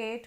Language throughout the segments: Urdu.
8।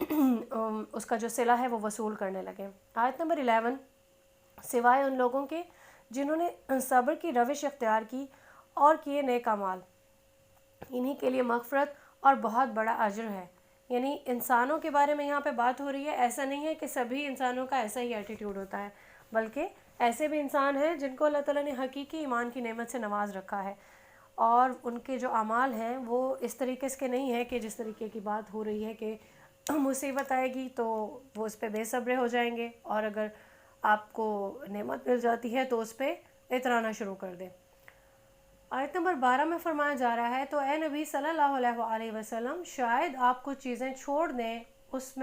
اس کا جو صلہ ہے وہ وصول کرنے لگے۔ آیت نمبر 11، سوائے ان لوگوں کے جنہوں نے صبر کی روش اختیار کی اور کیے نیک اعمال، انہی کے لیے مغفرت اور بہت بڑا اجر ہے۔ یعنی انسانوں کے بارے میں یہاں پہ بات ہو رہی ہے۔ ایسا نہیں ہے کہ سبھی انسانوں کا ایسا ہی ایٹیٹیوڈ ہوتا ہے، بلکہ ایسے بھی انسان ہیں جن کو اللہ تعالیٰ نے حقیقی ایمان کی نعمت سے نواز رکھا ہے، اور ان کے جو اعمال ہیں وہ اس طریقے سے نہیں ہے کہ جس طریقے کی بات ہو رہی ہے کہ مصیبت آئے گی تو وہ اس پہ بے صبرے ہو جائیں گے، اور اگر آپ کو نعمت مل جاتی ہے تو اس پہ اترانا شروع کر دیں۔ آیت نمبر 12 میں فرمایا جا رہا ہے، تو اے نبی صلی اللہ علیہ وسلم، شاید آپ کچھ چیزیں چھوڑ دیں اس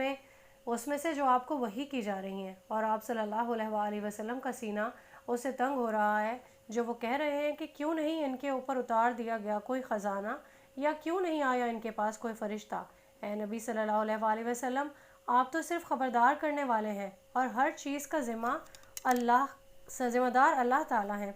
میں سے جو آپ کو وحی کی جا رہی ہیں، اور آپ صلی اللہ علیہ وسلم کا سینہ اس سے تنگ ہو رہا ہے، جو وہ کہہ رہے ہیں کہ کیوں نہیں ان کے اوپر اتار دیا گیا کوئی خزانہ، یا کیوں نہیں آیا ان کے پاس کوئی فرشتہ۔ اے نبی صلی اللہ علیہ وسلم، آپ تو صرف خبردار کرنے والے ہیں، اور ہر چیز کا ذمہ دار اللہ تعالیٰ ہیں۔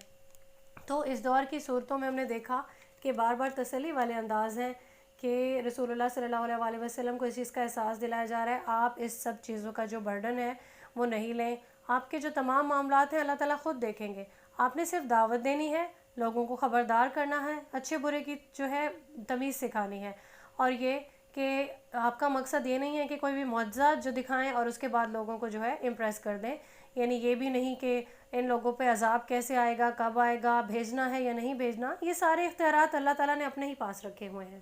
تو اس دور کی صورتوں میں ہم نے دیکھا کہ بار بار تسلی والے انداز ہیں کہ رسول اللہ صلی اللہ علیہ وسلم کو اس چیز کا احساس دلایا جا رہا ہے، آپ اس سب چیزوں کا جو برڈن ہے وہ نہیں لیں، آپ کے جو تمام معاملات ہیں اللہ تعالیٰ خود دیکھیں گے، آپ نے صرف دعوت دینی ہے، لوگوں کو خبردار کرنا ہے، اچھے برے کی جو ہے تمیز سکھانی ہے، اور یہ کہ آپ کا مقصد یہ نہیں ہے کہ کوئی بھی معجزہ جو دکھائیں اور اس کے بعد لوگوں کو جو ہے امپریس کر دیں، یعنی یہ بھی نہیں کہ ان لوگوں پہ عذاب کیسے آئے گا، کب آئے گا، بھیجنا ہے یا نہیں بھیجنا، یہ سارے اختیارات اللہ تعالیٰ نے اپنے ہی پاس رکھے ہوئے ہیں۔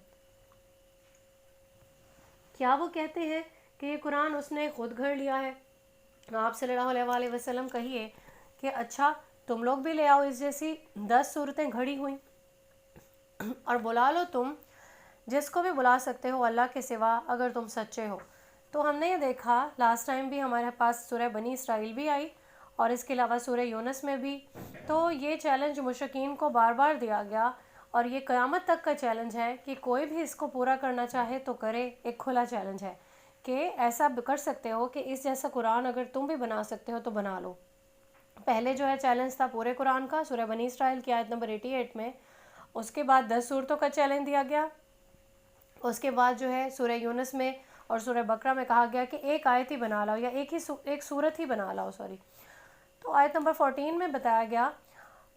کیا وہ کہتے ہیں کہ یہ قرآن اس نے خود گھڑ لیا ہے؟ آپ صلی اللہ علیہ وسلم کہیے کہ اچھا تم لوگ بھی لے آؤ اس جیسی 10 صورتیں گھڑی ہوئیں، اور بلا لو تم جس کو بھی بلا سکتے ہو اللہ کے سوا، اگر تم سچے ہو۔ تو ہم نے یہ دیکھا لاسٹ ٹائم بھی ہمارے پاس سورہ بنی اسرائیل بھی آئی، اور اس کے علاوہ سورہ یونس میں بھی، تو یہ چیلنج مشرکین کو بار بار دیا گیا، اور یہ قیامت تک کا چیلنج ہے کہ کوئی بھی اس کو پورا کرنا چاہے تو کرے، ایک کھلا چیلنج ہے کہ ایسا کر سکتے ہو کہ اس جیسا قرآن اگر تم بھی بنا سکتے ہو تو بنا لو۔ پہلے جو ہے چیلنج تھا پورے قرآن کا، سورہ بنی اسرائیل کی آیت نمبر 88 میں، اس کے بعد 10 صورتوں کا چیلنج دیا گیا، اس کے بعد جو ہے سورہ یونس میں اور سورہ بقرہ میں کہا گیا کہ ایک آیت ہی بنا لاؤ، یا ایک صورت ہی بنا لاؤ، تو آیت نمبر 14 میں بتایا گیا،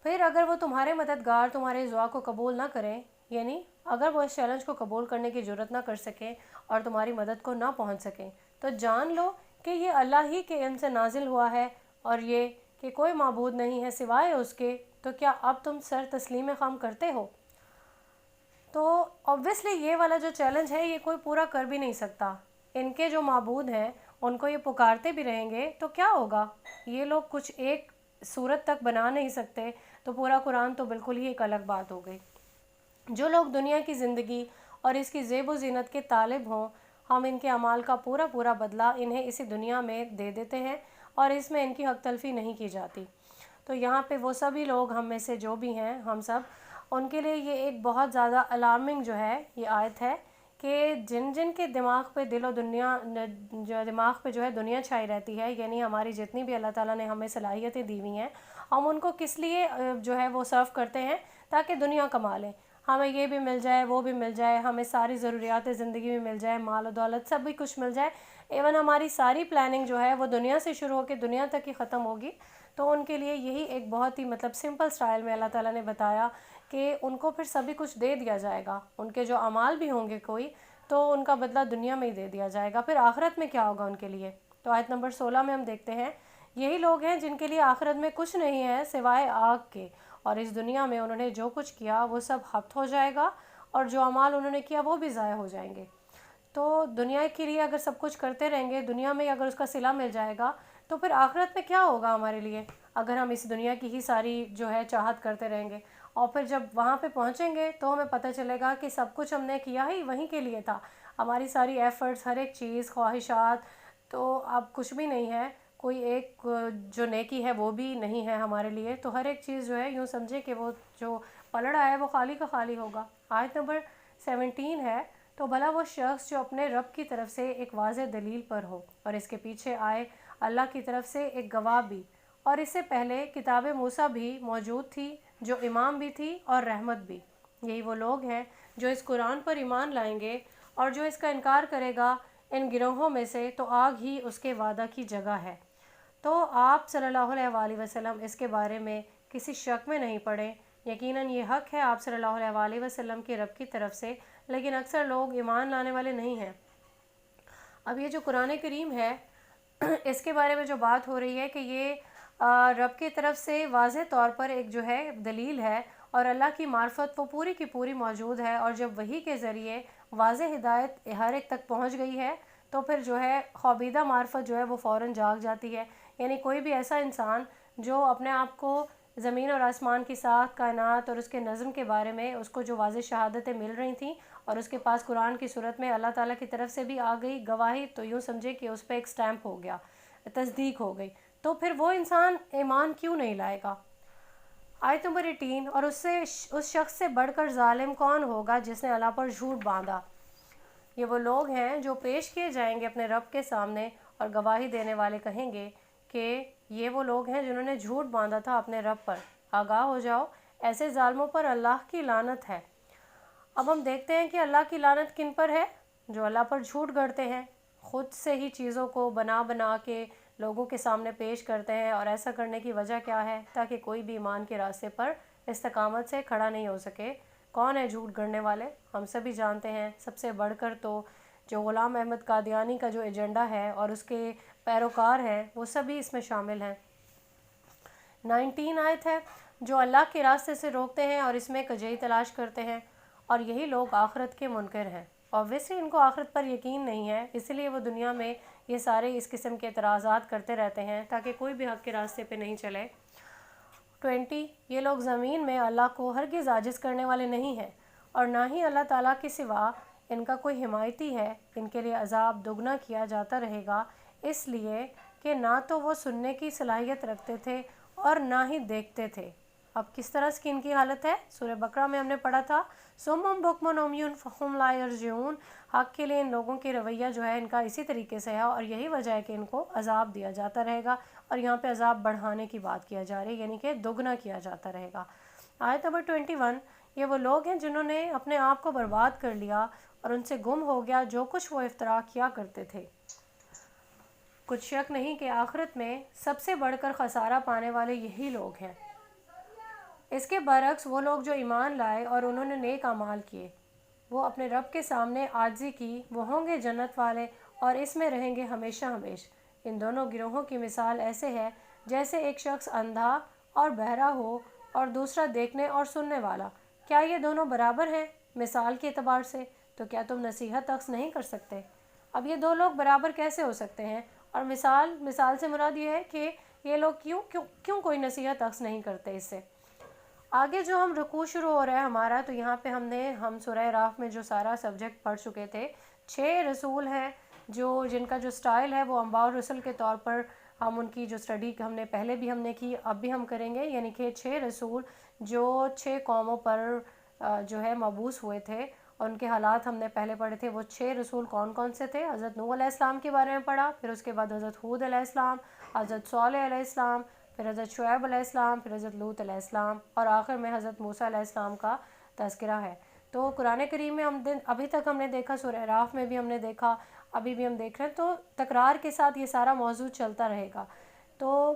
پھر اگر وہ تمہارے مددگار تمہارے دعا کو قبول نہ کریں، یعنی اگر وہ اس چیلنج کو قبول کرنے کی جرت نہ کر سکیں اور تمہاری مدد کو نہ پہنچ سکیں، تو جان لو کہ یہ اللہ ہی کے علم سے نازل ہوا ہے، اور یہ کہ کوئی معبود نہیں ہے سوائے اس کے، تو کیا اب تم سر تسلیم خم کرتے ہو؟ تو obviously یہ والا جو چیلنج ہے یہ کوئی پورا کر بھی نہیں سکتا، ان کے جو معبود ہیں ان کو یہ پکارتے بھی رہیں گے تو کیا ہوگا؟ یہ لوگ کچھ ایک صورت تک بنا نہیں سکتے، تو پورا قرآن تو بالکل ہی ایک الگ بات ہو گئی۔ جو لوگ دنیا کی زندگی اور اس کی زیب و زینت کے طالب ہوں، ہم ان کے اعمال کا پورا بدلہ انہیں اسی دنیا میں دے دیتے ہیں، اور اس میں ان کی حق تلفی نہیں کی جاتی۔ تو یہاں پہ وہ سبھی لوگ ہم میں سے جو بھی ہیں، ہم سب، ان کے لیے یہ ایک بہت زیادہ الارمنگ جو ہے یہ آیت ہے کہ جن کے دماغ پہ دماغ پہ جو ہے دنیا چھائی رہتی ہے، یعنی ہماری جتنی بھی اللہ تعالیٰ نے ہمیں صلاحیتیں دی ہوئی ہیں، ہم ان کو کس لیے جو ہے وہ سرو کرتے ہیں؟ تاکہ دنیا کما لیں، ہمیں یہ بھی مل جائے، وہ بھی مل جائے، ہمیں ساری ضروریات زندگی بھی مل جائے، مال و دولت سب بھی کچھ مل جائے، ایون ہماری ساری پلاننگ جو ہے وہ دنیا سے شروع ہو کے دنیا تک ہی ختم ہوگی۔ تو ان کے لیے یہی ایک بہت ہی سمپل سٹائل میں اللہ تعالیٰ نے بتایا کہ ان کو پھر سبھی کچھ دے دیا جائے گا، ان کے جو اعمال بھی ہوں گے کوئی، تو ان کا بدلہ دنیا میں ہی دے دیا جائے گا، پھر آخرت میں کیا ہوگا ان کے لیے؟ تو آیت نمبر 16 میں ہم دیکھتے ہیں، یہی لوگ ہیں جن کے لیے آخرت میں کچھ نہیں ہے سوائے آگ کے، اور اس دنیا میں انہوں نے جو کچھ کیا وہ سب ہبت ہو جائے گا، اور جو اعمال انہوں نے کیا وہ بھی ضائع ہو جائیں گے۔ تو دنیا کے لیے اگر سب کچھ کرتے رہیں گے، دنیا میں اگر اس کا صلہ مل جائے گا، تو پھر آخرت میں کیا ہوگا ہمارے لیے اگر ہم اس دنیا کی ہی ساری جو ہے چاہت کرتے رہیں گے؟ اور پھر جب وہاں پہ پہنچیں گے تو ہمیں پتہ چلے گا کہ سب کچھ ہم نے کیا ہی وہیں کے لیے تھا، ہماری ساری ایفرٹس، ہر ایک چیز، خواہشات، تو اب کچھ بھی نہیں ہے، کوئی ایک جو نیکی ہے وہ بھی نہیں ہے ہمارے لیے، تو ہر ایک چیز جو ہے یوں سمجھے کہ وہ جو پلڑا ہے وہ خالی کا خالی ہوگا۔ آیت نمبر 17 ہے، تو بھلا وہ شخص جو اپنے رب کی طرف سے ایک واضح دلیل پر ہو، اور اس کے پیچھے آئے اللہ کی طرف سے ایک گواہ بھی، اور اس سے پہلے کتاب موسیٰ بھی موجود تھی جو امام بھی تھی اور رحمت بھی۔ یہی وہ لوگ ہیں جو اس قرآن پر ایمان لائیں گے، اور جو اس کا انکار کرے گا ان گروہوں میں سے تو آگ ہی اس کے وعدہ کی جگہ ہے۔ تو آپ صلی اللہ علیہ وآلہ وسلم اس کے بارے میں کسی شک میں نہیں پڑے، یقیناً یہ حق ہے آپ صلی اللہ علیہ وآلہ وسلم کے رب کی طرف سے، لیکن اکثر لوگ ایمان لانے والے نہیں ہیں۔ اب یہ جو قرآن کریم ہے اس کے بارے میں جو بات ہو رہی ہے کہ یہ رب کی طرف سے واضح طور پر ایک جو ہے دلیل ہے، اور اللہ کی معرفت وہ پوری کی پوری موجود ہے، اور جب وحی کے ذریعے واضح ہدایت ہر ایک تک پہنچ گئی ہے تو پھر جو ہے خوابیدہ معرفت جو ہے وہ فوراً جاگ جاتی ہے۔ یعنی کوئی بھی ایسا انسان جو اپنے آپ کو زمین اور آسمان کی ساخت، کائنات اور اس کے نظم کے بارے میں اس کو جو واضح شہادتیں مل رہی تھیں اور اس کے پاس قرآن کی صورت میں اللہ تعالیٰ کی طرف سے بھی آ گئی گواہی، تو یوں سمجھے کہ اس پہ ایک سٹیمپ ہو گیا، تصدیق ہو گئی، تو پھر وہ انسان ایمان کیوں نہیں لائے گا؟ آیت نمبر 18، اور اس شخص سے بڑھ کر ظالم کون ہوگا جس نے اللہ پر جھوٹ باندھا؟ یہ وہ لوگ ہیں جو پیش کیے جائیں گے اپنے رب کے سامنے، اور گواہی دینے والے کہیں گے کہ یہ وہ لوگ ہیں جنہوں نے جھوٹ باندھا تھا اپنے رب پر۔ آگاہ ہو جاؤ، ایسے ظالموں پر اللہ کی لعنت ہے۔ اب ہم دیکھتے ہیں کہ اللہ کی لعنت کن پر ہے؟ جو اللہ پر جھوٹ گڑھتے ہیں، خود سے ہی چیزوں کو بنا بنا کے لوگوں کے سامنے پیش کرتے ہیں، اور ایسا کرنے کی وجہ کیا ہے؟ تاکہ کوئی بھی ایمان کے راستے پر استقامت سے کھڑا نہیں ہو سکے۔ کون ہے جھوٹ گڑھنے والے؟ ہم سبھی جانتے ہیں، سب سے بڑھ کر تو جو غلام احمد قادیانی کا جو ایجنڈا ہے اور اس کے پیروکار ہیں وہ سبھی اس میں شامل ہیں۔ 19 آیت ہے، جو اللہ کے راستے سے روکتے ہیں اور اس میں کجائی تلاش کرتے ہیں، اور یہی لوگ آخرت کے منکر ہیں۔ اوبویسلی ان کو آخرت پر یقین نہیں ہے، اس لیے وہ دنیا میں یہ سارے اس قسم کے اعتراضات کرتے رہتے ہیں تاکہ کوئی بھی حق کے راستے پہ نہیں چلے۔ 20، یہ لوگ زمین میں اللہ کو ہرگز عاجز کرنے والے نہیں ہیں، اور نہ ہی اللہ تعالیٰ کے سوا ان کا کوئی حمایتی ہے۔ ان کے لیے عذاب دگنا کیا جاتا رہے گا، اس لیے کہ نہ تو وہ سننے کی صلاحیت رکھتے تھے اور نہ ہی دیکھتے تھے۔ اب کس طرح کی ان کی حالت ہے؟ سورہ بقرہ میں ہم نے پڑھا تھا، صم بکم عمی فہم لا یرجعون۔ حق کے لیے ان لوگوں کی رویہ جو ہے ان کا اسی طریقے سے ہے، اور یہی وجہ ہے کہ ان کو عذاب دیا جاتا رہے گا، اور یہاں پہ عذاب بڑھانے کی بات کیا جا رہی ہے، یعنی کہ دگنا کیا جاتا رہے گا۔ آیت نمبر 21، یہ وہ لوگ ہیں جنہوں نے اپنے آپ کو برباد کر لیا اور ان سے گم ہو گیا جو کچھ وہ افتراء کیا کرتے تھے۔ کچھ شک نہیں کہ آخرت میں سب سے بڑھ کر خسارہ پانے والے یہی لوگ ہیں۔ اس کے برعکس وہ لوگ جو ایمان لائے اور انہوں نے نیک اعمال کیے، وہ اپنے رب کے سامنے عاجزی کی، وہ ہوں گے جنت والے اور اس میں رہیں گے ہمیشہ ہمیش۔ ان دونوں گروہوں کی مثال ایسے ہے جیسے ایک شخص اندھا اور بہرا ہو اور دوسرا دیکھنے اور سننے والا۔ کیا یہ دونوں برابر ہیں مثال کے اعتبار سے؟ تو کیا تم نصیحت اخذ نہیں کر سکتے؟ اب یہ دو لوگ برابر کیسے ہو سکتے ہیں؟ اور مثال سے مراد یہ ہے کہ یہ لوگ کیوں کوئی نصیحت اخذ نہیں کرتے اس سے؟ آگے جو ہم رکوع شروع ہو رہا ہے ہمارا، تو یہاں پہ ہم سورہ راف میں جو سارا سبجیکٹ پڑھ چکے تھے، 6 رسول ہیں جن کا جو سٹائل ہے وہ انباء الرسل کے طور پر ہم ان کی جو اسٹڈی ہم نے پہلے بھی ہم نے کی، اب بھی ہم کریں گے، یعنی کہ 6 رسول جو 6 قوموں پر جو ہے مبعوث ہوئے تھے، اور ان کے حالات ہم نے پہلے پڑھے تھے۔ وہ 6 رسول کون کون سے تھے؟ حضرت نوح علیہ السلام کے بارے میں پڑھا، پھر اس کے بعد حضرت ہود علیہ السلام، حضرت صالح علیہ السلام، پھر حضرت شعیب علیہ السلام، پھر حضرت لوط علیہ السلام، اور آخر میں حضرت موسیٰ علیہ السلام کا تذکرہ ہے۔ تو قرآن کریم میں ابھی تک ہم نے دیکھا، سورہ راف میں بھی ہم نے دیکھا، ابھی بھی ہم دیکھ رہے ہیں، تو تکرار کے ساتھ یہ سارا موضوع چلتا رہے گا۔ تو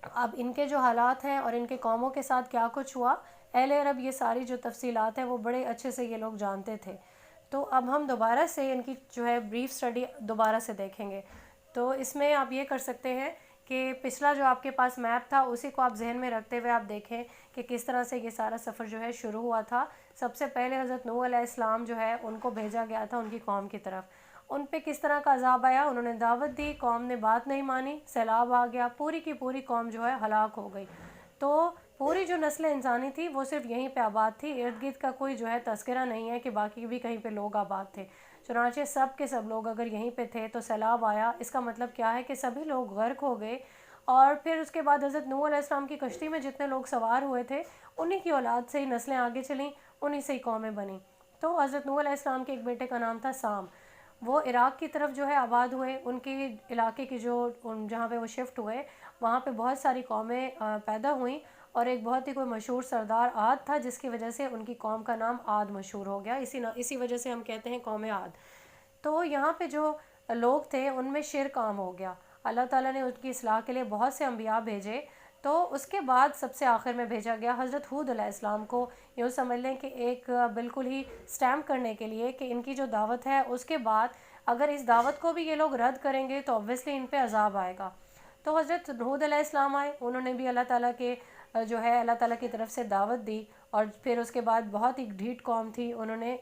اب ان کے جو حالات ہیں اور ان کے قوموں کے ساتھ کیا کچھ ہوا، اہل عرب یہ ساری جو تفصیلات ہیں وہ بڑے اچھے سے یہ لوگ جانتے تھے۔ تو اب ہم دوبارہ سے ان کی جو ہے بریف سٹڈی دوبارہ سے دیکھیں گے۔ تو اس میں آپ یہ کر سکتے ہیں کہ پچھلا جو آپ کے پاس میپ تھا اسی کو آپ ذہن میں رکھتے ہوئے آپ دیکھیں کہ کس طرح سے یہ سارا سفر جو ہے شروع ہوا تھا۔ سب سے پہلے حضرت نوح علیہ السلام جو ہے ان کو بھیجا گیا تھا ان کی قوم کی طرف، ان پہ کس طرح کا عذاب آیا، انہوں نے دعوت دی، قوم نے بات نہیں مانی، سیلاب آ گیا، پوری کی پوری قوم جو ہے ہلاک ہو گئی۔ تو پوری جو نسل انسانی تھی وہ صرف یہیں پہ آباد تھی، ارد گرد کا کوئی جو ہے تذکرہ نہیں ہے کہ باقی بھی کہیں پہ لوگ آباد تھے۔ چنانچہ سب کے سب لوگ اگر یہیں پہ تھے تو سیلاب آیا، اس کا مطلب کیا ہے کہ سبھی لوگ غرق ہو گئے۔ اور پھر اس کے بعد حضرت نوح علیہ السلام کی کشتی میں جتنے لوگ سوار ہوئے تھے انہی کی اولاد سے ہی نسلیں آگے چلیں، انہی سے ہی قومیں بنیں۔ تو حضرت نوح علیہ السلام کے ایک بیٹے کا نام تھا سام، وہ عراق کی طرف جو ہے آباد ہوئے، ان کے علاقے کی جہاں پہ وہ شفٹ ہوئے وہاں پہ بہت ساری قومیں پیدا ہوئیں، اور ایک بہت ہی کوئی مشہور سردار عاد تھا جس کی وجہ سے ان کی قوم کا نام عاد مشہور ہو گیا، اسی وجہ سے ہم کہتے ہیں قوم عاد۔ تو یہاں پہ جو لوگ تھے ان میں شرک عام ہو گیا. اللہ تعالیٰ نے ان کی اصلاح کے لیے بہت سے انبیاء بھیجے. تو اس کے بعد سب سے آخر میں بھیجا گیا حضرت ہود علیہ السلام کو. یوں سمجھ لیں کہ ایک بالکل ہی سٹیمپ کرنے کے لیے کہ ان کی جو دعوت ہے اس کے بعد اگر اس دعوت کو بھی یہ لوگ رد کریں گے تو اوبویسلی ان پہ عذاب آئے گا. تو حضرت ہود علیہ السلام آئے, انہوں نے بھی اللہ تعالیٰ کے جو ہے اللہ تعالیٰ کی طرف سے دعوت دی. اور پھر اس کے بعد بہت ہی ڈھیٹ قوم تھی, انہوں نے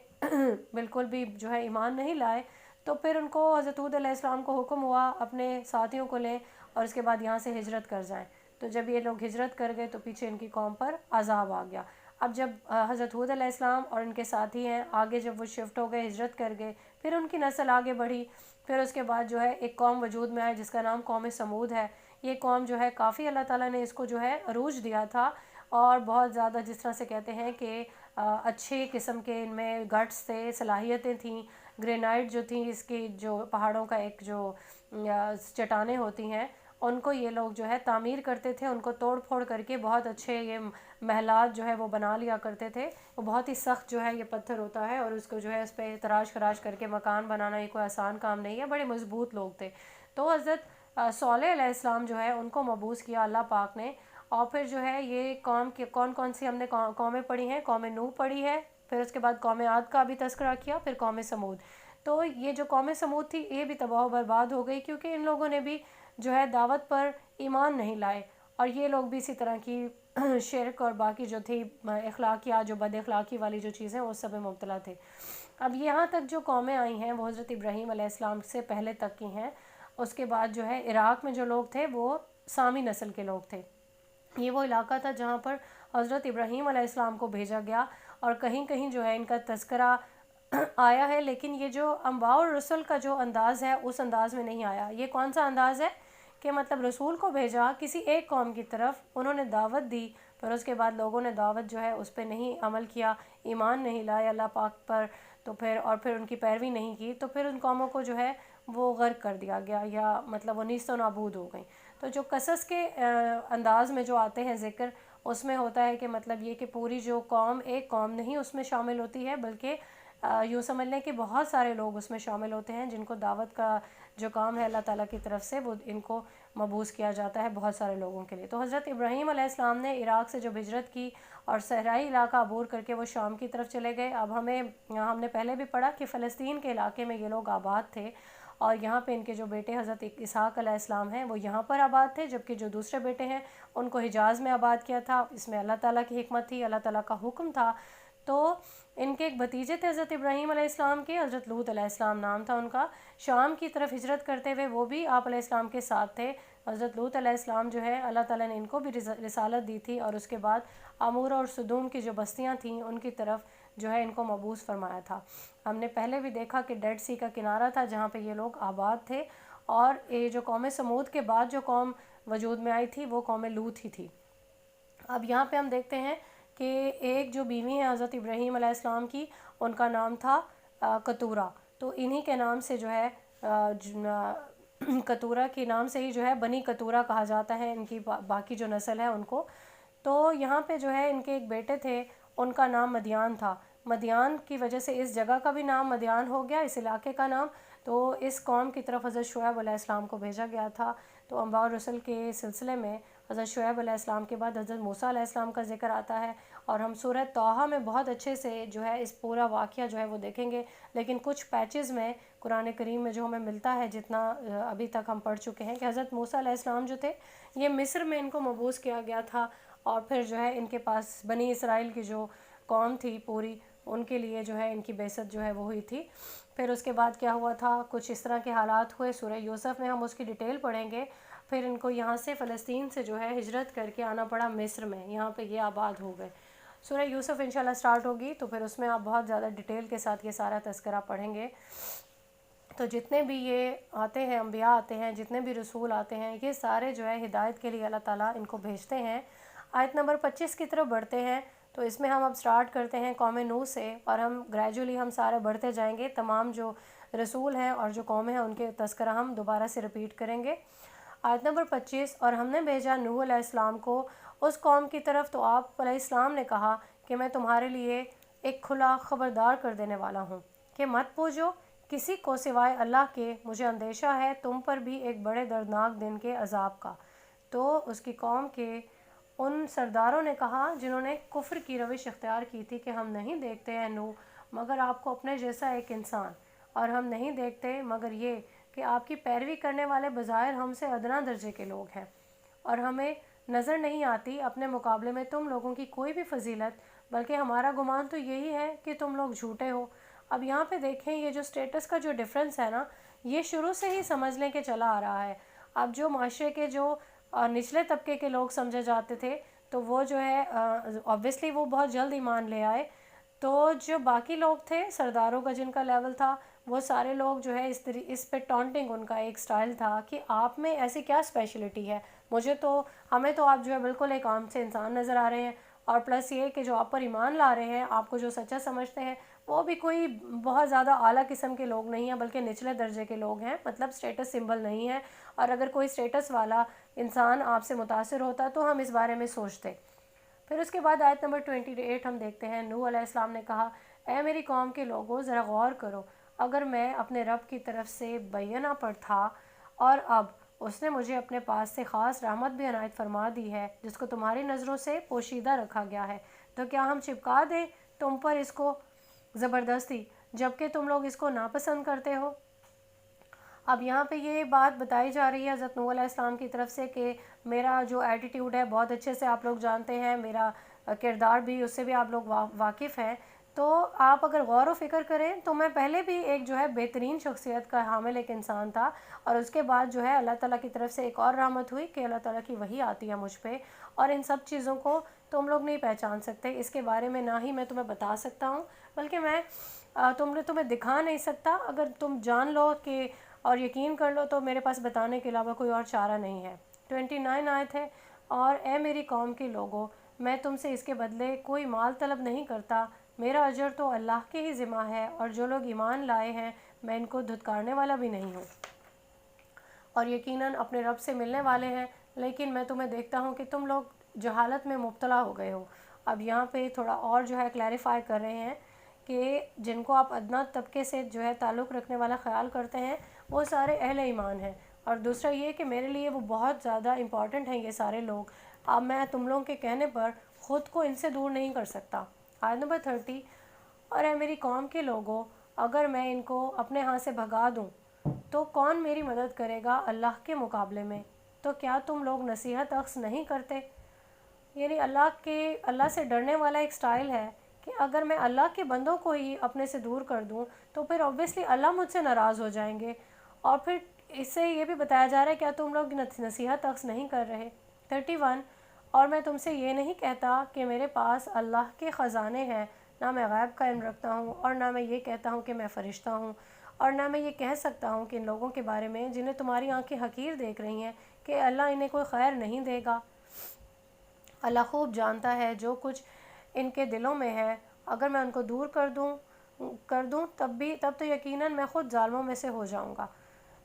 بالکل بھی جو ہے ایمان نہیں لائے. تو پھر ان کو حضرت ہود علیہ السلام کو حکم ہوا اپنے ساتھیوں کو لیں اور اس کے بعد یہاں سے ہجرت کر جائیں. تو جب یہ لوگ ہجرت کر گئے تو پیچھے ان کی قوم پر عذاب آ گیا. اب جب حضرت ہود علیہ السلام اور ان کے ساتھی ہیں آگے جب وہ شفٹ ہو گئے, ہجرت کر گئے, پھر ان کی نسل آگے بڑھی. پھر اس کے بعد جو ہے ایک قوم وجود میں آئی جس کا نام قوم سمود ہے. یہ قوم جو ہے کافی اللہ تعالیٰ نے اس کو جو ہے عروج دیا تھا, اور بہت زیادہ جس طرح سے کہتے ہیں کہ اچھے قسم کے ان میں گٹس تھے, صلاحیتیں تھیں. گرینائٹ جو تھیں, اس کی جو پہاڑوں کا ایک جو چٹانیں ہوتی ہیں, ان کو یہ لوگ جو ہے تعمیر کرتے تھے, ان کو توڑ پھوڑ کر کے بہت اچھے یہ محلات جو ہے وہ بنا لیا کرتے تھے. وہ بہت ہی سخت جو ہے یہ پتھر ہوتا ہے, اور اس کو جو ہے اس پہ تراش خراش کر کے مکان بنانا یہ کوئی آسان کام نہیں ہے, بڑے مضبوط لوگ تھے. تو حضرت صالح علیہ السلام جو ہے ان کو مبعوث کیا اللہ پاک نے. اور پھر جو ہے یہ قوم کی کون سی ہم نے قومیں پڑھی ہیں, قوم نوح پڑھی ہے, پھر اس کے بعد قوم عاد کا بھی تذکرہ کیا, پھر قوم سمود. تو یہ جو قوم سمود تھی یہ بھی تباہ و برباد ہو گئی, کیونکہ ان لوگوں نے بھی جو ہے دعوت پر ایمان نہیں لائے, اور یہ لوگ بھی اسی طرح کی شرک اور باقی جو تھی اخلاقیات, جو بد اخلاقی والی جو چیزیں اس سب میں مبتلا تھے. اب یہاں تک جو قومیں آئی ہیں وہ حضرت ابراہیم علیہ السلام سے پہلے تک کی ہیں. اس کے بعد جو ہے عراق میں جو لوگ تھے وہ سامی نسل کے لوگ تھے. یہ وہ علاقہ تھا جہاں پر حضرت ابراہیم علیہ السلام کو بھیجا گیا, اور کہیں کہیں جو ہے ان کا تذکرہ آیا ہے, لیکن یہ جو انبیاء اور رسل کا جو انداز ہے اس انداز میں نہیں آیا. یہ کون سا انداز ہے کہ مطلب رسول کو بھیجا کسی ایک قوم کی طرف, انہوں نے دعوت دی, پھر اس کے بعد لوگوں نے دعوت جو ہے اس پہ نہیں عمل کیا, ایمان نہیں لائے اللہ پاک پر, تو پھر ان کی پیروی نہیں کی, تو پھر ان قوموں کو جو ہے وہ غرق کر دیا گیا, یا مطلب وہ نیست و نابود ہو گئیں. تو جو قصص کے انداز میں جو آتے ہیں ذکر, اس میں ہوتا ہے کہ مطلب یہ کہ پوری جو قوم ایک قوم نہیں اس میں شامل ہوتی ہے, بلکہ یوں سمجھ لیں کہ بہت سارے لوگ اس میں شامل ہوتے ہیں جن کو دعوت کا جو کام ہے اللہ تعالیٰ کی طرف سے وہ ان کو مبعوث کیا جاتا ہے بہت سارے لوگوں کے لیے. تو حضرت ابراہیم علیہ السلام نے عراق سے جب ہجرت کی اور صحرائی علاقہ عبور کر کے وہ شام کی طرف چلے گئے. اب ہم نے پہلے بھی پڑھا کہ فلسطین کے علاقے میں یہ لوگ آباد تھے, اور یہاں پہ ان کے جو بیٹے حضرت اسحاق علیہ السلام ہیں وہ یہاں پر آباد تھے, جبکہ جو دوسرے بیٹے ہیں ان کو حجاز میں آباد کیا تھا. اس میں اللہ تعالیٰ کی حکمت تھی, اللہ تعالیٰ کا حکم تھا. تو ان کے ایک بھتیجے تھے حضرت ابراہیم علیہ السلام کے, حضرت لوط علیہ السلام نام تھا ان کا. شام کی طرف ہجرت کرتے ہوئے وہ بھی آپ علیہ السلام کے ساتھ تھے. حضرت لوط علیہ السلام جو ہے اللہ تعالیٰ نے ان کو بھی رسالت دی تھی, اور اس کے بعد عمورہ اور صدوم کی جو بستیاں تھیں ان کی طرف جو ہے ان کو مبعوث فرمایا تھا. ہم نے پہلے بھی دیکھا کہ ڈیڈ سی کا کنارہ تھا جہاں پہ یہ لوگ آباد تھے, اور یہ جو قوم سمود کے بعد جو قوم وجود میں آئی تھی وہ قوم لوط ہی تھی. اب یہاں پہ ہم دیکھتے ہیں کہ ایک جو بیوی ہے حضرت ابراہیم علیہ السلام کی, ان کا نام تھا کتورہ. تو انہی کے نام سے جو ہے کتورہ کے نام سے ہی جو ہے بنی کتورہ کہا جاتا ہے ان کی باقی جو نسل ہے ان کو. تو یہاں پہ جو ہے ان کے ایک بیٹے تھے, ان کا نام مدیان تھا. مدیان کی وجہ سے اس جگہ کا بھی نام مدیان ہو گیا, اس علاقے کا نام. تو اس قوم کی طرف حضرت شعیب علیہ السلام کو بھیجا گیا تھا. تو انبیاء اور رسل کے سلسلے میں حضرت شعیب علیہ السلام کے بعد حضرت موسیٰ علیہ السلام کا ذکر آتا ہے, اور ہم سورہ طٰہٰ میں بہت اچھے سے جو ہے اس پورا واقعہ جو ہے وہ دیکھیں گے. لیکن کچھ پیچز میں قرآن کریم میں جو ہمیں ملتا ہے, جتنا ابھی تک ہم پڑھ چکے ہیں, کہ حضرت موسیٰ علیہ السلام جو تھے یہ مصر میں ان کو مبعوث کیا گیا تھا, اور پھر جو ہے ان کے پاس بنی اسرائیل کی جو قوم تھی پوری, ان کے لیے جو ہے ان کی بعثت جو ہے وہ ہوئی تھی. پھر اس کے بعد کیا ہوا تھا, کچھ اس طرح کے حالات ہوئے. سورہ یوسف میں ہم اس کی ڈیٹیل پڑھیں گے. پھر ان کو یہاں سے فلسطین سے جو ہے ہجرت کر کے آنا پڑا مصر میں, یہاں پہ یہ آباد ہو گئے. سورہ یوسف انشاءاللہ سٹارٹ ہوگی تو پھر اس میں آپ بہت زیادہ ڈیٹیل کے ساتھ یہ سارا تذکرہ پڑھیں گے. تو جتنے بھی یہ آتے ہیں انبیاء آتے ہیں, جتنے بھی رسول آتے ہیں, یہ سارے جو ہے ہدایت کے لیے اللہ تعالیٰ ان کو بھیجتے ہیں. آیت نمبر 25 کی طرف بڑھتے ہیں. تو اس میں ہم اب سٹارٹ کرتے ہیں قوم نوح سے, اور ہم گریجولی ہم سارے بڑھتے جائیں گے. تمام جو رسول ہیں اور جو قومیں ہیں ان کے تذکرہ ہم دوبارہ سے ریپیٹ کریں گے. آیت نمبر 25, اور ہم نے بھیجا نوح علیہ السلام کو اس قوم کی طرف, تو آپ علیہ السلام نے کہا کہ میں تمہارے لیے ایک کھلا خبردار کر دینے والا ہوں کہ مت پوجو کسی کو سوائے اللہ کے مجھے اندیشہ ہے تم پر بھی ایک بڑے دردناک دن کے عذاب کا۔ تو اس کی قوم کے ان سرداروں نے کہا جنہوں نے کفر کی روش اختیار کی تھی کہ ہم نہیں دیکھتے ہیں نوح مگر آپ کو اپنے جیسا ایک انسان، اور ہم نہیں دیکھتے مگر یہ کہ آپ کی پیروی کرنے والے بظاہر ہم سے ادنا درجے کے لوگ ہیں، اور ہمیں نظر نہیں آتی اپنے مقابلے میں تم لوگوں کی کوئی بھی فضیلت، بلکہ ہمارا گمان تو یہی ہے کہ تم لوگ جھوٹے ہو۔ اب یہاں پہ دیکھیں یہ جو سٹیٹس کا جو ڈیفرنس ہے نا، یہ شروع سے ہی سمجھ لیں کہ چلا آ رہا ہے۔ اب جو معاشرے کے جو نچلے طبقے کے لوگ سمجھے جاتے تھے تو وہ جو ہے اوبویسلی وہ بہت جلد ایمان لے آئے، تو جو باقی لوگ تھے سرداروں کا جن کا لیول تھا وہ سارے لوگ جو ہے اس پہ ٹونٹنگ ان کا ایک سٹائل تھا کہ آپ میں ایسی کیا اسپیشلٹی ہے، ہمیں تو آپ جو ہے بالکل ایک عام سے انسان نظر آ رہے ہیں، اور پلس یہ کہ جو آپ پر ایمان لا رہے ہیں آپ کو جو سچا سمجھتے ہیں وہ بھی کوئی بہت زیادہ اعلیٰ قسم کے لوگ نہیں ہیں بلکہ نچلے درجے کے لوگ ہیں، مطلب سٹیٹس سمبل نہیں ہے، اور اگر کوئی سٹیٹس والا انسان آپ سے متاثر ہوتا تو ہم اس بارے میں سوچتے۔ پھر اس کے بعد آیت نمبر 28 ہم دیکھتے ہیں، نوح علیہ السلام نے کہا اے میری قوم کے لوگوں ذرا غور کرو، اگر میں اپنے رب کی طرف سے بینہ پر تھا اور اب اس نے مجھے اپنے پاس سے خاص رحمت بھی عنایت فرما دی ہے جس کو تمہاری نظروں سے پوشیدہ رکھا گیا ہے، تو کیا ہم چپکا دیں تم پر اس کو زبردستی جبکہ تم لوگ اس کو ناپسند کرتے ہو۔ اب یہاں پہ یہ بات بتائی جا رہی ہے حضرت نوح علیہ السلام کی طرف سے کہ میرا جو ایٹیٹیوڈ ہے بہت اچھے سے آپ لوگ جانتے ہیں، میرا کردار بھی اس سے بھی آپ لوگ واقف ہیں، تو آپ اگر غور و فکر کریں تو میں پہلے بھی ایک جو ہے بہترین شخصیت کا حامل ایک انسان تھا، اور اس کے بعد جو ہے اللہ تعالیٰ کی طرف سے ایک اور رحمت ہوئی کہ اللہ تعالیٰ کی وحی آتی ہے مجھ پہ، اور ان سب چیزوں کو تم لوگ نہیں پہچان سکتے، اس کے بارے میں نہ ہی میں تمہیں بتا سکتا ہوں بلکہ میں تمہیں دکھا نہیں سکتا، اگر تم جان لو کہ اور یقین کر لو تو میرے پاس بتانے کے علاوہ کوئی اور چارہ نہیں ہے۔ 29 آیت ہے، اور اے میری قوم کے لوگوں میں تم سے اس کے بدلے کوئی مال طلب نہیں کرتا، میرا اجر تو اللہ کے ہی ذمہ ہے، اور جو لوگ ایمان لائے ہیں میں ان کو دھتکارنے والا بھی نہیں ہوں، اور یقیناً اپنے رب سے ملنے والے ہیں، لیکن میں تمہیں دیکھتا ہوں کہ تم لوگ جہالت میں مبتلا ہو گئے ہو۔ اب یہاں پہ تھوڑا اور جو ہے کلیریفائی کر رہے ہیں کہ جن کو آپ ادنا طبقے سے جو ہے تعلق رکھنے والا خیال کرتے ہیں وہ سارے اہل ایمان ہیں، اور دوسرا یہ کہ میرے لیے وہ بہت زیادہ امپورٹنٹ ہیں یہ سارے لوگ، اب میں تم لوگوں کے کہنے پر خود کو ان سے دور نہیں کر سکتا۔ آیت نمبر 30، اور اے میری قوم کے لوگوں اگر میں ان کو اپنے ہاں سے بھگا دوں تو کون میری مدد کرے گا اللہ کے مقابلے میں، تو کیا تم لوگ نصیحت اخذ نہیں کرتے؟ یعنی اللہ سے ڈرنے والا ایک سٹائل ہے کہ اگر میں اللہ کے بندوں کو ہی اپنے سے دور کر دوں تو پھر اوبویسلی اللہ مجھ سے ناراض ہو جائیں گے، اور پھر اس سے یہ بھی بتایا جا رہا ہے کیا تم لوگ نصیحت اخذ نہیں کر رہے۔ 31، اور میں تم سے یہ نہیں کہتا کہ میرے پاس اللہ کے خزانے ہیں، نہ میں غیب کا علم رکھتا ہوں، اور نہ میں یہ کہتا ہوں کہ میں فرشتہ ہوں، اور نہ میں یہ کہہ سکتا ہوں کہ ان لوگوں کے بارے میں جنہیں تمہاری آنکھیں حقیر دیکھ رہی ہیں کہ اللہ انہیں کوئی خیر نہیں دے گا۔ اللہ خوب جانتا ہے جو کچھ ان کے دلوں میں ہے، اگر میں ان کو دور کر دوں تب تو یقیناً میں خود ظالموں میں سے ہو جاؤں گا۔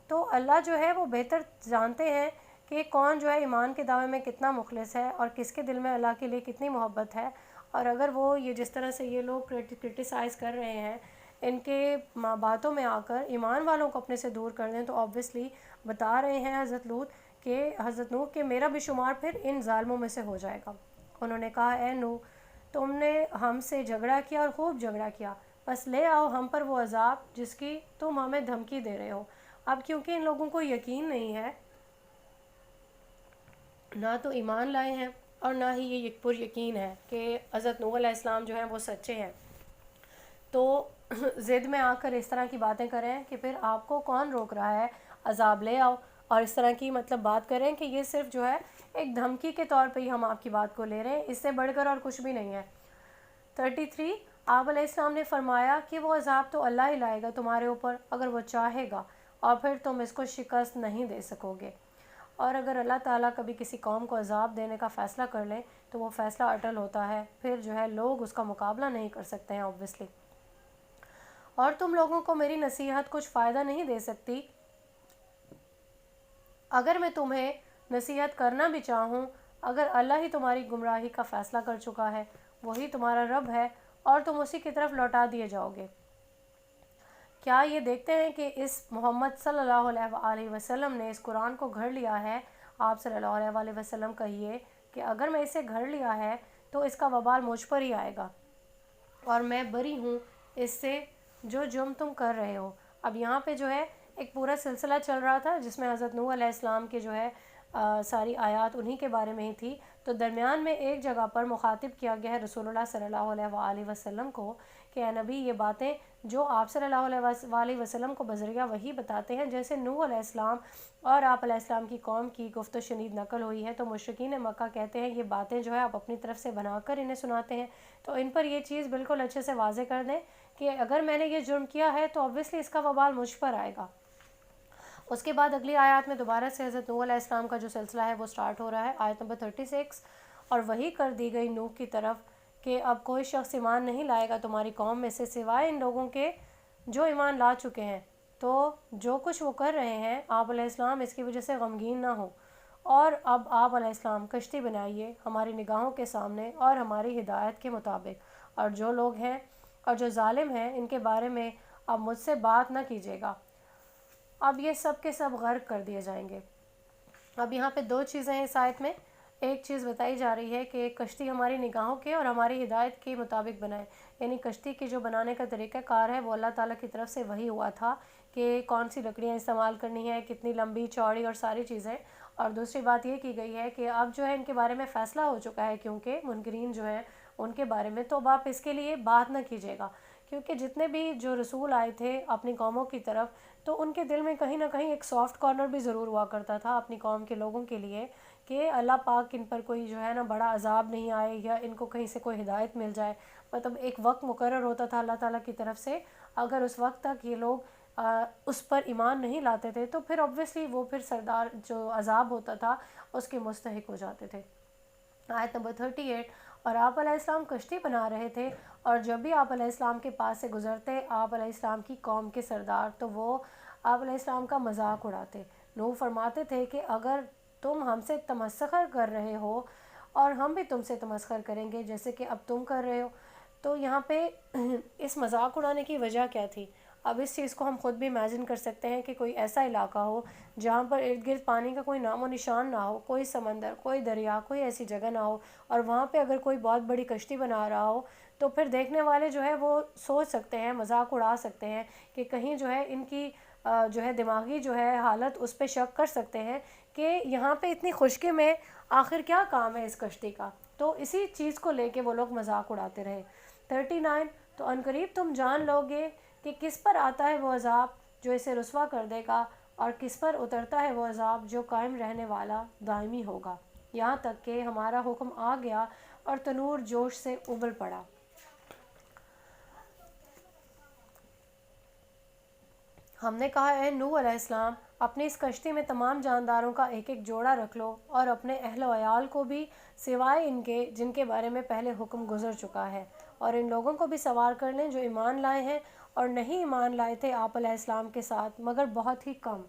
تو اللہ جو ہے وہ بہتر جانتے ہیں کہ کون جو ہے ایمان کے دعوے میں کتنا مخلص ہے اور کس کے دل میں اللہ کے لیے کتنی محبت ہے، اور اگر وہ یہ جس طرح سے یہ لوگ کرٹیسائز کر رہے ہیں ان کے باتوں میں آ کر ایمان والوں کو اپنے سے دور کر دیں، تو آبویسلی بتا رہے ہیں حضرت نوح کہ میرا بھی شمار پھر ان ظالموں میں سے ہو جائے گا۔ انہوں نے کہا اے نوح تم نے ہم سے جھگڑا کیا اور خوب جھگڑا کیا، بس لے آؤ ہم پر وہ عذاب جس کی تم ہمیں دھمکی دے رہے ہو۔ اب کیونکہ ان لوگوں کو یقین نہیں ہے، نہ تو ایمان لائے ہیں اور نہ ہی یہ پر یقین ہے کہ حضرت نوح علیہ السلام جو ہیں وہ سچے ہیں، تو ضد میں آ کر اس طرح کی باتیں کریں کہ پھر آپ کو کون روک رہا ہے، عذاب لے آؤ، اور اس طرح کی مطلب بات کریں کہ یہ صرف جو ہے ایک دھمکی کے طور پہ ہی ہم آپ کی بات کو لے رہے ہیں، اس سے بڑھ کر اور کچھ بھی نہیں ہے۔ 33، آپ علیہ السلام نے فرمایا کہ وہ عذاب تو اللہ ہی لائے گا تمہارے اوپر اگر وہ چاہے گا، اور پھر تم اس کو شکست نہیں دے سکو گے، اور اگر اللہ تعالیٰ کبھی کسی قوم کو عذاب دینے کا فیصلہ کر لیں تو وہ فیصلہ اٹل ہوتا ہے، پھر جو ہے لوگ اس کا مقابلہ نہیں کر سکتے ہیں اوبویسلی، اور تم لوگوں کو میری نصیحت کچھ فائدہ نہیں دے سکتی اگر میں تمہیں نصیحت کرنا بھی چاہوں، اگر اللہ ہی تمہاری گمراہی کا فیصلہ کر چکا ہے، وہی تمہارا رب ہے اور تم اسی کی طرف لوٹا دیے جاؤ گے۔ کیا یہ دیکھتے ہیں کہ اس محمد صلی اللہ علیہ وآلہ وسلم نے اس قرآن کو گھڑ لیا ہے؟ آپ صلی اللہ علیہ وآلہ وسلم کہیے کہ اگر میں اسے گھڑ لیا ہے تو اس کا وبال مجھ پر ہی آئے گا، اور میں بری ہوں اس سے جو جرم تم کر رہے ہو۔ اب یہاں پہ جو ہے ایک پورا سلسلہ چل رہا تھا جس میں حضرت نوح علیہ السلام کے جو ہے ساری آیات انہی کے بارے میں ہی تھی، تو درمیان میں ایک جگہ پر مخاطب کیا گیا ہے رسول اللہ صلی اللہ علیہ وآلہ وسلم کو کہ اے نبی، یہ باتیں جو آپ صلی اللہ علیہ وآلہ وسلم کو بذریعہ وحی بتاتے ہیں، جیسے نوح علیہ السلام اور آپ علیہ السلام کی قوم کی گفت و شنید نقل ہوئی ہے، تو مشرکین مکہ کہتے ہیں یہ باتیں جو ہے آپ اپنی طرف سے بنا کر انہیں سناتے ہیں۔ تو ان پر یہ چیز بالکل اچھے سے واضح کر دیں کہ اگر میں نے یہ جرم کیا ہے تو obviously اس کا وبال مجھ پر آئے گا۔ اس کے بعد اگلی آیات میں دوبارہ سے حضرت نوح علیہ السلام کا جو سلسلہ ہے وہ سٹارٹ ہو رہا ہے، آیت نمبر 36، اور وہی کر دی گئی نوح کی طرف کہ اب کوئی شخص ایمان نہیں لائے گا تمہاری قوم میں سے سوائے ان لوگوں کے جو ایمان لا چکے ہیں، تو جو کچھ وہ کر رہے ہیں آپ علیہ السلام اس کی وجہ سے غمگین نہ ہو، اور اب آپ علیہ السلام کشتی بنائیے ہماری نگاہوں کے سامنے اور ہماری ہدایت کے مطابق، اور جو لوگ ہیں اور جو ظالم ہیں ان کے بارے میں اب مجھ سے بات نہ کیجیے گا۔ اب یہ سب کے سب غرق کر دیے جائیں گے۔ اب یہاں پہ دو چیزیں ہیں اس آیت میں، ایک چیز بتائی جا رہی ہے کہ کشتی ہماری نگاہوں کے اور ہماری ہدایت کے مطابق بنائے، یعنی کشتی کی جو بنانے کا طریقہ کار ہے وہ اللہ تعالیٰ کی طرف سے وہی ہوا تھا کہ کون سی لکڑیاں استعمال کرنی ہے، کتنی لمبی چوڑی اور ساری چیزیں۔ اور دوسری بات یہ کی گئی ہے کہ اب جو ہے ان کے بارے میں فیصلہ ہو چکا ہے، کیونکہ منکرین جو ہیں ان کے بارے میں، تو اب آپ اس کے لیے بات نہ کیجیے گا، کیونکہ جتنے بھی جو رسول آئے تھے اپنی قوموں کی طرف، تو ان کے دل میں کہیں نہ کہیں ایک سافٹ کارنر بھی ضرور ہوا کرتا تھا اپنی قوم کے لوگوں کے لیے کہ اللہ پاک ان پر کوئی جو ہے نا بڑا عذاب نہیں آئے یا ان کو کہیں سے کوئی ہدایت مل جائے۔ مطلب ایک وقت مقرر ہوتا تھا اللہ تعالیٰ کی طرف سے، اگر اس وقت تک یہ لوگ اس پر ایمان نہیں لاتے تھے تو پھر obviously وہ پھر سردار جو عذاب ہوتا تھا اس کے مستحق ہو جاتے تھے۔ آیت نمبر 38، اور آپ علیہ السلام کشتی بنا رہے تھے، اور جب بھی آپ علیہ السلام کے پاس سے گزرتے آپ علیہ السلام کی قوم کے سردار تو وہ آپ علیہ السلام کا مذاق اڑاتے۔ نوح فرماتے تھے کہ اگر تم ہم سے تمسخر کر رہے ہو اور ہم بھی تم سے تمسخر کریں گے جیسے کہ اب تم کر رہے ہو، تو یہاں پہ اس مذاق اڑانے کی وجہ کیا تھی؟ اب اس چیز کو ہم خود بھی امیجن کر سکتے ہیں کہ کوئی ایسا علاقہ ہو جہاں پر ارد گرد پانی کا کوئی نام و نشان نہ ہو، کوئی سمندر، کوئی دریا، کوئی ایسی جگہ نہ ہو، اور وہاں پہ اگر کوئی بہت بڑی کشتی بنا رہا ہو تو پھر دیکھنے والے جو ہے وہ سوچ سکتے ہیں، مذاق اڑا سکتے ہیں کہ کہیں جو ہے ان کی جو ہے دماغی جو ہے حالت اس پہ شک کر سکتے ہیں کہ یہاں پہ اتنی خشکی میں آخر کیا کام ہے اس کشتی کا، تو اسی چیز کو لے کے وہ لوگ مذاق اڑاتے رہے۔ 39، تو عنقریب تم جان لو گے کہ کس پر آتا ہے وہ عذاب جو اسے رسوا کر دے گا، اور کس پر اترتا ہے وہ عذاب جو قائم رہنے والا دائمی ہوگا، یہاں تک کہ ہمارا حکم آ گیا اور تنور جوش سے ابل پڑا۔ ہم نے کہا اے نوح علیہ السلام، اپنی اس کشتی میں تمام جانداروں کا ایک ایک جوڑا رکھ لو، اور اپنے اہل و عیال کو بھی سوائے ان کے جن کے بارے میں پہلے حکم گزر چکا ہے، اور ان لوگوں کو بھی سوار کر لیں جو ایمان لائے ہیں اور نہیں ایمان لائے تھے آپ علیہ السلام کے ساتھ مگر بہت ہی کم۔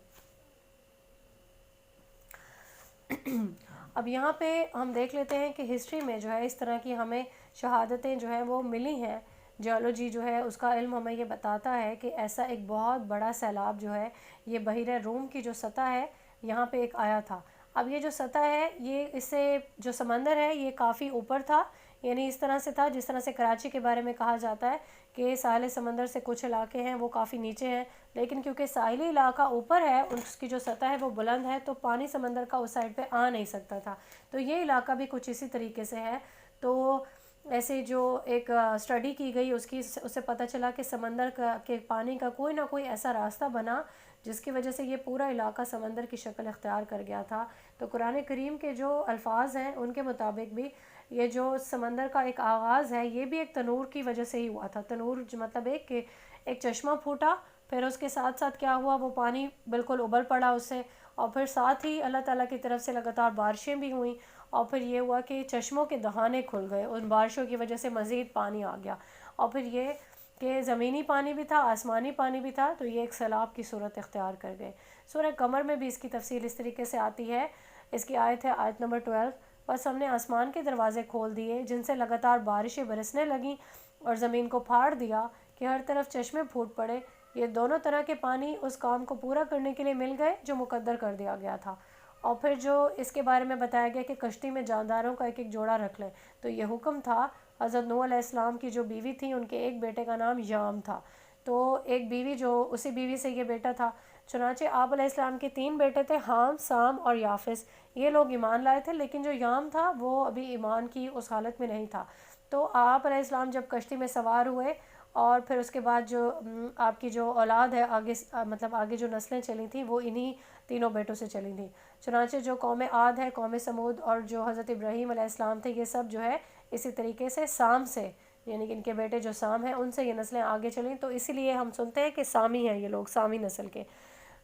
اب یہاں پہ ہم دیکھ لیتے ہیں کہ ہسٹری میں جو ہے اس طرح کی ہمیں شہادتیں جو ہیں وہ ملی ہیں۔ جیولوجی جو ہے اس کا علم ہمیں یہ بتاتا ہے کہ ایسا ایک بہت بڑا سیلاب جو ہے یہ بحیرہ روم کی جو سطح ہے یہاں پہ ایک آیا تھا۔ اب یہ جو سطح ہے یہ اس سے جو سمندر ہے یہ کافی اوپر تھا، یعنی اس طرح سے تھا جس طرح سے کراچی کے بارے میں کہا جاتا ہے کہ ساحل سمندر سے کچھ علاقے ہیں وہ کافی نیچے ہیں، لیکن کیونکہ ساحلی علاقہ اوپر ہے اس کی جو سطح ہے وہ بلند ہے تو پانی سمندر کا اس سائڈ پہ آ نہیں سکتا تھا، تو یہ علاقہ بھی کچھ اسی طریقے سے ہے۔ تو ایسے جو ایک اسٹڈی کی گئی اس سے پتہ چلا کہ سمندر کے پانی کا کوئی نہ کوئی ایسا راستہ بنا جس کی وجہ سے یہ پورا علاقہ سمندر کی شکل اختیار کر گیا تھا۔ تو قرآن کریم کے جو الفاظ ہیں ان کے مطابق بھی یہ جو سمندر کا ایک آغاز ہے یہ بھی ایک تنور کی وجہ سے ہی ہوا تھا۔ تنور مطلب ایک چشمہ پھوٹا، پھر اس کے ساتھ ساتھ کیا ہوا، وہ پانی بالکل ابل پڑا اس سے، اور پھر ساتھ ہی اللہ تعالیٰ کی طرف سے لگاتار بارشیں بھی ہوئیں، اور پھر یہ ہوا کہ چشموں کے دہانے کھل گئے، ان بارشوں کی وجہ سے مزید پانی آ گیا، اور پھر یہ کہ زمینی پانی بھی تھا، آسمانی پانی بھی تھا، تو یہ ایک سیلاب کی صورت اختیار کر گئے۔ سورہ قمر میں بھی اس کی تفصیل اس طریقے سے آتی ہے، اس کی آیت ہے آیت نمبر 12، بس ہم نے آسمان کے دروازے کھول دیے جن سے لگاتار بارشیں برسنے لگیں اور زمین کو پھاڑ دیا کہ ہر طرف چشمے پھوٹ پڑے، یہ دونوں طرح کے پانی اس کام کو پورا کرنے کے لیے مل گئے جو مقدر کر دیا گیا تھا۔ اور پھر جو اس کے بارے میں بتایا گیا کہ کشتی میں جانداروں کا ایک ایک جوڑا رکھ لیں، تو یہ حکم تھا۔ حضرت نوح علیہ السلام کی جو بیوی تھی، ان کے ایک بیٹے کا نام یام تھا، تو ایک بیوی جو اسی بیوی سے یہ بیٹا تھا۔ چنانچہ آپ علیہ السلام کے 3 بیٹے تھے، حام، سام اور یافس۔ یہ لوگ ایمان لائے تھے، لیکن جو یام تھا وہ ابھی ایمان کی اس حالت میں نہیں تھا۔ تو آپ علیہ السلام جب کشتی میں سوار ہوئے اور پھر اس کے بعد جو آپ کی جو اولاد ہے آگے، مطلب آگے جو نسلیں چلی تھیں وہ انہی تینوں بیٹوں سے چلی تھیں۔ چنانچہ جو قوم عاد ہے، قوم سمود اور جو حضرت ابراہیم علیہ السلام تھے، یہ سب جو ہے اسی طریقے سے سام سے، یعنی کہ ان کے بیٹے جو سام ہیں ان سے یہ نسلیں آگے چلیں، تو اسی لیے ہم سنتے ہیں کہ سامی ہیں یہ لوگ، سامی نسل کے۔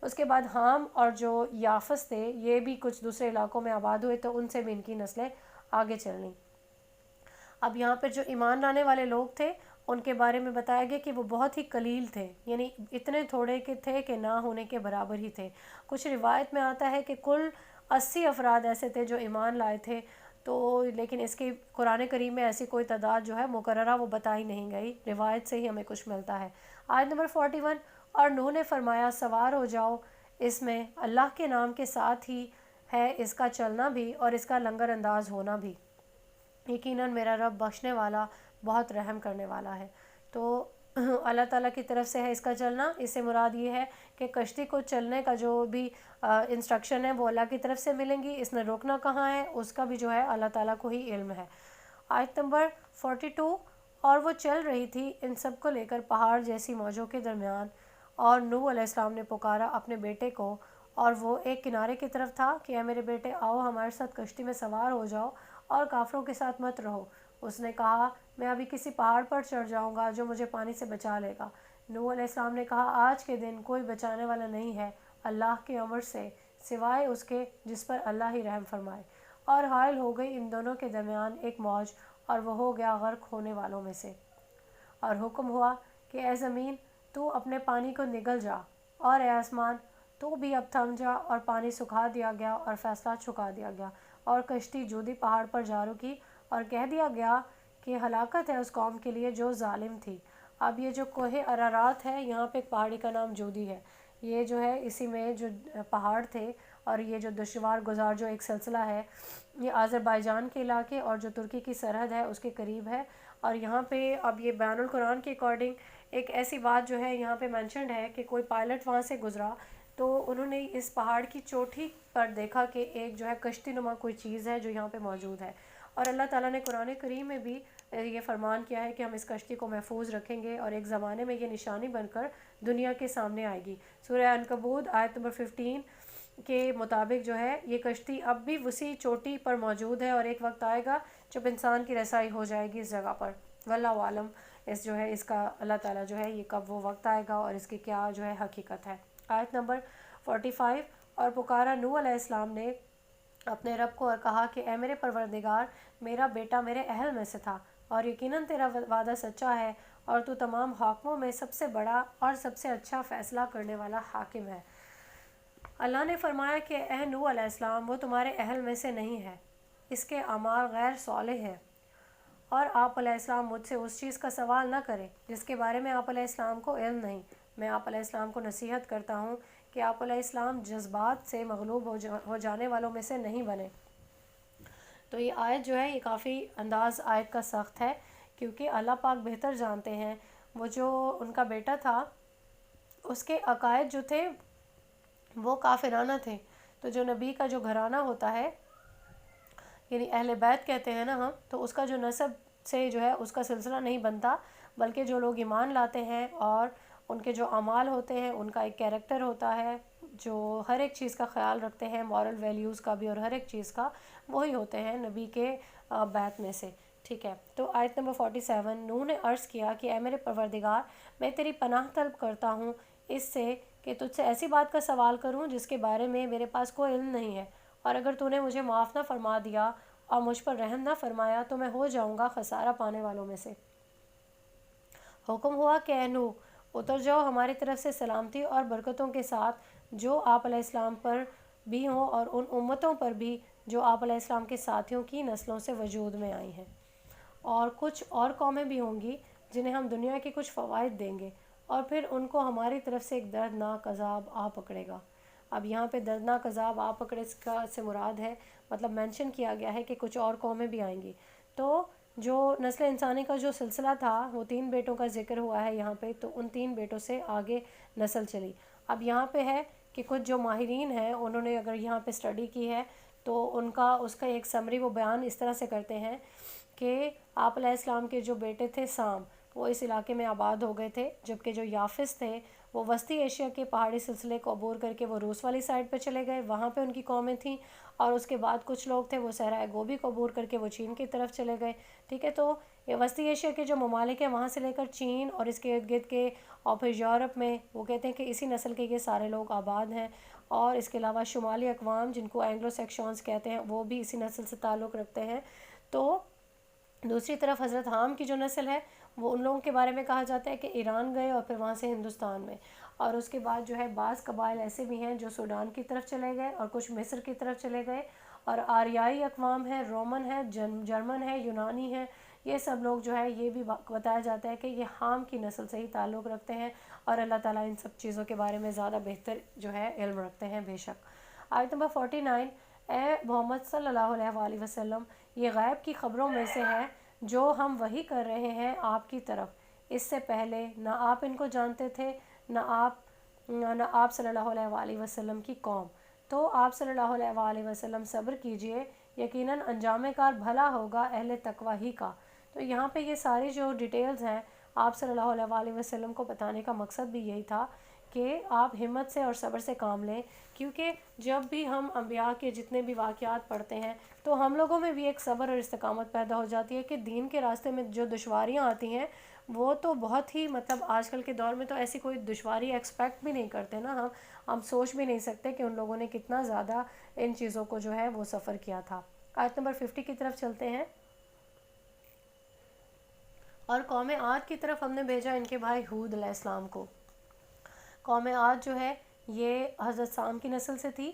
اس کے بعد حام اور جو یافس تھے یہ بھی کچھ دوسرے علاقوں میں آباد ہوئے، تو ان سے بھی ان کی نسلیں آگے چل رہیں۔ اب یہاں پر جو ایمان لانے والے لوگ تھے ان کے بارے میں بتایا گیا کہ وہ بہت ہی قلیل تھے، یعنی اتنے تھوڑے کے تھے کہ نہ ہونے کے برابر ہی تھے۔ کچھ روایت میں آتا ہے کہ کل 80 افراد ایسے تھے جو ایمان لائے تھے، تو لیکن اس کی قرآن کریم میں ایسی کوئی تعداد جو ہے مقررہ وہ بتائی نہیں گئی، روایت سے ہی ہمیں کچھ ملتا ہے۔ آیت نمبر 41، اور نوح نے فرمایا سوار ہو جاؤ اس میں، اللہ کے نام کے ساتھ ہی ہے اس کا چلنا بھی اور اس کا لنگر انداز ہونا بھی، یقیناً میرا رب بخشنے والا بہت رحم کرنے والا ہے۔ تو اللہ تعالیٰ کی طرف سے ہے اس کا چلنا، اس سے مراد یہ ہے کہ کشتی کو چلنے کا جو بھی انسٹرکشن ہے وہ اللہ کی طرف سے ملیں گی، اس نے روکنا کہاں ہے اس کا بھی جو ہے اللہ تعالیٰ کو ہی علم ہے۔ آیت نمبر 42، اور وہ چل رہی تھی ان سب کو لے کر پہاڑ جیسی موجوں کے درمیان، اور نوح علیہ السلام نے پکارا اپنے بیٹے کو، اور وہ ایک کنارے کی طرف تھا کہ اے میرے بیٹے آؤ ہمارے ساتھ کشتی میں سوار ہو جاؤ اور کافروں کے ساتھ مت رہو۔ اس نے کہا میں ابھی کسی پہاڑ پر چڑھ جاؤں گا جو مجھے پانی سے بچا لے گا۔ نوح علیہ السلام نے کہا آج کے دن کوئی بچانے والا نہیں ہے اللہ کے امر سے سوائے اس کے جس پر اللہ ہی رحم فرمائے، اور حائل ہو گئی ان دونوں کے درمیان ایک موج، اور وہ ہو گیا غرق ہونے والوں میں سے۔ اور حکم ہوا کہ اے زمین تو اپنے پانی کو نگل جا، اور اے آسمان تو بھی اب تھم جا، اور پانی سکھا دیا گیا اور فیصلہ چکا دیا گیا، اور کشتی جودی پہاڑ پر جا رکی، اور کہہ دیا گیا کہ ہلاکت ہے اس قوم کے لیے جو ظالم تھی۔ اب یہ جو کوہ ارارات ہے، یہاں پہ ایک پہاڑی کا نام جودی ہے، یہ جو ہے اسی میں جو پہاڑ تھے، اور یہ جو دشوار گزار جو ایک سلسلہ ہے، یہ آذربائیجان کے علاقے اور جو ترکی کی سرحد ہے اس کے قریب ہے۔ اور یہاں پہ اب یہ بین القرآن کے اکارڈنگ ایک ایسی بات جو ہے یہاں پہ مینشنڈ ہے کہ کوئی پائلٹ وہاں سے گزرا تو انہوں نے اس پہاڑ کی چوٹی پر دیکھا کہ ایک جو ہے کشتی نما کوئی چیز ہے جو یہاں پہ موجود ہے، اور اللہ تعالیٰ نے قرآن کریم میں بھی یہ فرمان کیا ہے کہ ہم اس کشتی کو محفوظ رکھیں گے، اور ایک زمانے میں یہ نشانی بن کر دنیا کے سامنے آئے گی۔ سورہ عنکبوت آیت نمبر 15 کے مطابق جو ہے یہ کشتی اب بھی وسیع چوٹی پر موجود ہے، اور ایک وقت آئے گا جب انسان کی رسائی ہو جائے گی اس جگہ پر۔ واللہ عالم اس جو ہے اس کا اللہ تعالیٰ جو ہے یہ کب وہ وقت آئے گا اور اس کی کیا جو ہے حقیقت ہے۔ آیت نمبر 45، اور پکارا نوح علیہ السلام نے اپنے رب کو اور کہا کہ اے میرے پروردگار میرا بیٹا میرے اہل میں سے تھا، اور یقیناً تیرا وعدہ سچا ہے، اور تو تمام حاکموں میں سب سے بڑا اور سب سے اچھا فیصلہ کرنے والا حاکم ہے۔ اللہ نے فرمایا کہ اے نوح علیہ السلام وہ تمہارے اہل میں سے نہیں ہے، اس کے اعمال غیر صالح ہیں، اور آپ علیہ السلام مجھ سے اس چیز کا سوال نہ کریں جس کے بارے میں آپ علیہ السلام کو علم نہیں۔ میں آپ علیہ السلام کو نصیحت کرتا ہوں کہ آپ علیہ السلام جذبات سے مغلوب ہو جانے والوں میں سے نہیں بنے۔ تو یہ آیت جو ہے یہ کافی انداز آیت کا سخت ہے، کیونکہ اللہ پاک بہتر جانتے ہیں وہ جو ان کا بیٹا تھا اس کے عقائد جو تھے وہ کافرانہ تھے، تو جو نبی کا جو گھرانہ ہوتا ہے یعنی اہل بیت کہتے ہیں نا ہم، تو اس کا جو نسب سے جو ہے اس کا سلسلہ نہیں بنتا، بلکہ جو لوگ ایمان لاتے ہیں اور ان کے جو اعمال ہوتے ہیں ان کا ایک کیریکٹر ہوتا ہے جو ہر ایک چیز کا خیال رکھتے ہیں، مورل ویلیوز کا بھی اور ہر ایک چیز کا، وہی ہوتے ہیں نبی کے بیت میں سے۔ ٹھیک ہے، تو آیت نمبر 47، نوح نے عرض کیا کہ اے میرے پروردگار میں تیری پناہ طلب کرتا ہوں اس سے کہ تجھ سے ایسی بات کا سوال کروں جس کے بارے میں میرے پاس کوئی علم نہیں ہے، اور اگر تو نے مجھے معاف نہ فرما دیا اور مجھ پر رحم نہ فرمایا تو میں ہو جاؤں گا خسارہ پانے والوں میں سے۔ حکم ہوا کہ اے نوح اتر جاؤ ہماری طرف سے سلامتی اور برکتوں کے ساتھ جو آپ علیہ السلام پر بھی ہوں اور ان امتوں پر بھی جو آپ علیہ السلام کے ساتھیوں کی نسلوں سے وجود میں آئی ہیں، اور کچھ اور قومیں بھی ہوں گی جنہیں ہم دنیا کے کچھ فوائد دیں گے، اور پھر ان کو ہماری طرف سے ایک دردناک عذاب آ پکڑے گا۔ اب یہاں پہ دردناک عذاب آ پکڑے سے مراد ہے، مطلب مینشن کیا گیا ہے کہ کچھ اور قومیں بھی آئیں گی۔ تو جو نسل انسانی کا جو سلسلہ تھا وہ 3 بیٹوں کا ذکر ہوا ہے یہاں پہ، تو ان 3 بیٹوں سے آگے نسل چلی۔ اب یہاں پہ ہے کہ کچھ جو ماہرین ہیں انہوں نے اگر یہاں پہ اسٹڈی کی ہے تو اس کا ایک سمری وہ بیان اس طرح سے کرتے ہیں کہ آپ علیہ السلام کے جو بیٹے تھے سام، وہ اس علاقے میں آباد ہو گئے تھے، جبکہ جو یافس تھے وہ وسطی ایشیا کے پہاڑی سلسلے کو عبور کر کے وہ روس والی سائڈ پہ چلے گئے، وہاں پہ ان کی قومیں تھیں، اور اس کے بعد کچھ لوگ تھے وہ صحرائے گوبی کو عبور کر کے وہ چین کی طرف چلے گئے، ٹھیک ہے۔ تو یہ وسطی ایشیا کے جو ممالک ہیں وہاں سے لے کر چین اور اس کے ارد گرد کے اور پھر یورپ میں وہ کہتے ہیں کہ اسی نسل کے یہ سارے لوگ آباد ہیں، اور اس کے علاوہ شمالی اقوام جن کو اینگلو سیکشنز کہتے ہیں وہ بھی اسی نسل سے تعلق رکھتے ہیں۔ تو دوسری طرف حضرت حام کی جو نسل ہے وہ ان لوگوں کے بارے میں کہا جاتا ہے کہ ایران گئے اور پھر وہاں سے ہندوستان میں، اور اس کے بعد جو ہے بعض قبائل ایسے بھی ہیں جو سوڈان کی طرف چلے گئے اور کچھ مصر کی طرف چلے گئے، اور آریائی اقوام ہیں، رومن ہیں، جرمن ہے، یونانی ہیں، یہ سب لوگ جو ہے یہ بھی بتایا جاتا ہے کہ یہ حام کی نسل سے ہی تعلق رکھتے ہیں، اور اللہ تعالیٰ ان سب چیزوں کے بارے میں زیادہ بہتر جو ہے علم رکھتے ہیں بے شک۔ آیت نمبر 49، اے محمد صلی اللہ علیہ وآلہ وسلم، یہ غیب کی خبروں میں سے ہے جو ہم وحی کر رہے ہیں آپ کی طرف، اس سے پہلے نہ آپ ان کو جانتے تھے نہ آپ صلی اللہ علیہ وآلہ وسلم کی قوم، تو آپ صلی اللہ علیہ وآلہ وسلم صبر کیجئے، یقیناً انجام کار بھلا ہوگا اہل تقوی ہی کا۔ تو یہاں پہ یہ ساری جو ڈیٹیلز ہیں آپ صلی اللہ علیہ وآلہ وسلم کو بتانے کا مقصد بھی یہی تھا کہ آپ ہمت سے اور صبر سے کام لیں، کیونکہ جب بھی ہم انبیاء کے جتنے بھی واقعات پڑھتے ہیں تو ہم لوگوں میں بھی ایک صبر اور استقامت پیدا ہو جاتی ہے کہ دین کے راستے میں جو دشواریاں آتی ہیں وہ تو بہت ہی مطلب آج کل کے دور میں تو ایسی کوئی دشواری ایکسپیکٹ بھی نہیں کرتے نا، ہم سوچ بھی نہیں سکتے کہ ان لوگوں نے کتنا زیادہ ان چیزوں کو جو ہے وہ سفر کیا تھا۔ آیت نمبر 50 کی طرف چلتے ہیں۔ اور قوم عاد کی طرف ہم نے بھیجا ان کے بھائی ہود علیہ السلام کو۔ قوم عاد جو ہے یہ حضرت سام کی نسل سے تھی،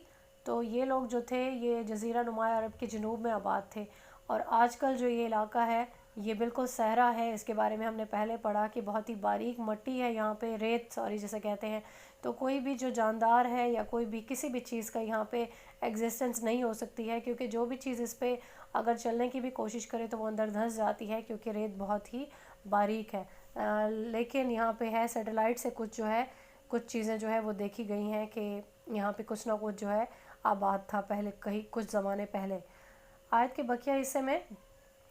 تو یہ لوگ جو تھے یہ جزیرہ نمایاں عرب کے جنوب میں آباد تھے، اور آج کل جو یہ علاقہ ہے یہ بالکل صحرا ہے، اس کے بارے میں ہم نے پہلے پڑھا کہ بہت ہی باریک مٹی ہے یہاں پہ، ریت جسے کہتے ہیں، تو کوئی بھی جو جاندار ہے یا کوئی بھی کسی بھی چیز کا یہاں پہ ایگزسٹنس نہیں ہو سکتی ہے، کیونکہ جو بھی چیز اس پہ اگر چلنے کی بھی کوشش کرے تو وہ اندر دھنس جاتی ہے کیونکہ ریت بہت ہی باریک ہے۔ لیکن یہاں پہ ہے سیٹلائٹ سے کچھ جو ہے کچھ چیزیں جو ہے وہ دیکھی گئی ہیں کہ یہاں پہ کچھ نہ کچھ جو ہے آباد تھا پہلے، کہیں کچھ زمانے پہلے۔ آیت کے بقیہ حصے میں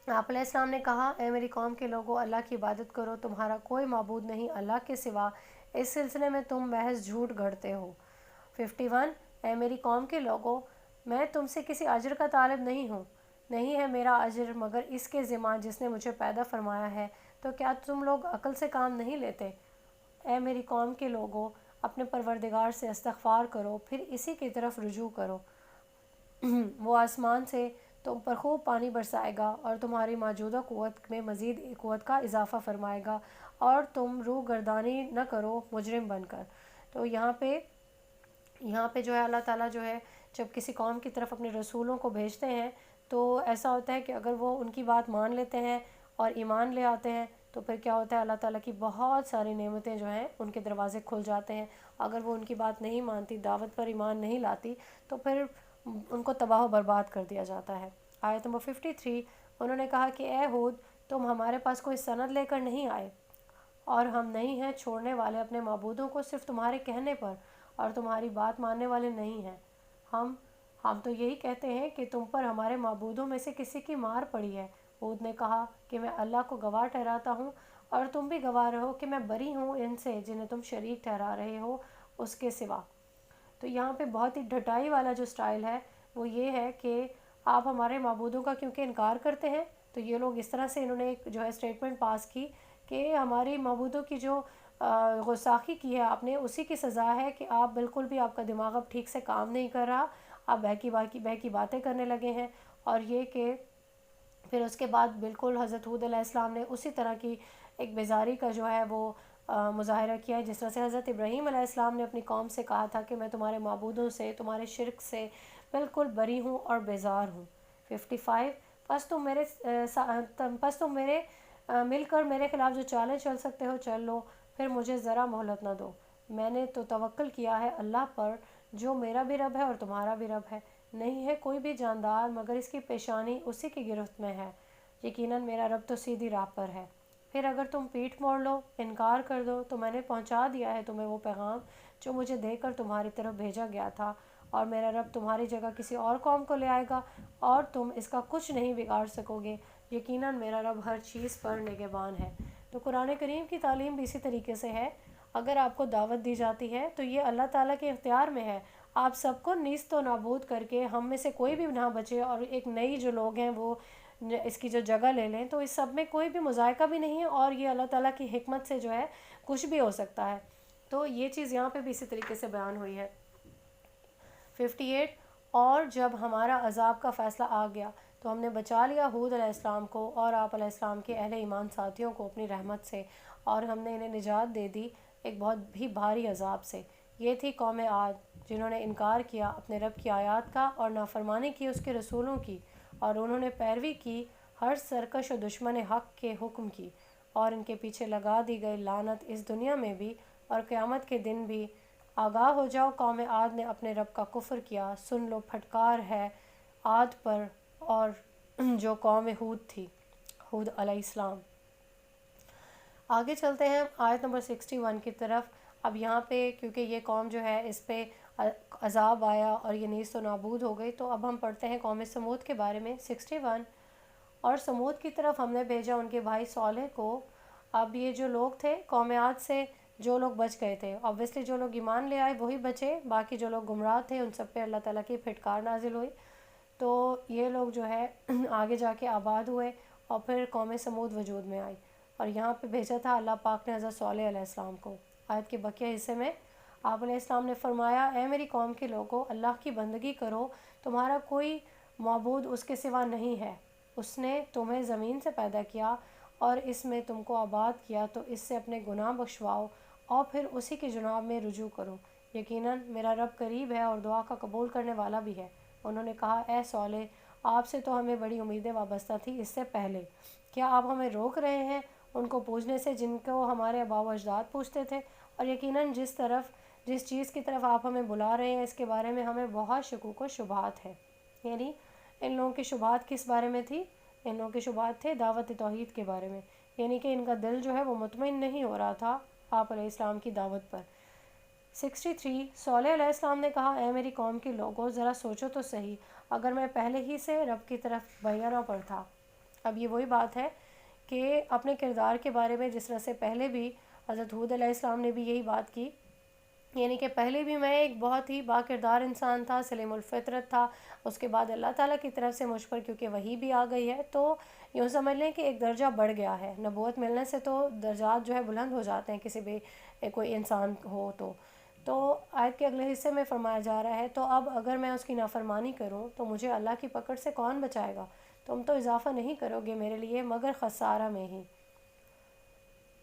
آپ علیہ السلام نے کہا، اے میری قوم کے لوگوں، اللہ کی عبادت کرو، تمہارا کوئی معبود نہیں اللہ کے سوا، اس سلسلے میں تم محض جھوٹ گھڑتے ہو۔ 51، اے میری قوم کے لوگوں، میں تم سے کسی اجر کا طالب نہیں ہوں، نہیں ہے میرا اجر مگر اس کے ذمہ جس نے مجھے پیدا فرمایا ہے، تو کیا تم لوگ عقل سے کام نہیں لیتے؟ اے میری قوم کے لوگوں، اپنے پروردگار سے استغفار کرو، پھر اسی کی طرف رجوع کرو، وہ آسمان سے تم پر خوب پانی برسائے گا اور تمہاری موجودہ قوت میں مزید قوت کا اضافہ فرمائے گا، اور تم روح گردانی نہ کرو مجرم بن کر۔ تو یہاں پہ جو ہے اللہ تعالیٰ جو ہے جب کسی قوم کی طرف اپنے رسولوں کو بھیجتے ہیں تو ایسا ہوتا ہے کہ اگر وہ ان کی بات مان لیتے ہیں اور ایمان لے آتے ہیں تو پھر کیا ہوتا ہے، اللہ تعالیٰ کی بہت ساری نعمتیں جو ہیں ان کے دروازے کھل جاتے ہیں۔ اگر وہ ان کی بات نہیں مانتی، دعوت پر ایمان نہیں لاتی، تو پھر ان کو تباہ و برباد کر دیا جاتا ہے۔ آیت نمبر 53، انہوں نے کہا کہ اے ہود، تم ہمارے پاس کوئی سند لے کر نہیں آئے، اور ہم نہیں ہیں چھوڑنے والے اپنے معبودوں کو صرف تمہارے کہنے پر، اور تمہاری بات ماننے والے نہیں ہیں۔ ہم تو یہی کہتے ہیں کہ تم پر ہمارے معبودوں میں سے کسی کی مار پڑی ہے۔ ہود نے کہا کہ میں اللہ کو گواہ ٹھہراتا ہوں اور تم بھی گواہ رہو کہ میں بری ہوں ان سے جنہیں تم شریک ٹھہرا رہے ہو اس کے سوا۔ تو یہاں پہ بہت ہی ڈھٹائی والا جو سٹائل ہے وہ یہ ہے کہ آپ ہمارے معبودوں کا کیونکہ انکار کرتے ہیں، تو یہ لوگ اس طرح سے انہوں نے ایک جو ہے اسٹیٹمنٹ پاس کی کہ ہماری معبودوں کی جو گستاخی کی ہے آپ نے، اسی کی سزا ہے کہ آپ بالکل بھی آپ کا دماغ اب ٹھیک سے کام نہیں کر رہا، آپ بہ کی باتیں کرنے لگے ہیں، اور یہ کہ پھر اس کے بعد بالکل حضرت ہود علیہ السلام نے اسی طرح کی ایک بیزاری کا جو ہے وہ مظاہرہ کیا ہے، جس طرح سے حضرت ابراہیم علیہ السلام نے اپنی قوم سے کہا تھا کہ میں تمہارے معبودوں سے، تمہارے شرک سے بالکل بری ہوں اور بیزار ہوں۔ 55، پس تم میرے مل کر میرے خلاف جو چالیں چل سکتے ہو چل لو، پھر مجھے ذرا مہلت نہ دو۔ میں نے تو توکل کیا ہے اللہ پر جو میرا بھی رب ہے اور تمہارا بھی رب ہے۔ نہیں ہے کوئی بھی جاندار مگر اس کی پیشانی اسی کی گرفت میں ہے۔ یقیناً میرا رب تو سیدھی راہ پر ہے۔ پھر اگر تم پیٹھ موڑ لو، انکار کر دو، تو میں نے پہنچا دیا ہے تمہیں وہ پیغام جو مجھے دے کر تمہاری طرف بھیجا گیا تھا، اور میرا رب تمہاری جگہ کسی اور قوم کو لے آئے گا اور تم اس کا کچھ نہیں بگاڑ سکو گے۔ یقیناً میرا رب ہر چیز پر نگہبان ہے۔ تو قرآن کریم کی تعلیم بھی اسی طریقے سے ہے۔ اگر آپ کو دعوت دی جاتی ہے تو یہ اللہ تعالیٰ کے اختیار میں ہے۔ آپ سب کو نیست و نابود کر کے ہم میں سے کوئی بھی نہ بچے اور ایک نئی جو لوگ ہیں وہ اس کی جو جگہ لے لیں، تو اس سب میں کوئی بھی مذائقہ بھی نہیں ہے، اور یہ اللہ تعالیٰ کی حکمت سے جو ہے کچھ بھی ہو سکتا ہے۔ تو یہ چیز یہاں پہ بھی اسی طریقے سے بیان ہوئی ہے۔ 58 اور جب ہمارا عذاب کا فیصلہ آ گیا تو ہم نے بچا لیا ہود علیہ السلام کو اور آپ علیہ السلام کے اہل ایمان ساتھیوں کو اپنی رحمت سے، اور ہم نے انہیں نجات دے دی ایک بہت بھی بھاری عذاب سے۔ یہ تھی قوم عاد جنہوں نے انکار کیا اپنے رب کی آیات کا اور نافرمانی کی اس کے رسولوں کی، اور انہوں نے پیروی کی ہر سرکش و دشمن حق کے حکم کی، اور ان کے پیچھے لگا دی گئی لعنت اس دنیا میں بھی اور قیامت کے دن بھی۔ آگاہ ہو جاؤ، قوم عاد نے اپنے رب کا کفر کیا، سن لو پھٹکار ہے عاد پر اور جو قوم ہود تھی، ہود علیہ السلام۔ آگے چلتے ہیں آیت نمبر 61 کی طرف۔ اب یہاں پہ کیونکہ یہ قوم جو ہے اس پہ عذاب آیا اور یہ نیست و نابود ہو گئی، تو اب ہم پڑھتے ہیں قوم سمود کے بارے میں 61۔ اور سمود کی طرف ہم نے بھیجا ان کے بھائی صالح کو۔ اب یہ جو لوگ تھے قوم عاد سے، جو لوگ بچ گئے تھے، obviously جو لوگ ایمان لے آئے وہی بچے، باقی جو لوگ گمراہ تھے ان سب پہ اللہ تعالیٰ کی پھٹکار نازل ہوئی۔ تو یہ لوگ جو ہے آگے جا کے آباد ہوئے اور پھر قوم سمود وجود میں آئی، اور یہاں پہ بھیجا تھا اللہ پاک نے حضرت صالح علیہ السلام کو۔ آیت کے بقیہ حصے میں آپ علیہ السلام نے فرمایا، اے میری قوم کے لوگو، اللہ کی بندگی کرو، تمہارا کوئی معبود اس کے سوا نہیں ہے۔ اس نے تمہیں زمین سے پیدا کیا اور اس میں تم کو آباد کیا، تو اس سے اپنے گناہ بخشواؤ اور پھر اسی کی جناب میں رجوع کرو۔ یقیناً میرا رب قریب ہے اور دعا کا قبول کرنے والا بھی ہے۔ انہوں نے کہا، اے صالح، آپ سے تو ہمیں بڑی امیدیں وابستہ تھی اس سے پہلے، کیا آپ ہمیں روک رہے ہیں ان کو پوجنے سے جن کو ہمارے آباء و اجداد پوجتے تھے؟ اور یقیناً جس چیز کی طرف آپ ہمیں بلا رہے ہیں اس کے بارے میں ہمیں بہت شکوک و شبہات ہے۔ یعنی ان لوگوں کی شبہات کس بارے میں تھی؟ ان لوگوں کی شبہات تھے دعوت توحید کے بارے میں، یعنی کہ ان کا دل جو ہے وہ مطمئن نہیں ہو رہا تھا آپ علیہ السلام کی دعوت پر۔ 63 صالح علیہ السلام نے کہا، اے میری قوم کے لوگوں، ذرا سوچو تو صحیح، اگر میں پہلے ہی سے رب کی طرف بیانہ پر تھا۔ اب یہ وہی بات ہے کہ اپنے کردار کے بارے میں جس طرح سے پہلے بھی حضرت ہود علیہ السلام نے بھی یہی بات کی، یعنی کہ پہلے بھی میں ایک بہت ہی با کردار انسان تھا، سلیم الفطرت تھا، اس کے بعد اللہ تعالیٰ کی طرف سے مجھ پر کیونکہ وحی بھی آ گئی ہے، تو یوں سمجھ لیں کہ ایک درجہ بڑھ گیا ہے۔ نبوت ملنے سے تو درجات جو ہے بلند ہو جاتے ہیں کسی بھی کوئی انسان ہو تو آیت کے اگلے حصے میں فرمایا جا رہا ہے، تو اب اگر میں اس کی نافرمانی کروں تو مجھے اللہ کی پکڑ سے کون بچائے گا؟ تم تو اضافہ نہیں کرو گے میرے لیے مگر خسارہ میں ہی۔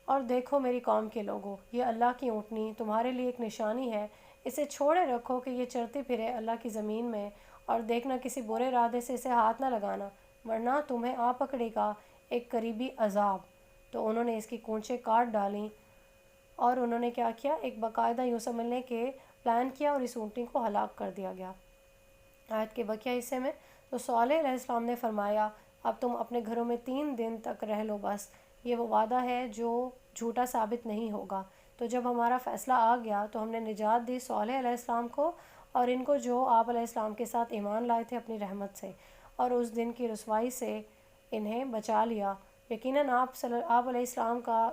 اور دیکھو میری قوم کے لوگوں، یہ اللہ کی اونٹنی تمہارے لیے ایک نشانی ہے، اسے چھوڑے رکھو کہ یہ چرتی پھرے اللہ کی زمین میں، اور دیکھنا کسی برے ارادے سے اسے ہاتھ نہ لگانا، ورنہ تمہیں آ پکڑے گا ایک قریبی عذاب۔ تو انہوں نے اس کی کونچیں کاٹ ڈالیں، اور انہوں نے کیا کیا؟ ایک باقاعدہ یوں سمجھنے کے پلان کیا اور اس اونٹنی کو ہلاک کر دیا گیا۔ آیت کے بقیہ حصے میں تو صالح علیہ السلام نے فرمایا، اب تم اپنے گھروں میں 3 دن تک رہ لو بس، یہ وہ وعدہ ہے جو جھوٹا ثابت نہیں ہوگا۔ تو جب ہمارا فیصلہ آ گیا تو ہم نے نجات دی صالح علیہ السلام کو اور ان کو جو آپ علیہ السلام کے ساتھ ایمان لائے تھے اپنی رحمت سے، اور اس دن کی رسوائی سے انہیں بچا لیا۔ یقیناً آپ علیہ السلام کا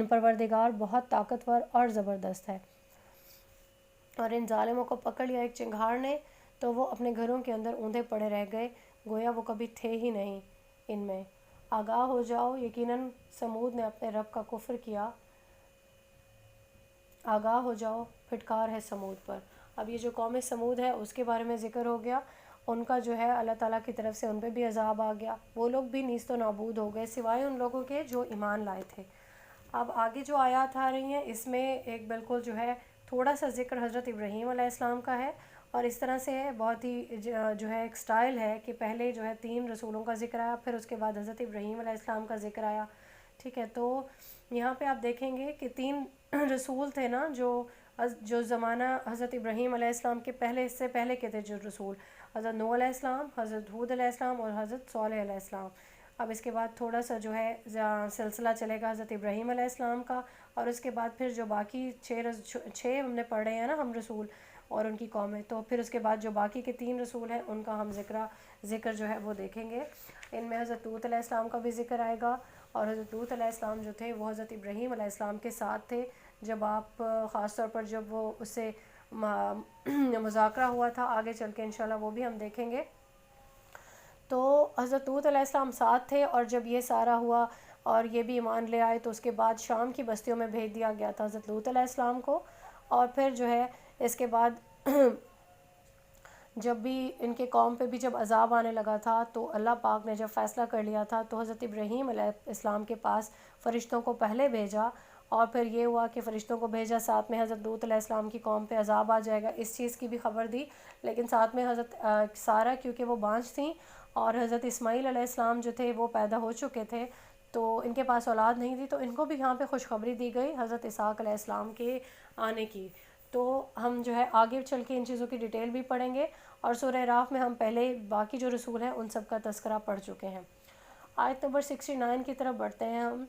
پروردگار بہت طاقتور اور زبردست ہے۔ اور ان ظالموں کو پکڑ لیا ایک چنگھاڑ نے، تو وہ اپنے گھروں کے اندر اوندھے پڑے رہ گئے، گویا وہ کبھی تھے ہی نہیں ان میں۔ آگاہ ہو جاؤ، یقیناً سمود نے اپنے رب کا کفر کیا، آگاہ ہو جاؤ، پھٹکار ہے سمود پر۔ اب یہ جو قوم سمود ہے اس کے بارے میں ذکر ہو گیا، ان کا جو ہے اللہ تعالیٰ کی طرف سے ان پہ بھی عذاب آ گیا، وہ لوگ بھی نیست و نابود ہو گئے سوائے ان لوگوں کے جو ایمان لائے تھے۔ اب آگے جو آیات آ رہی ہیں اس میں ایک بالکل جو ہے تھوڑا سا ذکر حضرت ابراہیم علیہ السلام کا ہے، اور اس طرح سے ہے بہت ہی جو ہے ایک سٹائل ہے کہ پہلے جو ہے 3 رسولوں کا ذکر آیا، پھر اس کے بعد حضرت ابراہیم علیہ السلام کا ذکر آیا، ٹھیک ہے، تو یہاں پہ آپ دیکھیں گے کہ 3 رسول تھے نا، جو زمانہ حضرت ابراہیم علیہ السلام کے پہلے، اس سے پہلے کے تھے جو رسول، حضرت نوح علیہ السلام، حضرت ہود علیہ السلام اور حضرت صالح علیہ السلام۔ اب اس کے بعد تھوڑا سا جو ہے سلسلہ چلے گا حضرت ابراہیم علیہ السلام کا، اور اس کے بعد پھر جو باقی 6 ہم نے پڑھے ہیں نا ہم رسول اور ان کی قومیں، تو پھر اس کے بعد جو باقی کے 3 رسول ہیں ان کا ہم ذکر جو ہے وہ دیکھیں گے۔ ان میں حضرت لوط علیہ السلام کا بھی ذکر آئے گا، اور حضرت لوط علیہ السلام جو تھے وہ حضرت ابراہیم علیہ السلام کے ساتھ تھے، جب آپ خاص طور پر جب وہ اس سے مذاکرہ ہوا تھا، آگے چل کے انشاءاللہ وہ بھی ہم دیکھیں گے۔ تو حضرت لوط علیہ السلام ساتھ تھے، اور جب یہ سارا ہوا اور یہ بھی ایمان لے آئے تو اس کے بعد شام کی بستیوں میں بھیج دیا گیا تھا حضرت لوط علیہ السلام کو، اور پھر جو ہے اس کے بعد جب بھی ان کے قوم پہ بھی جب عذاب آنے لگا تھا تو اللہ پاک نے جب فیصلہ کر لیا تھا تو حضرت ابراہیم علیہ السلام کے پاس فرشتوں کو پہلے بھیجا، اور پھر یہ ہوا کہ فرشتوں کو بھیجا، ساتھ میں حضرت لوط علیہ السلام کی قوم پہ عذاب آ جائے گا اس چیز کی بھی خبر دی، لیکن ساتھ میں حضرت سارہ کیونکہ وہ بانجھ تھیں، اور حضرت اسماعیل علیہ السلام جو تھے وہ پیدا ہو چکے تھے، تو ان کے پاس اولاد نہیں تھی، تو ان کو بھی یہاں پہ خوشخبری دی گئی حضرت اسحاق علیہ السلام کے آنے کی۔ تو ہم جو ہے آگے چل کے ان چیزوں کی ڈیٹیل بھی پڑھیں گے، اور سورہ اعراف میں ہم پہلے باقی جو رسول ہیں ان سب کا تذکرہ پڑھ چکے ہیں۔ آیت نمبر 69 کی طرف بڑھتے ہیں ہم۔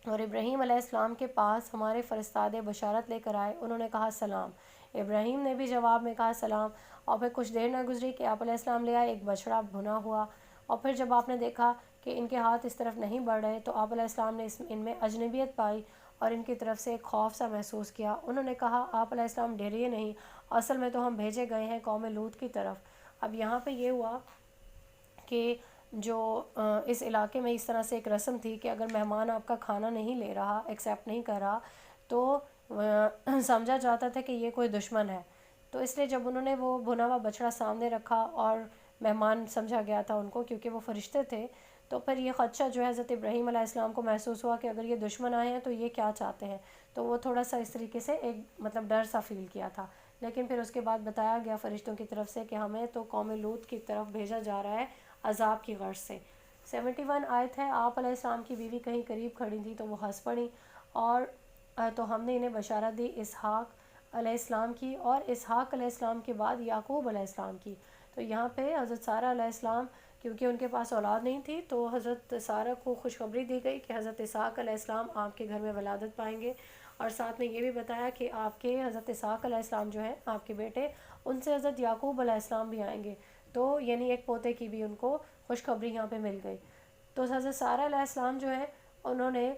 اور ابراہیم علیہ السلام کے پاس ہمارے فرستادے بشارت لے کر آئے، انہوں نے کہا سلام۔ ابراہیم نے بھی جواب میں کہا سلام، اور پھر کچھ دیر نہ گزری کہ آپ علیہ السلام لے آئے ایک بچڑا بھنا ہوا، اور پھر جب آپ نے دیکھا کہ ان کے ہاتھ اس طرف نہیں بڑھ رہے تو آپ علیہ السلام نے ان میں اجنبیت پائی اور ان کی طرف سے ایک خوف سا محسوس کیا۔ انہوں نے کہا آپ علیہ السلام ڈریے نہیں، اصل میں تو ہم بھیجے گئے ہیں قوم لوط کی طرف۔ اب یہاں پہ یہ ہوا کہ جو اس علاقے میں اس طرح سے ایک رسم تھی کہ اگر مہمان آپ کا کھانا نہیں لے رہا، ایکسیپٹ نہیں کر رہا، تو سمجھا جاتا تھا کہ یہ کوئی دشمن ہے، تو اس لیے جب انہوں نے وہ بھنا ہوا بچڑا سامنے رکھا اور مہمان سمجھا گیا تھا ان کو کیونکہ وہ فرشتے تھے، تو پھر یہ خدشہ جو ہے حضرت ابراہیم علیہ السلام کو محسوس ہوا کہ اگر یہ دشمن آئے ہیں تو یہ کیا چاہتے ہیں، تو وہ تھوڑا سا اس طریقے سے ایک مطلب ڈر سا فیل کیا تھا، لیکن پھر اس کے بعد بتایا گیا فرشتوں کی طرف سے کہ ہمیں تو قوم لوط کی طرف بھیجا جا رہا ہے عذاب کی غرض سے۔ 71 آیت ہے، آپ علیہ السلام کی بیوی کہیں قریب کھڑی تھی تو وہ ہنس پڑی، اور تو ہم نے انہیں بشارت دی اسحاق علیہ السلام کی، اور اسحاق علیہ السلام کے بعد یعقوب علیہ السلام کی۔ تو یہاں پہ حضرت سارہ علیہ السلام کیونکہ ان کے پاس اولاد نہیں تھی تو حضرت سارہ کو خوشخبری دی گئی کہ حضرت اسحاق علیہ السلام آپ کے گھر میں ولادت پائیں گے، اور ساتھ میں یہ بھی بتایا کہ آپ کے حضرت اسحاق علیہ السلام جو ہیں آپ کے بیٹے، ان سے حضرت یعقوب علیہ السلام بھی آئیں گے، تو یعنی ایک پوتے کی بھی ان کو خوشخبری یہاں پہ مل گئی۔ تو حضرت سارہ علیہ السلام جو ہے انہوں نے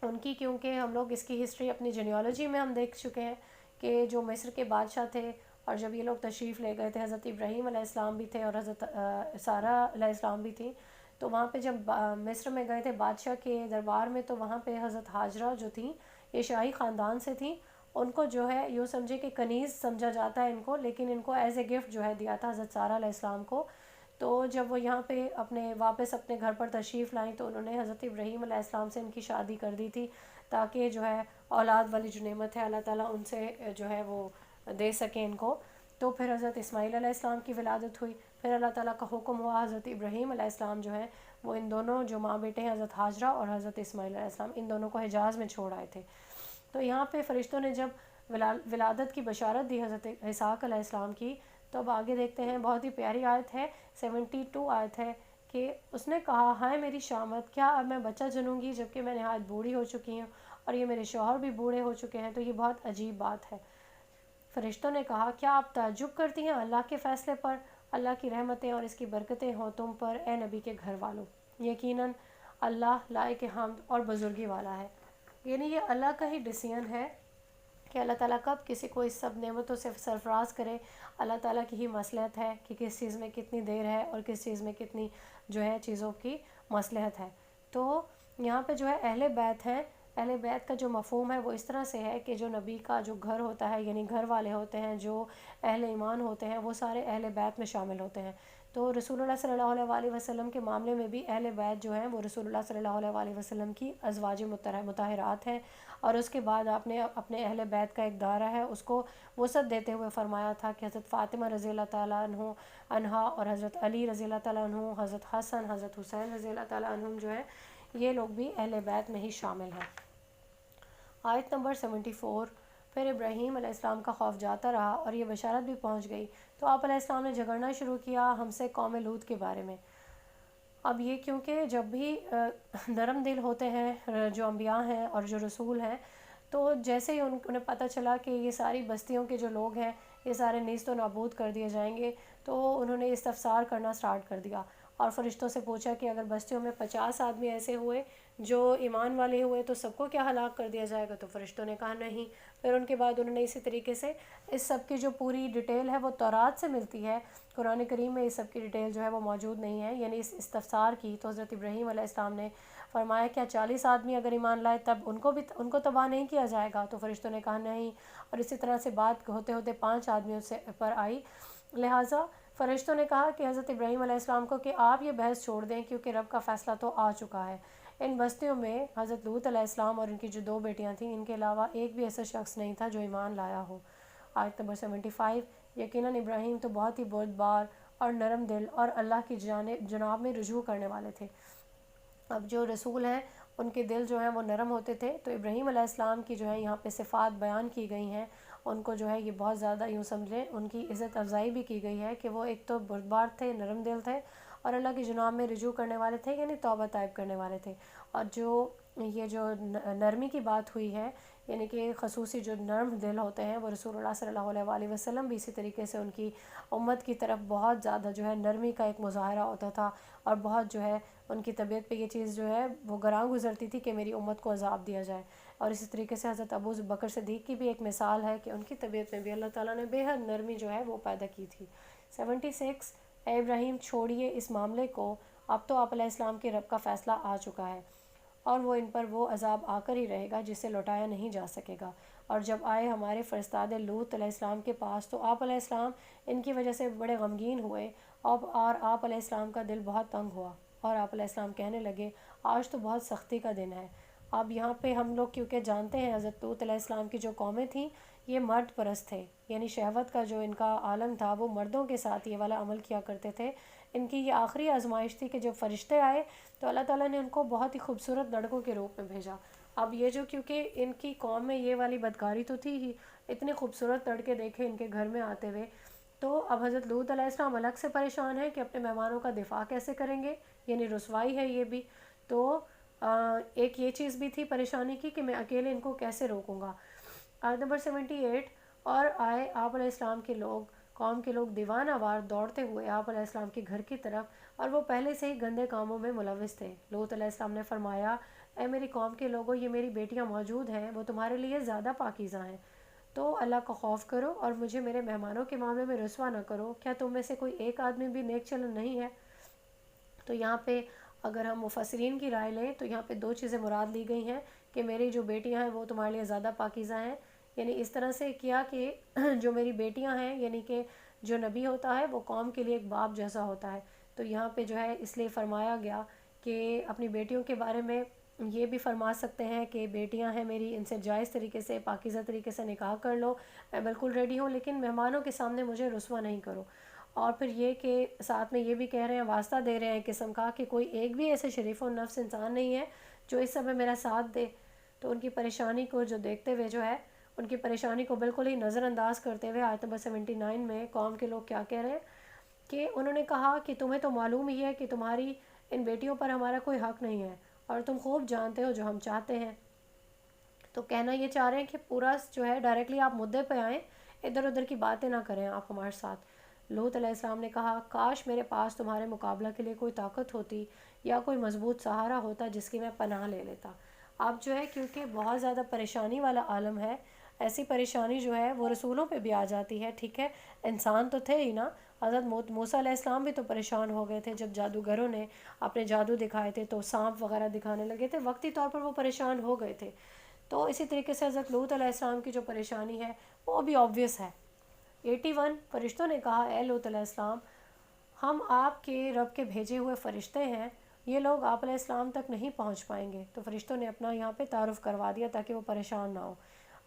ان کی، کیونکہ ہم لوگ اس کی ہسٹری اپنی جینیالوجی میں ہم دیکھ چکے ہیں کہ جو مصر کے بادشاہ تھے اور جب یہ لوگ تشریف لے گئے تھے، حضرت ابراہیم علیہ السلام بھی تھے اور حضرت سارہ علیہ السلام بھی تھی، تو وہاں پہ جب مصر میں گئے تھے بادشاہ کے دربار میں، تو وہاں پہ حضرت ہاجرہ جو تھیں یہ شاہی خاندان سے تھیں، ان کو جو ہے یوں سمجھے کہ کنیز سمجھا جاتا ہے ان کو، لیکن ان کو ایز اے گفٹ جو ہے دیا تھا حضرت سارہ علیہ السلام کو۔ تو جب وہ یہاں پہ واپس اپنے گھر پر تشریف لائیں تو انہوں نے حضرت ابراہیم علیہ السلام سے ان کی شادی کر دی تھی تاکہ جو ہے اولاد والی جو نعمت ہے اللہ تعالیٰ ان سے جو ہے وہ دے سکیں ان کو۔ تو پھر حضرت اسماعیل علیہ السلام کی ولادت ہوئی، پھر اللہ تعالیٰ کا حکم ہوا حضرت ابراہیم علیہ السلام جو ہے وہ ان دونوں جو ماں بیٹے ہیں حضرت ہاجرہ اور حضرت اسماعیل علیہ السلام، ان دونوں کو حجاز میں چھوڑ آئے تھے۔ تو یہاں پہ فرشتوں نے جب ولادت کی بشارت دی حضرت اسحاق علیہ السلام کی، تو اب آگے دیکھتے ہیں، بہت ہی پیاری آیت ہے، 72 آیت ہے کہ اس نے کہا ہائے میری شامت، کیا اب میں بچہ جنوں گی جبکہ میں نہایت بوڑھی ہو چکی ہوں اور یہ میرے شوہر بھی بوڑھے ہو چکے ہیں، تو یہ بہت عجیب بات ہے۔ فرشتوں نے کہا کیا آپ تعجب کرتی ہیں اللہ کے فیصلے پر؟ اللہ کی رحمتیں اور اس کی برکتیں ہوں تم پر اے نبی کے گھر والوں، یقیناً اللہ لائق حمد اور بزرگی والا ہے۔ یعنی یہ اللہ کا ہی ڈیسیژن ہے کہ اللہ تعالیٰ کب کسی کو اس سب نعمتوں سے سرفراز کرے، اللہ تعالیٰ کی ہی مصلحت ہے کہ کس چیز میں کتنی دیر ہے اور کس چیز میں کتنی جو ہے چیزوں کی مصلحت ہے۔ تو یہاں پہ جو ہے اہل بیت ہیں، اہل بیت کا جو مفہوم ہے وہ اس طرح سے ہے کہ جو نبی کا جو گھر ہوتا ہے، یعنی گھر والے ہوتے ہیں، جو اہل ایمان ہوتے ہیں، وہ سارے اہل بیت میں شامل ہوتے ہیں۔ تو رسول اللہ صلی اللہ علیہ وسلم کے معاملے میں بھی اہل بیت جو ہیں وہ رسول اللہ صلی اللہ علیہ وسلم کی ازواج مطہرات ہیں، اور اس کے بعد آپ نے اپنے اہل بیت کا ایک دائرہ ہے اس کو وسعت دیتے ہوئے فرمایا تھا کہ حضرت فاطمہ رضی اللہ تعالیٰ عنہا اور حضرت علی رضی اللہ تعالیٰ عنہ، حضرت حسن، حضرت حسین رضی اللہ تعالیٰ عنہم جو ہے یہ لوگ بھی اہل بیت میں ہی شامل ہیں۔ آیت نمبر 74۔ پھر ابراہیم علیہ السلام کا خوف جاتا رہا اور یہ بشارت بھی پہنچ گئی تو آپ علیہ السلام نے جھگڑنا شروع کیا ہم سے قوم لوط کے بارے میں۔ اب یہ کیونکہ جب بھی نرم دل ہوتے ہیں جو انبیاء ہیں اور جو رسول ہیں، تو جیسے ہی انہیں پتہ چلا کہ یہ ساری بستیوں کے جو لوگ ہیں یہ سارے نیست و نابود کر دیے جائیں گے، تو انہوں نے استفسار کرنا سٹارٹ کر دیا اور فرشتوں سے پوچھا کہ اگر بستیوں میں 50 آدمی ایسے ہوئے جو ایمان والے ہوئے تو سب کو کیا ہلاک کر دیا جائے گا؟ تو فرشتوں نے کہا نہیں۔ پھر ان کے بعد انہوں نے اسی طریقے سے اس سب کی جو پوری ڈیٹیل ہے وہ تورات سے ملتی ہے، قرآن کریم میں اس سب کی ڈیٹیل جو ہے وہ موجود نہیں ہے، یعنی اس استفسار کی تو حضرت ابراہیم علیہ السلام نے فرمایا کیا 40 آدمی اگر ایمان لائے تب ان کو تباہ نہیں کیا جائے گا؟ تو فرشتوں نے کہا نہیں، اور اسی طرح سے بات ہوتے ہوتے 5 آدمیوں سے پر آئی۔ لہٰذا فرشتوں نے کہا کہ حضرت ابراہیم علیہ السلام کو کہ آپ یہ بحث چھوڑ دیں کیونکہ رب کا فیصلہ تو آ چکا ہے۔ ان بستیوں میں حضرت لوط علیہ السلام اور ان کی جو 2 بیٹیاں تھیں، ان کے علاوہ ایک بھی ایسا شخص نہیں تھا جو ایمان لایا ہو۔ آیت نمبر 75۔ یقیناً ابراہیم تو بہت ہی بردبار اور نرم دل اور اللہ کی جناب میں رجوع کرنے والے تھے۔ اب جو رسول ہیں ان کے دل جو ہیں وہ نرم ہوتے تھے، تو ابراہیم علیہ السلام کی جو ہے یہاں پہ صفات بیان کی گئی ہیں، ان کو جو ہے یہ بہت زیادہ یوں سمجھیں ان کی عزت افزائی بھی کی گئی ہے کہ وہ ایک تو بردبار تھے، نرم دل تھے اور اللہ کی جناب میں رجوع کرنے والے تھے، یعنی توبہ طائب کرنے والے تھے۔ اور یہ جو نرمی کی بات ہوئی ہے، یعنی کہ خصوصی جو نرم دل ہوتے ہیں وہ رسول اللہ صلی اللہ علیہ وسلم بھی اسی طریقے سے ان کی امت کی طرف بہت زیادہ جو ہے نرمی کا ایک مظاہرہ ہوتا تھا، اور بہت جو ہے ان کی طبیعت پہ یہ چیز جو ہے وہ گراں گزرتی تھی کہ میری امت کو عذاب دیا جائے۔ اور اسی طریقے سے حضرت ابو بکر صدیق کی بھی ایک مثال ہے کہ ان کی طبیعت میں بھی اللہ تعالیٰ نے بے حد نرمی جو ہے وہ پیدا کی تھی۔ 76۔ اے ابراہیم چھوڑیے اس معاملے کو، اب تو آپ علیہ السلام کے رب کا فیصلہ آ چکا ہے اور وہ ان پر وہ عذاب آ کر ہی رہے گا جسے لوٹایا نہیں جا سکے گا۔ اور جب آئے ہمارے فرستاد لوط علیہ السلام کے پاس تو آپ علیہ السلام ان کی وجہ سے بڑے غمگین ہوئے اور آپ علیہ السلام کا دل بہت تنگ ہوا، اور آپ علیہ السلام کہنے لگے آج تو بہت سختی کا دن ہے۔ اب یہاں پہ ہم لوگ کیونکہ جانتے ہیں حضرت لوط علیہ السلام کی جو قومیں تھیں یہ مرد پرست تھے، یعنی شہوت کا جو ان کا عالم تھا وہ مردوں کے ساتھ یہ والا عمل کیا کرتے تھے۔ ان کی یہ آخری آزمائش تھی کہ جب فرشتے آئے تو اللہ تعالیٰ نے ان کو بہت ہی خوبصورت لڑکوں کے روپ میں بھیجا۔ اب یہ جو کیونکہ ان کی قوم میں یہ والی بدکاری تو تھی ہی، اتنے خوبصورت لڑکے دیکھے ان کے گھر میں آتے ہوئے، تو اب حضرت لوط علیہ السلام الگ سے پریشان ہیں کہ اپنے مہمانوں کا دفاع کیسے کریں گے، یعنی رسوائی ہے یہ بھی۔ تو ایک یہ چیز بھی تھی پریشانی کی کہ میں اکیلے ان کو کیسے روکوں گا۔ آیت نمبر 78۔ اور آئے آپ علیہ السلام کے قوم کے لوگ دیوانہ وار دوڑتے ہوئے آپ علیہ السلام کے گھر کی طرف، اور وہ پہلے سے ہی گندے کاموں میں ملوث تھے۔ لوط علیہ السلام نے فرمایا اے میری قوم کے لوگوں، یہ میری بیٹیاں موجود ہیں، وہ تمہارے لیے زیادہ پاکیزہ ہیں، تو اللہ کا خوف کرو اور مجھے میرے مہمانوں کے معاملے میں رسوا نہ کرو۔ کیا تم میں سے کوئی ایک آدمی بھی نیک چلن نہیں ہے؟ تو یہاں پہ اگر ہم مفسرین کی رائے لیں تو یہاں پہ 2 چیزیں مراد لی گئی ہیں کہ میری جو بیٹیاں ہیں وہ تمہارے لیے زیادہ پاکیزہ ہیں، یعنی اس طرح سے کیا کہ جو میری بیٹیاں ہیں، یعنی کہ جو نبی ہوتا ہے وہ قوم کے لیے ایک باپ جیسا ہوتا ہے، تو یہاں پہ جو ہے اس لیے فرمایا گیا کہ اپنی بیٹیوں کے بارے میں یہ بھی فرما سکتے ہیں کہ بیٹیاں ہیں میری، ان سے جائز طریقے سے پاکیزہ طریقے سے نکاح کر لو، میں بالکل ریڈی ہوں، لیکن مہمانوں کے سامنے مجھے رسوا نہیں کرو۔ اور پھر یہ کہ ساتھ میں یہ بھی کہہ رہے ہیں، واسطہ دے رہے ہیں قسم کا کہ کوئی ایک بھی ایسے شریف و نفس انسان نہیں ہے جو اس سب میں میرا ساتھ دے۔ تو ان کی پریشانی کو جو دیکھتے ہوئے جو ہے ان کی پریشانی کو بالکل ہی نظر انداز کرتے ہوئے آیت نمبر 79 میں قوم کے لوگ کیا کہہ رہے ہیں کہ انہوں نے کہا کہ تمہیں تو معلوم ہی ہے کہ تمہاری ان بیٹیوں پر ہمارا کوئی حق نہیں ہے اور تم خوب جانتے ہو جو ہم چاہتے ہیں۔ تو کہنا یہ چاہ رہے ہیں کہ پورا جو ہے ڈائریکٹلی آپ مدعے پہ آئیں، ادھر ادھر کی باتیں نہ کریں آپ ہمارے ساتھ۔ لوط علیہ السلام نے کہا کاش میرے پاس تمہارے مقابلہ کے لیے کوئی طاقت ہوتی یا کوئی مضبوط سہارا ہوتا جس کی میں پناہ لے لیتا۔ اب جو ہے کیونکہ بہت زیادہ پریشانی والا عالم ہے، ایسی پریشانی جو ہے وہ رسولوں پہ بھی آ جاتی ہے، ٹھیک ہے انسان تو تھے ہی نا، حضرت موسیٰ علیہ السلام بھی تو پریشان ہو گئے تھے جب جادوگروں نے اپنے جادو دکھائے تھے تو سانپ وغیرہ دکھانے لگے تھے، وقتی طور پر وہ پریشان ہو گئے تھے۔ تو اسی طریقے سے حضرت لوط علیہ السلام کی جو پریشانی ہے وہ بھی آبویس ہے۔ 81۔ فرشتوں نے کہا اے لوط علیہ السلام، ہم آپ کے رب کے بھیجے ہوئے فرشتے ہیں، یہ لوگ آپ علیہ السلام تک نہیں پہنچ پائیں گے۔ تو فرشتوں نے اپنا یہاں پہ تعارف کروا دیا تاکہ وہ پریشان نہ ہو۔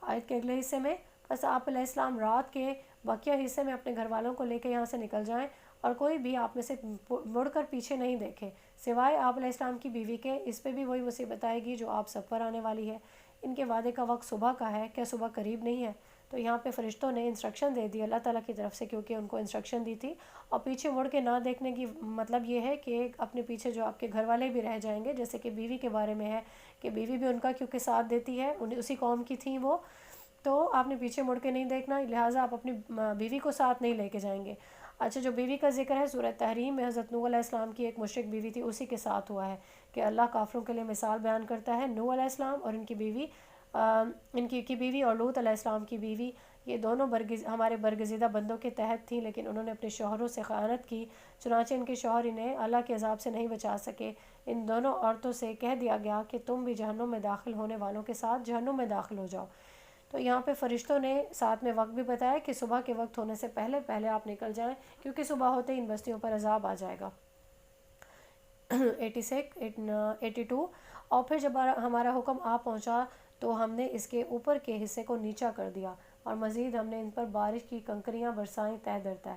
آیت کے اگلے حصے میں بس آپ علیہ السلام رات کے بقیہ حصے میں اپنے گھر والوں کو لے کے یہاں سے نکل جائیں اور کوئی بھی آپ میں سے مڑ کر پیچھے نہیں دیکھے سوائے آپ علیہ السلام کی بیوی کے اس پہ بھی وہی مصیبت آئے گی جو آپ سب پر آنے والی ہے۔ ان کے وعدے کا وقت صبح کا ہے، کیا صبح قریب نہیں ہے؟ تو یہاں پہ فرشتوں نے انسٹرکشن دے دی اللہ تعالیٰ کی طرف سے، کیونکہ ان کو انسٹرکشن دی تھی، اور پیچھے مڑ کے نہ دیکھنے کی مطلب یہ ہے کہ اپنے پیچھے جو آپ کے گھر والے بھی رہ جائیں گے، جیسے کہ بیوی کے بارے میں ہے کہ بیوی بھی ان کا کیونکہ ساتھ دیتی ہے، اسی قوم کی تھیں وہ، تو آپ نے پیچھے مڑ کے نہیں دیکھنا، لہٰذا آپ اپنی بیوی کو ساتھ نہیں لے کے جائیں گے۔ اچھا، جو بیوی کا ذکر ہے سورہ تحریم میں حضرت نوح علیہ السلام کی ایک مشرک بیوی تھی، اسی کے ساتھ ہوا ہے کہ اللہ کافروں کے لیے مثال بیان کرتا ہے۔ نوح علیہ السلام اور ان کی بیوی بیوی اور لوط علیہ السلام کی بیوی، یہ دونوں ہمارے برگزیدہ بندوں کے تحت تھیں، لیکن انہوں نے اپنے شوہروں سے خیانت کی، چنانچہ ان کے شوہر انہیں اللہ کے عذاب سے نہیں بچا سکے۔ ان دونوں عورتوں سے کہہ دیا گیا کہ تم بھی جہنم میں داخل ہونے والوں کے ساتھ جہنم میں داخل ہو جاؤ۔ تو یہاں پہ فرشتوں نے ساتھ میں وقت بھی بتایا کہ صبح کے وقت ہونے سے پہلے پہلے آپ نکل جائیں، کیونکہ صبح ہوتے ہی ان بستیوں پر عذاب آ جائے گا۔ 82 اور پھر جب ہمارا حکم آ پہنچا تو ہم نے اس کے اوپر کے حصے کو نیچا کر دیا، اور مزید ہم نے ان پر بارش کی کنکریاں برسائیں تہ در تہ۔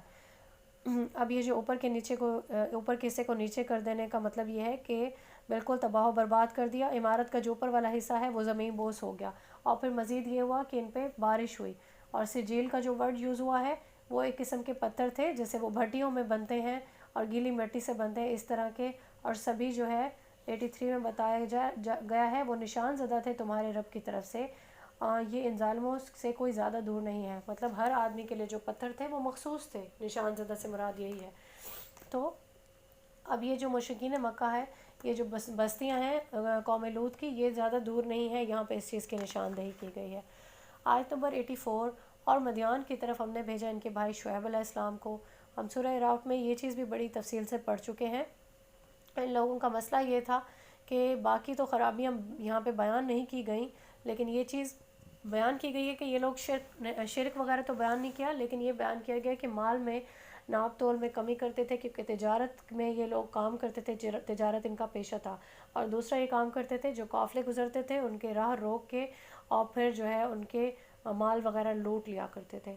اب یہ جو اوپر کے حصے کو نیچے کر دینے کا مطلب یہ ہے کہ بالکل تباہ و برباد کر دیا۔ عمارت کا جو اوپر والا حصہ ہے وہ زمین بوس ہو گیا، اور پھر مزید یہ ہوا کہ ان پہ بارش ہوئی۔ اور سجیل کا جو ورڈ یوز ہوا ہے وہ ایک قسم کے پتھر تھے جیسے وہ بھٹیوں میں بنتے ہیں اور گیلی مٹی سے بنتے ہیں، اس طرح کے، اور سبھی جو ہے 83 میں بتایا گیا ہے وہ نشان زدہ تھے تمہارے رب کی طرف سے، یہ ان ظالموں سے کوئی زیادہ دور نہیں ہے۔ مطلب ہر آدمی کے لیے جو پتھر تھے وہ مخصوص تھے، نشان زدہ سے مراد یہی ہے۔ تو اب یہ جو مشرکین مکہ ہے، یہ جو بستیاں ہیں قوم لوط کی، یہ زیادہ دور نہیں ہے، یہاں پہ اس چیز کی نشاندہی کی گئی ہے۔ آیت نمبر 84، اور مدیان کی طرف ہم نے بھیجا ان کے بھائی شعیب علیہ السلام کو۔ ہم سورہ اعراف میں یہ چیز بھی بڑی تفصیل سے پڑھ چکے ہیں۔ ان لوگوں کا مسئلہ یہ تھا کہ باقی تو خرابیاں یہاں پہ بیان نہیں کی گئیں، لیکن یہ چیز بیان کی گئی ہے کہ یہ لوگ شرک وغیرہ تو بیان نہیں کیا، لیکن یہ بیان کیا گیا کہ مال میں ناپ تول میں کمی کرتے تھے، کیونکہ تجارت میں یہ لوگ کام کرتے تھے، تجارت ان کا پیشہ تھا۔ اور دوسرا یہ کام کرتے تھے جو قافلے گزرتے تھے ان کے راہ روک کے، اور پھر جو ہے ان کے مال وغیرہ لوٹ لیا کرتے تھے۔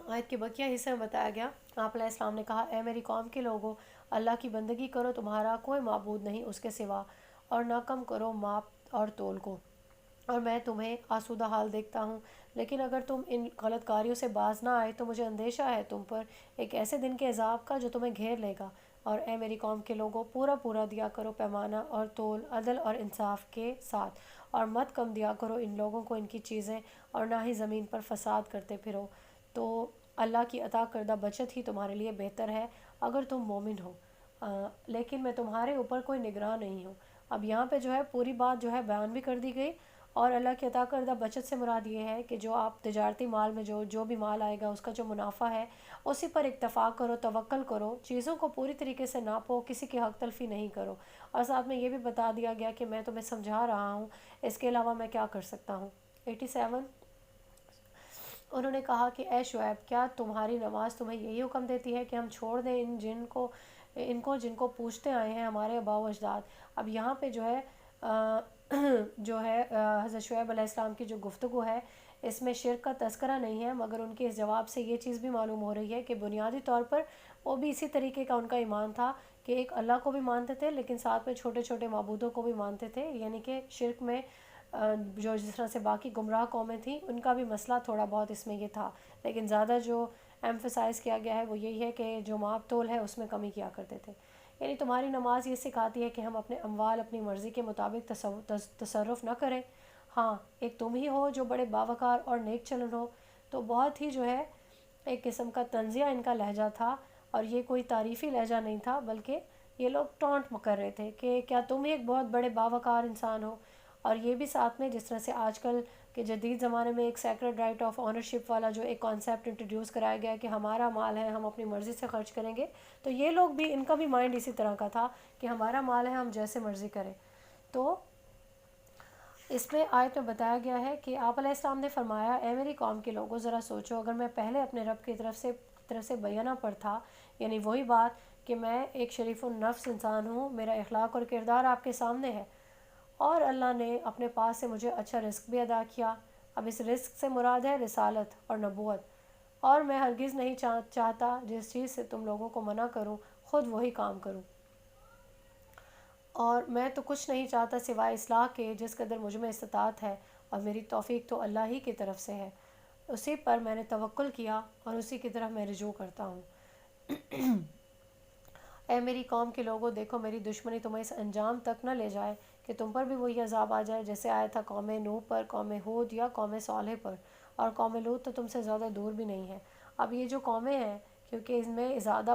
آیت کے بقیہ حصے میں بتایا گیا، آپ علیہ السلام نے کہا، اے میری قوم کے لوگوں، اللہ کی بندگی کرو، تمہارا کوئی معبود نہیں اس کے سوا، اور نہ کم کرو ماپ اور تول کو، اور میں تمہیں آسودہ حال دیکھتا ہوں۔ لیکن اگر تم ان غلط کاریوں سے باز نہ آئے تو مجھے اندیشہ ہے تم پر ایک ایسے دن کے عذاب کا جو تمہیں گھیر لے گا۔ اور اے میری قوم کے لوگوں، پورا پورا دیا کرو پیمانہ اور تول عدل اور انصاف کے ساتھ، اور مت کم دیا کرو ان لوگوں کو ان کی چیزیں، اور نہ ہی زمین پر فساد کرتے پھرو۔ تو اللہ کی عطا کردہ بچت ہی تمہارے لیے بہتر ہے اگر تم مومن ہو، لیکن میں تمہارے اوپر کوئی نگراں نہیں ہوں۔ اب یہاں پہ جو ہے پوری بات جو ہے بیان بھی کر دی گئی، اور اللہ کی عطا کردہ بچت سے مراد یہ ہے کہ جو آپ تجارتی مال میں جو بھی مال آئے گا اس کا جو منافع ہے اسی پر اکتفا کرو، توکل کرو، چیزوں کو پوری طریقے سے ناپو، کسی کی حق تلفی نہیں کرو۔ اور ساتھ میں یہ بھی بتا دیا گیا کہ میں تمہیں سمجھا رہا ہوں، اس کے علاوہ میں کیا کر سکتا ہوں۔ 87، انہوں نے کہا کہ اے شعیب، کیا تمہاری نماز تمہیں یہی حکم دیتی ہے کہ ہم چھوڑ دیں جن کو پوچھتے آئے ہیں ہمارے آباء و اجداد۔ اب یہاں پہ جو ہے حضرت شعیب علیہ السلام کی جو گفتگو ہے اس میں شرک کا تذکرہ نہیں ہے، مگر ان کے اس جواب سے یہ چیز بھی معلوم ہو رہی ہے کہ بنیادی طور پر وہ بھی اسی طریقے کا ان کا ایمان تھا کہ ایک اللہ کو بھی مانتے تھے، لیکن ساتھ میں چھوٹے چھوٹے معبودوں کو بھی مانتے تھے، یعنی کہ شرک میں جو جس طرح سے باقی گمراہ قومیں تھیں ان کا بھی مسئلہ تھوڑا بہت اس میں یہ تھا، لیکن زیادہ جو ایمفسائز کیا گیا ہے وہ یہی ہے کہ جو ماپ تول ہے اس میں کمی کیا کرتے تھے۔ یعنی تمہاری نماز یہ سکھاتی ہے کہ ہم اپنے اموال اپنی مرضی کے مطابق تصرف نہ کریں۔ ہاں، ایک تم ہی ہو جو بڑے باوقار اور نیک چلن ہو۔ تو بہت ہی جو ہے ایک قسم کا تنزیہ ان کا لہجہ تھا، اور یہ کوئی تعریفی لہجہ نہیں تھا، بلکہ یہ لوگ ٹونٹ کر رہے تھے کہ کیا تم ہی ایک بہت بڑے باوقار انسان ہو۔ اور یہ بھی ساتھ میں جس طرح سے آج کل کے جدید زمانے میں ایک سیکرڈ رائٹ آف آنرشپ والا جو ایک کانسیپٹ انٹروڈیوس کرایا گیا کہ ہمارا مال ہے، ہم اپنی مرضی سے خرچ کریں گے، تو یہ لوگ بھی ان کا بھی مائنڈ اسی طرح کا تھا کہ ہمارا مال ہے، ہم جیسے مرضی کریں۔ تو اس میں آیت میں بتایا گیا ہے کہ آپ علیہ السلام نے فرمایا، اے میری قوم کے لوگوں ذرا سوچو، اگر میں پہلے اپنے رب کی طرف سے بیانہ پر تھا، یعنی وہی بات کہ میں ایک شریف النفس انسان ہوں، میرا اخلاق اور کردار آپ کے سامنے ہے، اور اللہ نے اپنے پاس سے مجھے اچھا رزق بھی عطا کیا۔ اب اس رزق سے مراد ہے رسالت اور نبوت، اور میں ہرگز نہیں چاہتا جس چیز سے تم لوگوں کو منع کروں، خود وہی کام کروں، اور میں تو کچھ نہیں چاہتا سوائے اصلاح کے جس قدر مجھ میں استطاعت ہے، اور میری توفیق تو اللہ ہی کی طرف سے ہے، اسی پر میں نے توکل کیا اور اسی کی طرف میں رجوع کرتا ہوں۔ اے میری قوم کے لوگوں، دیکھو میری دشمنی تمہیں اس انجام تک نہ لے جائے کہ تم پر بھی وہی عذاب آ جائے جیسے آیا تھا قوم نوح پر، قوم ہود یا قوم صالح پر، اور قوم لوط تو تم سے زیادہ دور بھی نہیں ہے۔ اب یہ جو قومیں ہیں، کیونکہ اس میں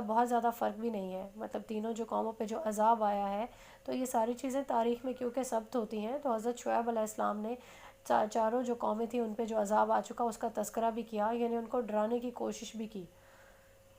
بہت زیادہ فرق بھی نہیں ہے، مطلب تینوں جو قوموں پہ جو عذاب آیا ہے، تو یہ ساری چیزیں تاریخ میں کیونکہ ثبت ہوتی ہیں، تو حضرت شعیب علیہ السلام نے چاروں جو قومیں تھیں ان پہ جو عذاب آ چکا اس کا تذکرہ بھی کیا، یعنی ان کو ڈرانے کی کوشش بھی کی۔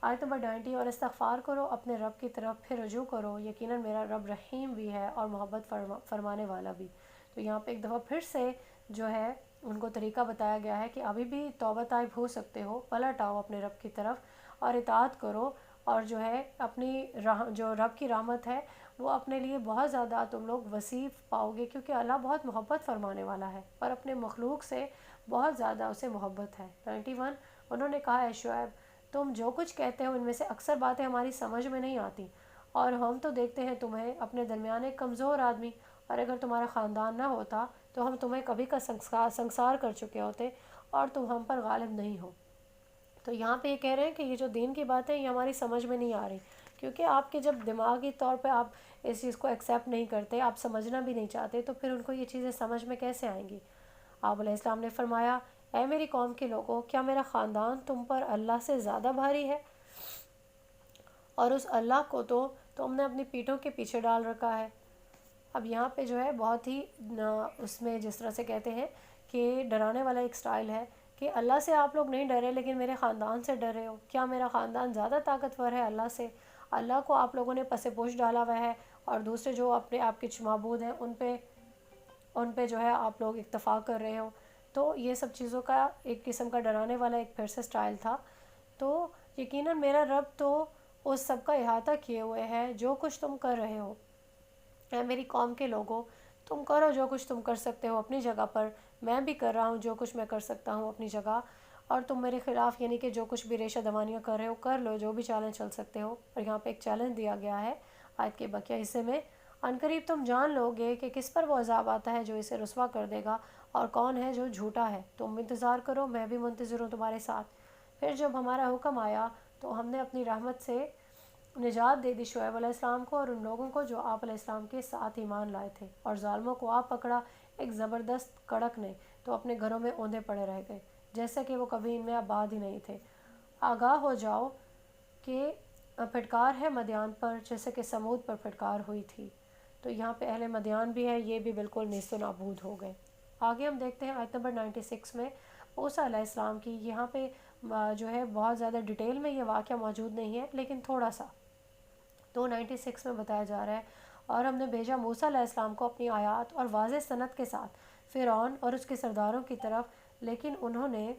آیت نمبر 90، اور استغفار کرو اپنے رب کی طرف، پھر رجوع کرو، یقیناً میرا رب رحیم بھی ہے اور محبت فرمانے والا بھی۔ تو یہاں پہ ایک دفعہ پھر سے جو ہے ان کو طریقہ بتایا گیا ہے کہ ابھی بھی توبہ طائب ہو سکتے ہو، پلٹ آؤ اپنے رب کی طرف اور اطاعت کرو، اور جو ہے اپنی جو رب کی رحمت ہے وہ اپنے لیے بہت زیادہ تم لوگ وسیع پاؤ گے، کیونکہ اللہ بہت محبت فرمانے والا ہے اور اپنے مخلوق سے بہت زیادہ اسے محبت ہے۔ 91، انہوں نے کہا، اے شعیب تم جو کچھ کہتے ہو ان میں سے اکثر باتیں ہماری سمجھ میں نہیں آتی، اور ہم تو دیکھتے ہیں تمہیں اپنے درمیان ایک کمزور آدمی، اور اگر تمہارا خاندان نہ ہوتا تو ہم تمہیں کبھی کا سنسار کر چکے ہوتے، اور تم ہم پر غالب نہیں ہو۔ تو یہاں پہ یہ کہہ رہے ہیں کہ یہ جو دین کی باتیں یہ ہماری سمجھ میں نہیں آ رہی، کیونکہ آپ کے جب دماغی طور پہ آپ اس چیز کو ایکسیپٹ نہیں کرتے، آپ سمجھنا بھی نہیں چاہتے، تو پھر ان کو یہ چیزیں سمجھ میں کیسے آئیں گی؟ آپ علیہ السلام نے فرمایا، اے میری قوم کے لوگوں، کیا میرا خاندان تم پر اللہ سے زیادہ بھاری ہے؟ اور اس اللہ کو تو تم نے اپنی پیٹھوں کے پیچھے ڈال رکھا ہے۔ اب یہاں پہ جو ہے بہت ہی اس میں جس طرح سے کہتے ہیں کہ ڈرانے والا ایک سٹائل ہے کہ اللہ سے آپ لوگ نہیں ڈرے لیکن میرے خاندان سے ڈر رہے ہو۔ کیا میرا خاندان زیادہ طاقتور ہے اللہ سے؟ اللہ کو آپ لوگوں نے پس پوش ڈالا ہوا ہے، اور دوسرے جو اپنے آپ کے معبود ہیں ان پہ جو ہے آپ لوگ اکتفا کر رہے ہو۔ تو یہ سب چیزوں کا ایک قسم کا ڈرانے والا ایک پھر سے سٹائل تھا۔ تو یقیناً میرا رب تو اس سب کا احاطہ کیے ہوئے ہے جو کچھ تم کر رہے ہو۔ اے میری قوم کے لوگوں، تم کرو جو کچھ تم کر سکتے ہو اپنی جگہ پر، میں بھی کر رہا ہوں جو کچھ میں کر سکتا ہوں اپنی جگہ، اور تم میرے خلاف یعنی کہ جو کچھ بھی ریشہ دوانیاں کر رہے ہو کر لو، جو بھی چالیں چل سکتے ہو۔ اور یہاں پہ ایک چیلنج دیا گیا ہے آیت کے بقیہ حصے میں، عنقریب تم جان لو گے کہ کس پر وہ عذاب آتا ہے جو اسے رسوا کر دے گا، اور کون ہے جو جھوٹا ہے۔ تم انتظار کرو، میں بھی منتظر ہوں تمہارے ساتھ۔ پھر جب ہمارا حکم آیا تو ہم نے اپنی رحمت سے نجات دے دی شعیب علیہ السلام کو اور ان لوگوں کو جو آپ علیہ السلام کے ساتھ ایمان لائے تھے، اور ظالموں کو آپ پکڑا ایک زبردست کڑک نے، تو اپنے گھروں میں اوندے پڑے رہ گئے جیسے کہ وہ کبھی ان میں آباد ہی نہیں تھے۔ آگاہ ہو جاؤ کہ پھٹکار ہے مدیان پر جیسے کہ سمود پر پھٹکار ہوئی تھی۔ تو یہاں پہ اہل مدیان بھی ہے، یہ بھی بالکل نیست و نابود ہو گئے۔ آگے ہم دیکھتے ہیں آیت نمبر 96 میں موسیٰ علیہ السلام کی، یہاں پہ جو ہے بہت زیادہ ڈیٹیل میں یہ واقعہ موجود نہیں ہے لیکن تھوڑا سا تو 96 میں بتایا جا رہا ہے، اور ہم نے بھیجا موسیٰ علیہ السلام کو اپنی آیات اور واضح سند کے ساتھ فرعون اور اس کے سرداروں کی طرف، لیکن انہوں نے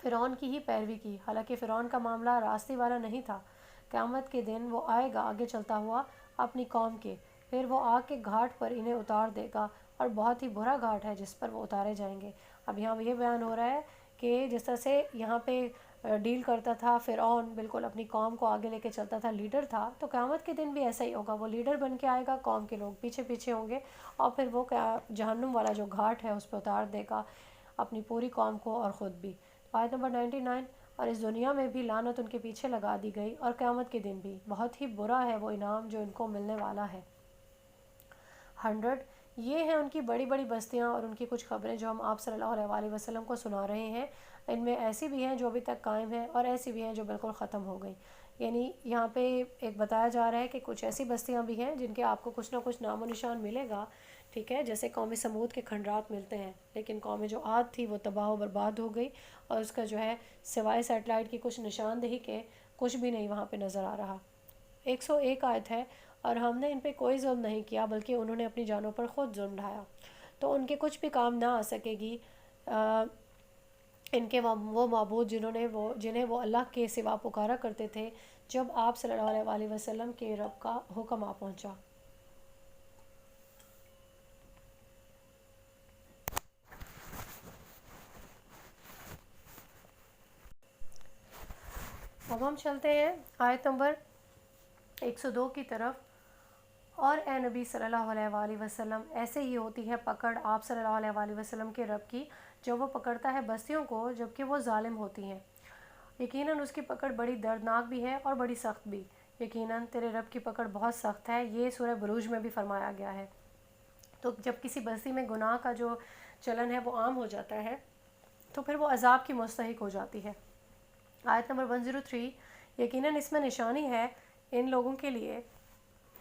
فرعون کی ہی پیروی کی، حالانکہ فرعون کا معاملہ راستی والا نہیں تھا۔ قیامت کے دن وہ آئے گا آگے چلتا ہوا اپنی قوم کے، پھر وہ آگ کے گھاٹ پر انہیں اتار دے گا، اور بہت ہی برا گھاٹ ہے جس پر وہ اتارے جائیں گے۔ اب یہاں یہ بیان ہو رہا ہے کہ جس طرح سے یہاں پہ ڈیل کرتا تھا فرعون، بالکل اپنی قوم کو آگے لے کے چلتا تھا، لیڈر تھا، تو قیامت کے دن بھی ایسا ہی ہوگا، وہ لیڈر بن کے آئے گا، قوم کے لوگ پیچھے پیچھے ہوں گے، اور پھر وہ جہنم والا جو گھاٹ ہے اس پہ اتار دے گا اپنی پوری قوم کو اور خود بھی۔ آیت نمبر 99، اور اس دنیا میں بھی لعنت ان کے پیچھے لگا دی گئی، اور قیامت کے دن بھی بہت ہی برا ہے وہ انعام جو ان کو ملنے والا ہے۔ 100، یہ ہیں ان کی بڑی بڑی بستیاں اور ان کی کچھ خبریں جو ہم آپ صلی اللہ علیہ وسلم کو سنا رہے ہیں، ان میں ایسی بھی ہیں جو ابھی تک قائم ہیں اور ایسی بھی ہیں جو بالکل ختم ہو گئی۔ یعنی یہاں پہ ایک بتایا جا رہا ہے کہ کچھ ایسی بستیاں بھی ہیں جن کے آپ کو کچھ نہ کچھ نام و نشان ملے گا، ٹھیک ہے، جیسے قوم سمود کے کھنڈرات ملتے ہیں، لیکن قوم جو عاد تھی وہ تباہ و برباد ہو گئی، اور اس کا جو ہے سوائے سیٹلائٹ کی کچھ نشاندہی کے کچھ بھی نہیں وہاں پہ نظر آ رہا۔ 101 آیت ہے، اور ہم نے ان پہ کوئی ظلم نہیں کیا بلکہ انہوں نے اپنی جانوں پر خود ظلم ڈھایا، تو ان کے کچھ بھی کام نہ آ سکے گی ان کے وہ معبود جنہیں وہ اللہ کے سوا پکارا کرتے تھے جب آپ صلی اللہ علیہ وسلم کے رب کا حکم آ پہنچا۔ اب ہم چلتے ہیں آیت نمبر 102 کی طرف، اور اے نبی صلی اللہ علیہ وآلہ وسلم ایسے ہی ہوتی ہے پکڑ آپ صلی اللہ علیہ وآلہ وسلم کے رب کی، جو وہ پکڑتا ہے بستیوں کو جبکہ وہ ظالم ہوتی ہیں۔ یقیناً اس کی پکڑ بڑی دردناک بھی ہے اور بڑی سخت بھی، یقیناً تیرے رب کی پکڑ بہت سخت ہے، یہ سورہ بروج میں بھی فرمایا گیا ہے۔ تو جب کسی بستی میں گناہ کا جو چلن ہے وہ عام ہو جاتا ہے تو پھر وہ عذاب کی مستحق ہو جاتی ہے۔ آیت نمبر 103، یقیناً اس میں نشانی ہے ان لوگوں کے لیے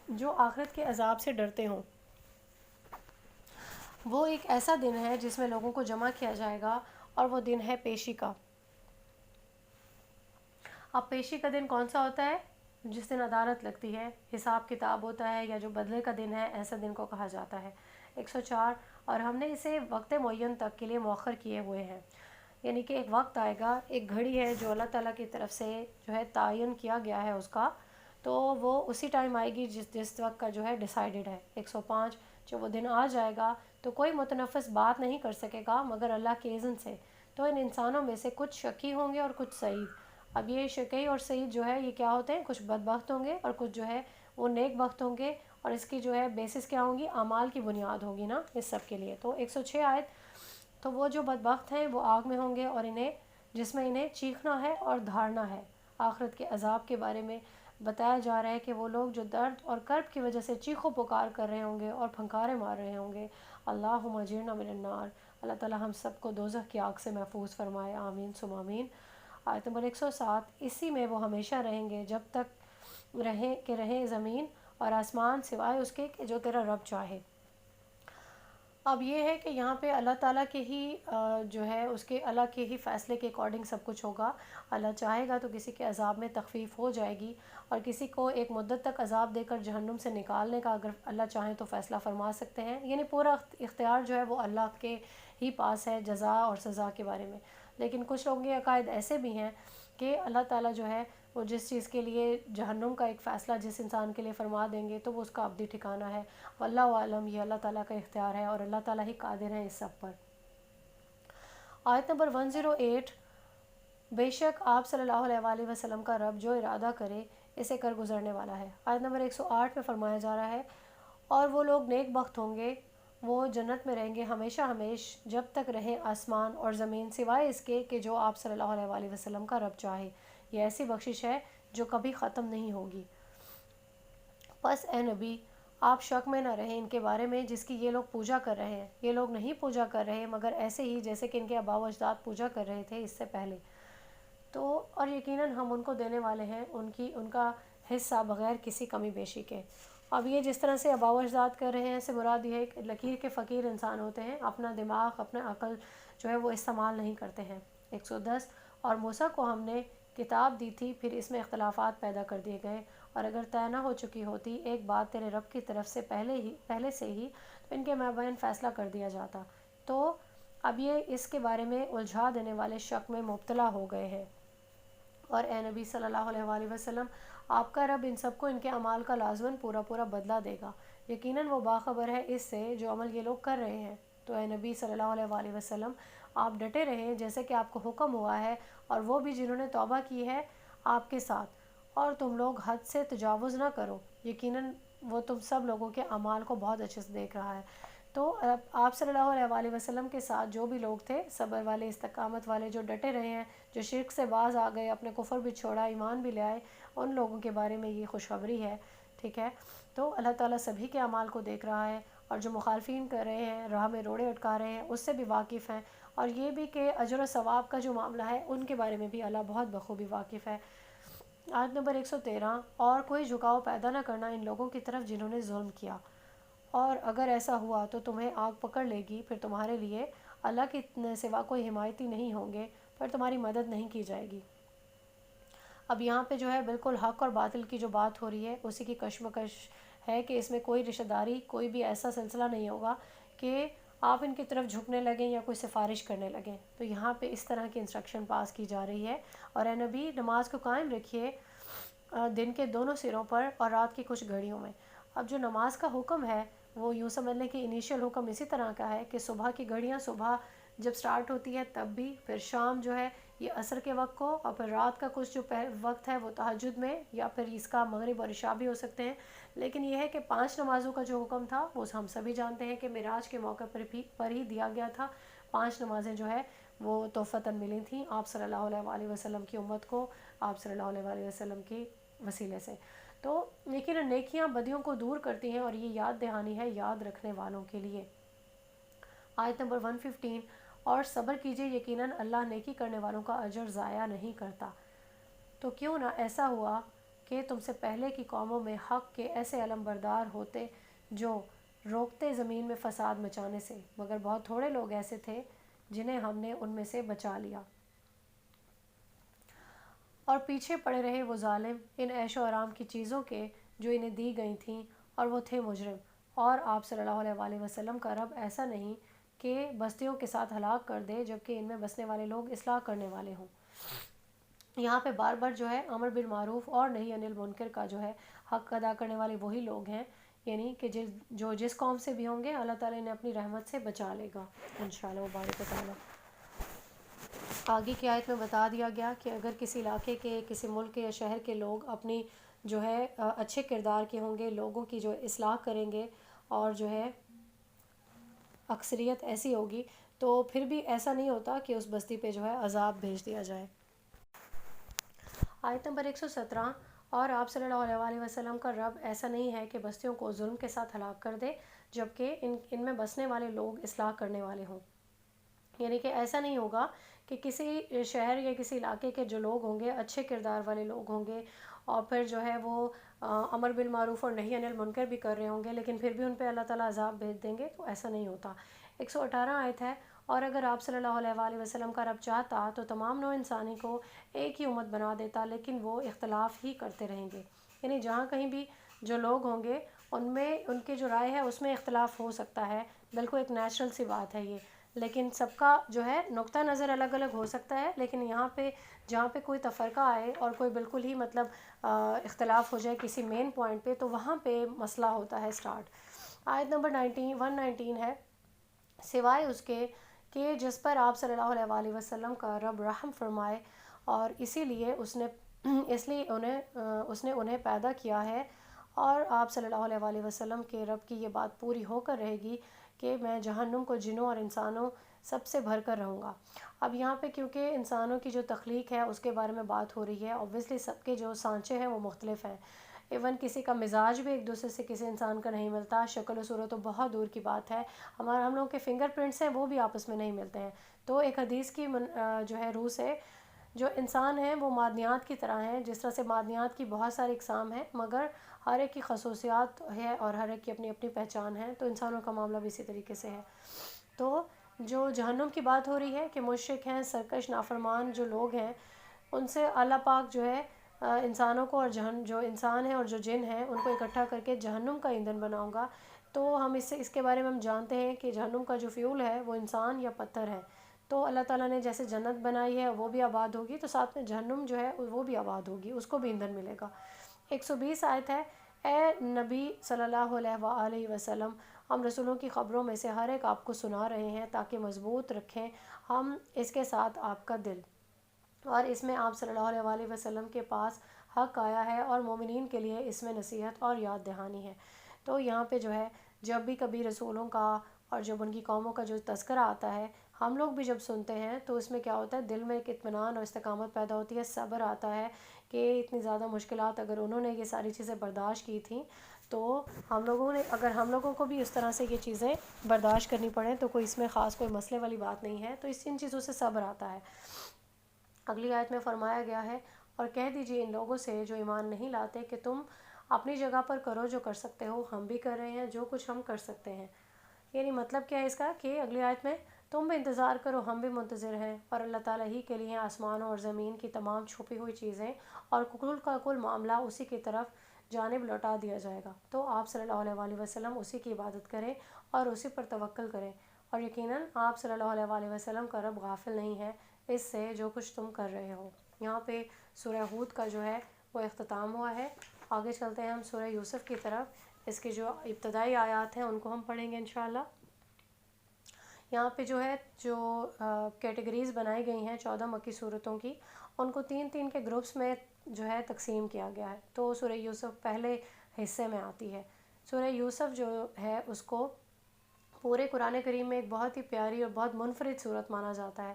جو آخرت کے عذاب سے ڈرتے ہوں۔ وہ ایک ایسا دن ہے جس میں لوگوں کو جمع کیا جائے گا، اور وہ دن ہے پیشی کا۔ اب پیشی کا دن کون سا ہوتا ہے؟ جس دن عدالت لگتی ہے، حساب کتاب ہوتا ہے، یا جو بدلے کا دن ہے، ایسا دن کو کہا جاتا ہے۔ 104، اور ہم نے اسے وقت معین تک کے لیے مؤخر کیے ہوئے ہیں، یعنی کہ ایک وقت آئے گا، ایک گھڑی ہے جو اللہ تعالیٰ کی طرف سے جو ہے تعین کیا گیا ہے اس کا، تو وہ اسی ٹائم آئے گی جس وقت کا جو ہے ڈیسائیڈڈ ہے۔ 105، جو وہ دن آ جائے گا تو کوئی متنفس بات نہیں کر سکے گا مگر اللہ کے اذن سے، تو ان انسانوں میں سے کچھ شقی ہوں گے اور کچھ سعید۔ اب یہ شقی اور سعید جو ہے یہ کیا ہوتے ہیں؟ کچھ بدبخت ہوں گے اور کچھ جو ہے وہ نیک بخت ہوں گے، اور اس کی جو ہے بیسس کیا ہوں گی؟ اعمال کی بنیاد ہوگی نا اس سب کے لیے۔ تو 106 آیت، تو وہ جو بدبخت ہیں وہ آگ میں ہوں گے، اور جس میں انہیں چیخنا ہے اور دھاڑنا ہے۔ آخرت کے عذاب کے بارے میں بتایا جا رہا ہے کہ وہ لوگ جو درد اور کرب کی وجہ سے چیخ و پکار کر رہے ہوں گے اور پھنکارے مار رہے ہوں گے، اللہم اجرنا من النار، اللہ تعالیٰ ہم سب کو دوزخ کی آگ سے محفوظ فرمائے، آمین ثم آمین۔ آیت نمبر 107، اسی میں وہ ہمیشہ رہیں گے جب تک رہیں زمین اور آسمان، سوائے اس کے کہ جو تیرا رب چاہے۔ اب یہ ہے کہ یہاں پہ اللہ تعالیٰ کے ہی جو ہے اس کے اللہ کے ہی فیصلے کے اکارڈنگ سب کچھ ہوگا۔ اللہ چاہے گا تو کسی کے عذاب میں تخفیف ہو جائے گی، اور کسی کو ایک مدت تک عذاب دے کر جہنم سے نکالنے کا اگر اللہ چاہیں تو فیصلہ فرما سکتے ہیں، یعنی پورا اختیار جو ہے وہ اللہ کے ہی پاس ہے جزا اور سزا کے بارے میں۔ لیکن کچھ لوگوں کے عقائد ایسے بھی ہیں کہ اللہ تعالیٰ جو ہے وہ جس چیز کے لیے جہنم کا ایک فیصلہ جس انسان کے لیے فرما دیں گے تو وہ اس کا ابدی ٹھکانہ ہے۔ واللہ عالم، یہ اللہ تعالیٰ کا اختیار ہے اور اللہ تعالیٰ ہی قادر ہے اس سب پر۔ آیت نمبر 108، بے شک آپ صلی اللہ علیہ وآلہ وسلم کا رب جو ارادہ کرے اسے کر گزرنے والا ہے۔ آیت نمبر 108 میں فرمایا جا رہا ہے، اور وہ لوگ نیک بخت ہوں گے، وہ جنت میں رہیں گے ہمیشہ ہمیش جب تک رہیں آسمان اور زمین، سوائے اس کے کہ جو آپ صلی اللہ علیہ وآلہ وسلم کا رب چاہے۔ یہ ایسی بخشش ہے جو کبھی ختم نہیں ہوگی۔ پس اے نبی آپ شک میں نہ رہیں ان کے بارے میں جس کی یہ لوگ پوجا کر رہے ہیں، یہ لوگ نہیں پوجا کر رہے مگر ایسے ہی جیسے کہ ان کے آباء و اجداد پوجا کر رہے تھے اس سے پہلے، تو اور یقیناً ہم ان کو دینے والے ہیں ان کا حصہ بغیر کسی کمی بیشی کے۔ اب یہ جس طرح سے آباء و اجداد کر رہے ہیں سے مراد یہ ہے کہ لکیر کے فقیر انسان ہوتے ہیں، اپنا دماغ اپنا عقل جو ہے وہ استعمال نہیں کرتے ہیں۔ 110، اور موسیٰ کو ہم نے کتاب دی تھی، پھر اس میں اختلافات پیدا کر دیے گئے، اور اگر طے نہ ہو چکی ہوتی ایک بات تیرے رب کی طرف سے پہلے سے ہی تو ان کے مابین فیصلہ کر دیا جاتا۔ تو اب یہ اس کے بارے میں الجھا دینے والے شک میں مبتلا ہو گئے ہیں۔ اور اے نبی صلی اللہ علیہ وآلہ وسلم آپ کا رب ان سب کو ان کے اعمال کا لازماً پورا بدلہ دے گا، یقیناً وہ باخبر ہے اس سے جو عمل یہ لوگ کر رہے ہیں۔ تو اے نبی صلی اللہ علیہ وآلہ وسلم آپ ڈٹے رہیں جیسے کہ آپ کو حکم ہوا ہے، اور وہ بھی جنہوں نے توبہ کی ہے آپ کے ساتھ، اور تم لوگ حد سے تجاوز نہ کرو، یقیناً وہ تم سب لوگوں کے اعمال کو بہت اچھے سے دیکھ رہا ہے۔ تو آپ صلی اللہ علیہ وآلہ وسلم کے ساتھ جو بھی لوگ تھے، صبر والے استقامت والے جو ڈٹے رہے ہیں، جو شرک سے باز آ گئے، اپنے کفر بھی چھوڑا، ایمان بھی لے آئے، ان لوگوں کے بارے میں یہ خوشخبری ہے، ٹھیک ہے۔ تو اللہ تعالیٰ سبھی کے اعمال کو دیکھ رہا ہے، اور جو مخالفین کر رہے ہیں، راہ میں روڑے اٹکا رہے ہیں، اس سے بھی واقف ہیں، اور یہ بھی کہ اجر و ثواب کا جو معاملہ ہے ان کے بارے میں بھی اللہ بہت بخوبی واقف ہے۔ آیت نمبر 113، اور کوئی جھکاؤ پیدا نہ کرنا ان لوگوں کی طرف جنہوں نے ظلم کیا، اور اگر ایسا ہوا تو تمہیں آگ پکڑ لے گی، پھر تمہارے لیے اللہ کے سوا کوئی حمایتی نہیں ہوں گے، پھر تمہاری مدد نہیں کی جائے گی۔ اب یہاں پہ جو ہے بالکل حق اور باطل کی جو بات ہو رہی ہے اسی کی کشمکش ہے کہ اس میں کوئی رشتہ داری، کوئی بھی ایسا سلسلہ نہیں ہوگا کہ آپ ان کی طرف جھکنے لگیں یا کوئی سفارش کرنے لگیں۔ تو یہاں پہ اس طرح کی انسٹرکشن پاس کی جا رہی ہے، اور اے نبی نماز کو قائم رکھیے دن کے دونوں سروں پر اور رات کی کچھ گھڑیوں میں۔ اب جو نماز کا حکم ہے وہ یوں سمجھ لیں کہ انیشیل حکم اسی طرح کا ہے کہ صبح کی گھڑیاں صبح جب سٹارٹ ہوتی ہے تب بھی، پھر شام جو ہے یہ عصر کے وقت کو، اور پھر رات کا کچھ جو وقت ہے وہ تہجد میں، یا پھر اس کا مغرب اور عشاء بھی ہو سکتے ہیں۔ لیکن یہ ہے کہ 5 نمازوں کا جو حکم تھا وہ ہم سبھی جانتے ہیں کہ معراج کے موقع پر ہی دیا گیا تھا۔ 5 نمازیں جو ہے وہ تحفتاً ملی تھیں آپ صلی اللہ علیہ وآلہ وسلم کی امت کو، آپ صلی اللہ علیہ وآلہ وسلم کی وسیلے سے۔ تو یقیناً نیکیاں بدیوں کو دور کرتی ہیں، اور یہ یاد دہانی ہے یاد رکھنے والوں کے لیے۔ آیت نمبر 115، اور صبر کیجئے، یقیناً اللہ نیکی کرنے والوں کا اجر ضائع نہیں کرتا۔ تو کیوں نہ ایسا ہوا کہ تم سے پہلے کی قوموں میں حق کے ایسے علمبردار ہوتے جو روکتے زمین میں فساد مچانے سے، مگر بہت تھوڑے لوگ ایسے تھے جنہیں ہم نے ان میں سے بچا لیا۔ اور پیچھے پڑے رہے وہ ظالم ان عیش و آرام کی چیزوں کے جو انہیں دی گئی تھیں، اور وہ تھے مجرم۔ اور آپ صلی اللہ علیہ وآلہ وسلم کا رب ایسا نہیں کہ بستیوں کے ساتھ ہلاک کر دے جبکہ ان میں بسنے والے لوگ اصلاح کرنے والے ہوں۔ یہاں پہ بار بار جو ہے امر بالمعروف اور نہی عن المنکر کا جو ہے حق ادا کرنے والے وہی لوگ ہیں، یعنی کہ جو جس قوم سے بھی ہوں گے اللہ تعالیٰ انہیں اپنی رحمت سے بچا لے گا انشاءاللہ مبارک تعالیٰ۔ آگے کی آیت میں بتا دیا گیا کہ اگر کسی علاقے کے، کسی ملک کے یا شہر کے لوگ اپنی جو ہے اچھے کردار کے ہوں گے، لوگوں کی جو اصلاح کریں گے، اور جو ہے اکثریت ایسی ہوگی، تو پھر بھی ایسا نہیں ہوتا کہ اس بستی پہ جو ہے عذاب بھیج دیا جائے۔ آیت نمبر 117، اور آپ صلی اللہ علیہ وآلہ وسلم کا رب ایسا نہیں ہے کہ بستیوں کو ظلم کے ساتھ ہلاک کر دے جبکہ ان میں بسنے والے لوگ اصلاح کرنے والے ہوں۔ یعنی کہ ایسا نہیں ہوگا کہ کسی شہر یا کسی علاقے کے جو لوگ ہوں گے اچھے کردار والے لوگ ہوں گے، اور پھر جو ہے وہ امر بالمعروف اور نہی عن المنکر بھی کر رہے ہوں گے، لیکن پھر بھی ان پہ اللہ تعالیٰ عذاب بھیج دیں گے، تو ایسا نہیں ہوتا۔ 118 آیت ہے، اور اگر آپ صلی اللہ علیہ وآلہ وسلم کا رب چاہتا تو تمام نوع انسانی کو ایک ہی امت بنا دیتا، لیکن وہ اختلاف ہی کرتے رہیں گے۔ یعنی جہاں کہیں بھی جو لوگ ہوں گے ان میں ان کی جو رائے ہے اس میں اختلاف ہو سکتا ہے، بالکل ایک نیچرل سی بات ہے یہ، لیکن سب کا جو ہے نقطہ نظر الگ الگ ہو سکتا ہے، لیکن یہاں پہ جہاں پہ کوئی تفرقہ آئے اور کوئی بالکل ہی مطلب اختلاف ہو جائے کسی مین پوائنٹ پہ، تو وہاں پہ مسئلہ ہوتا ہے سٹارٹ۔ آیت نمبر 119 ہے، سوائے اس کے کہ جس پر آپ صلی اللہ علیہ وآلہ وسلم کا رب رحم فرمائے، اور اسی لیے اس لیے انہیں پیدا کیا ہے، اور آپ صلی اللہ علیہ وآلہ وسلم کے رب کی یہ بات پوری ہو کر رہے گی کہ میں جہنم کو جنوں اور انسانوں سب سے بھر کر رہوں گا۔ اب یہاں پہ کیونکہ انسانوں کی جو تخلیق ہے اس کے بارے میں بات ہو رہی ہے، اوبویسلی سب کے جو سانچے ہیں وہ مختلف ہیں، ایون کسی کا مزاج بھی ایک دوسرے سے کسی انسان کا نہیں ملتا، شکل و صورت تو بہت دور کی بات ہے، ہم لوگوں کے فنگر پرنٹس ہیں وہ بھی آپس میں نہیں ملتے ہیں۔ تو ایک حدیث کی جو ہے روح سے جو انسان ہیں وہ معدنیات کی طرح ہیں، جس طرح سے معدنیات کی بہت ساری اقسام ہیں مگر ہر ایک کی خصوصیات ہے اور ہر ایک کی اپنی اپنی پہچان ہے، تو انسانوں کا معاملہ بھی اسی طریقے سے ہے۔ تو جو جہنم کی بات ہو رہی ہے کہ مشرک ہیں، سرکش نافرمان جو لوگ ہیں، ان سے اللہ پاک جو ہے انسانوں کو اور جو انسان ہیں اور جو جن ہیں ان کو اکٹھا کر کے جہنم کا ایندھن بناؤں گا۔ تو ہم اس کے بارے میں ہم جانتے ہیں کہ جہنم کا جو فیول ہے وہ انسان یا پتھر ہے، تو اللہ تعالیٰ نے جیسے جنت بنائی ہے وہ بھی آباد ہوگی، تو ساتھ میں جہنم جو ہے وہ بھی آباد ہوگی، اس کو بھی ایندھن ملے گا۔ 120 آیت ہے، اے نبی صلی اللہ علیہ وآلہ وسلم، ہم رسولوں کی خبروں میں سے ہر ایک آپ کو سنا رہے ہیں تاکہ مضبوط رکھیں ہم اس کے ساتھ آپ کا دل، اور اس میں آپ صلی اللہ علیہ وآلہ وسلم کے پاس حق آیا ہے اور مومنین کے لیے اس میں نصیحت اور یاد دہانی ہے۔ تو یہاں پہ جو ہے جب بھی کبھی رسولوں کا اور جب ان کی قوموں کا جو تذکرہ آتا ہے، ہم لوگ بھی جب سنتے ہیں تو اس میں کیا ہوتا ہے، دل میں ایک اطمینان اور استقامت پیدا ہوتی ہے، صبر آتا ہے کہ اتنی زیادہ مشکلات اگر انہوں نے یہ ساری چیزیں برداشت کی تھیں تو ہم لوگوں کو بھی اس طرح سے یہ چیزیں برداشت کرنی پڑیں تو کوئی اس میں خاص کوئی مسئلے والی بات نہیں ہے، تو ان چیزوں سے صبر آتا ہے۔ اگلی آیت میں فرمایا گیا ہے، اور کہہ دیجئے ان لوگوں سے جو ایمان نہیں لاتے کہ تم اپنی جگہ پر کرو جو کر سکتے ہو، ہم بھی کر رہے ہیں جو کچھ ہم کر سکتے ہیں۔ یعنی مطلب کیا ہے اس کا کہ اگلی آیت میں تم بھی انتظار کرو ہم بھی منتظر ہیں، اور اللہ تعالیٰ ہی کے لیے آسمانوں اور زمین کی تمام چھپی ہوئی چیزیں اور کل کا کل معاملہ اسی کی طرف جانب لوٹا دیا جائے گا۔ تو آپ صلی اللہ علیہ وآلہ وسلم اسی کی عبادت کریں اور اسی پر توکل کریں، اور یقیناً آپ صلی اللہ علیہ وآلہ وسلم کا رب غافل نہیں ہے اس سے جو کچھ تم کر رہے ہو۔ یہاں پہ سورہ ہود کا جو ہے وہ اختتام ہوا ہے۔ آگے چلتے ہیں ہم سورہ یوسف کی طرف، اس کی جو ابتدائی آیات ہیں ان کو ہم پڑھیں گے انشاءاللہ۔ یہاں پہ جو ہے جو کیٹیگریز بنائی گئی ہیں 14 مکی صورتوں کی، ان کو 3 کے گروپس میں جو ہے تقسیم کیا گیا ہے. تو سورہ یوسف پہلے حصے میں آتی ہے. سورہ یوسف جو ہے اس کو پورے قرآن کریم میں ایک بہت ہی پیاری اور بہت منفرد صورت مانا جاتا ہے.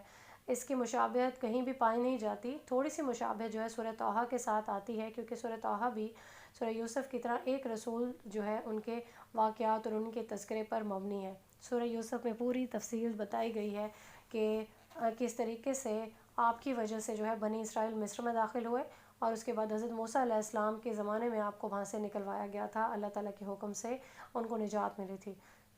اس کی مشابہت کہیں بھی پائی نہیں جاتی. تھوڑی سی مشابہت جو ہے سورہ طٰہٰ کے ساتھ آتی ہے، کیونکہ سورہ طٰہٰ بھی سورہ یوسف کی طرح ایک رسول جو ہے ان کے واقعات اور ان کے تذکرے پر مبنی ہے. سورہ یوسف میں پوری تفصیل بتائی گئی ہے کہ کس طریقے سے آپ کی وجہ سے جو ہے بنی اسرائیل مصر میں داخل ہوئے، اور اس کے بعد حضرت موسیٰ علیہ السلام کے زمانے میں آپ کو وہاں سے نکلوایا گیا تھا. اللہ تعالیٰ کے حکم سے ان کو نجات ملی تھی.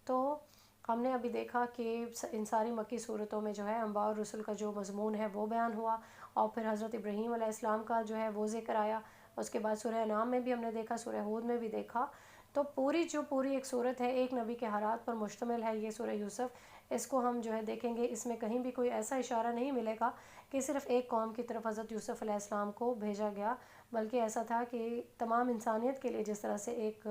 تو ہم نے ابھی دیکھا کہ ان ساری مکی صورتوں میں جو ہے انبیاء اور رسل کا جو مضمون ہے وہ بیان ہوا، اور پھر حضرت ابراہیم علیہ السلام کا جو ہے وہ ذکر آیا. اس کے بعد سورہ انعام میں بھی ہم نے دیکھا، سورہ ہود میں بھی دیکھا. تو پوری ایک صورت ہے، ایک نبی کے حالات پر مشتمل ہے یہ سورہ یوسف. اس کو ہم جو ہے دیکھیں گے، اس میں کہیں بھی کوئی ایسا اشارہ نہیں ملے گا کہ صرف ایک قوم کی طرف حضرت یوسف علیہ السلام کو بھیجا گیا، بلکہ ایسا تھا کہ تمام انسانیت کے لیے جس طرح سے ایک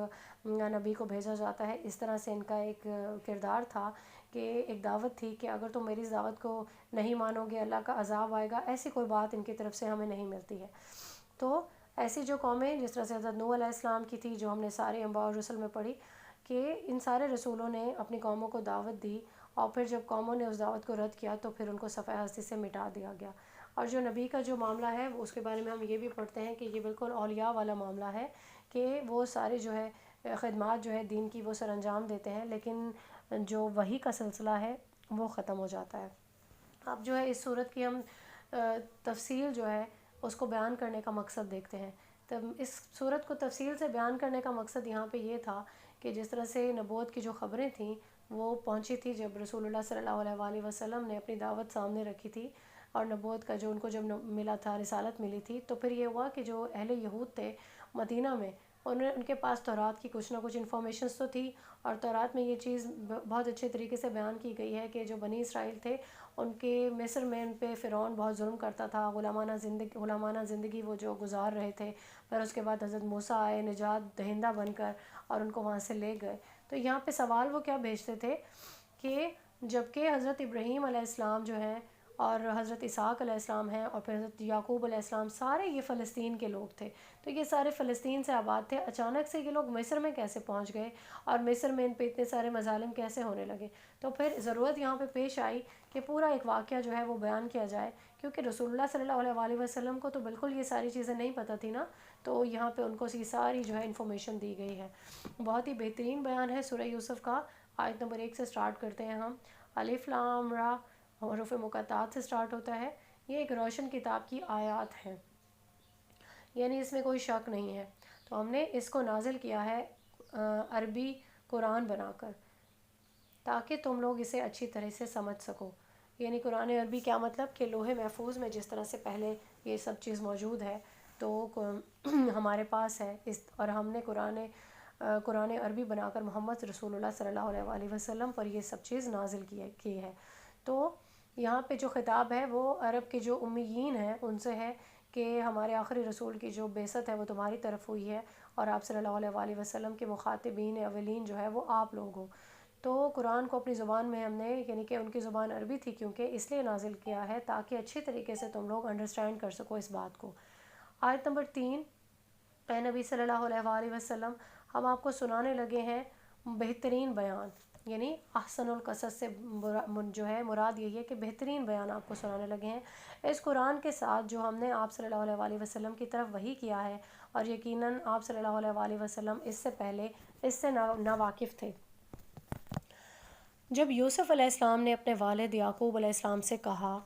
نبی کو بھیجا جاتا ہے، اس طرح سے ان کا ایک کردار تھا کہ ایک دعوت تھی کہ اگر تم میری اس دعوت کو نہیں مانو گے اللہ کا عذاب آئے گا. ایسی کوئی بات ان کی طرف سے ہمیں نہیں ملتی ہے. تو ایسی جو قومیں جس طرح سے حضرت نوح علیہ السلام کی تھی، جو ہم نے سارے انبیاء اور رسل میں پڑھی، کہ ان سارے رسولوں نے اپنی قوموں کو دعوت دی، اور پھر جب قوموں نے اس دعوت کو رد کیا تو پھر ان کو صفحہ ہستی سے مٹا دیا گیا. اور جو نبی کا جو معاملہ ہے اس کے بارے میں ہم یہ بھی پڑھتے ہیں کہ یہ بالکل اولیاء والا معاملہ ہے، کہ وہ سارے جو ہے خدمات جو ہے دین کی وہ سر انجام دیتے ہیں، لیکن جو وحی کا سلسلہ ہے وہ ختم ہو جاتا ہے. اب جو ہے اس صورت کی ہم تفصیل جو ہے اس کو بیان کرنے کا مقصد دیکھتے ہیں. تب اس صورت کو تفصیل سے بیان کرنے کا مقصد یہاں پہ یہ تھا کہ جس طرح سے نبوت کی جو خبریں تھیں وہ پہنچی تھی جب رسول اللہ صلی اللہ علیہ وآلہ وسلم نے اپنی دعوت سامنے رکھی تھی، اور نبوت کا جو ان کو جب ملا تھا، رسالت ملی تھی، تو پھر یہ ہوا کہ جو اہل یہود تھے مدینہ میں، ان کے پاس تورات کی کچھ نہ کچھ انفارمیشنز تو تھی، اور تورات میں یہ چیز بہت اچھے طریقے سے بیان کی گئی ہے کہ جو بنی اسرائیل تھے ان کے مصر میں ان پہ فرعون بہت ظلم کرتا تھا، غلامانہ زندگی وہ جو گزار رہے تھے. پھر اس کے بعد حضرت موسیٰ آئے نجات دہندہ بن کر اور ان کو وہاں سے لے گئے. تو یہاں پہ سوال وہ کیا بھیجتے تھے کہ جب کہ حضرت ابراہیم علیہ السلام جو ہیں اور حضرت اسحاق علیہ السلام ہیں اور پھر حضرت یعقوب علیہ السلام، سارے یہ فلسطین کے لوگ تھے. تو یہ سارے فلسطین سے آباد تھے، اچانک سے یہ لوگ مصر میں کیسے پہنچ گئے، اور مصر میں ان پہ اتنے سارے مظالم کیسے ہونے لگے. تو پھر ضرورت یہاں پہ پیش آئی کہ پورا ایک واقعہ جو ہے وہ بیان کیا جائے، کیونکہ رسول اللہ صلی اللہ علیہ وآلہ وسلم کو تو بالکل یہ ساری چیزیں نہیں پتہ تھی نا. تو یہاں پہ ان کو یہ ساری جو ہے انفارمیشن دی گئی ہے. بہت ہی بہترین بیان ہے سورہ یوسف کا. آیت نمبر 1 سے سٹارٹ کرتے ہیں ہم. الف لام را حروف مقطعات سے سٹارٹ ہوتا ہے. یہ ایک روشن کتاب کی آیات ہیں، یعنی اس میں کوئی شک نہیں ہے. تو ہم نے اس کو نازل کیا ہے عربی قرآن بنا کر، تاکہ تم لوگ اسے اچھی طرح سے سمجھ سکو. یعنی قرآن عربی کیا مطلب کہ لوح محفوظ میں جس طرح سے پہلے یہ سب چیز موجود ہے تو ہمارے پاس ہے اور ہم نے قرآن عربی بنا کر محمد رسول اللہ صلی اللہ علیہ وآلہ وسلم پر یہ سب چیز نازل کی ہے. تو یہاں پہ جو خطاب ہے وہ عرب کے جو امیین ہیں ان سے ہے کہ ہمارے آخری رسول کی جو بعثت ہے وہ تمہاری طرف ہوئی ہے، اور آپ صلی اللہ علیہ وآلہ وسلم کے مخاطبین اولین جو ہے وہ آپ لوگ ہو. تو قرآن کو اپنی زبان میں ہم نے، یعنی کہ ان کی زبان عربی تھی کیونکہ، اس لیے نازل کیا ہے تاکہ اچھی طریقے سے تم لوگ انڈرسٹینڈ کر سکو اس بات کو. آیت نمبر 3. اے نبی صلی اللہ علیہ وآلہ وسلم، ہم آپ کو سنانے لگے ہیں بہترین بیان، یعنی احسن القصص سے جو ہے مراد یہی ہے کہ بہترین بیان آپ کو سنانے لگے ہیں اس قرآن کے ساتھ جو ہم نے آپ صلی اللہ علیہ وآلہ وسلم کی طرف وحی کیا ہے، اور یقیناً آپ صلی اللہ علیہ وآلہ وسلم اس سے پہلے اس سے ناواقف تھے. جب یوسف علیہ السلام نے اپنے والد یعقوب علیہ السلام سے کہا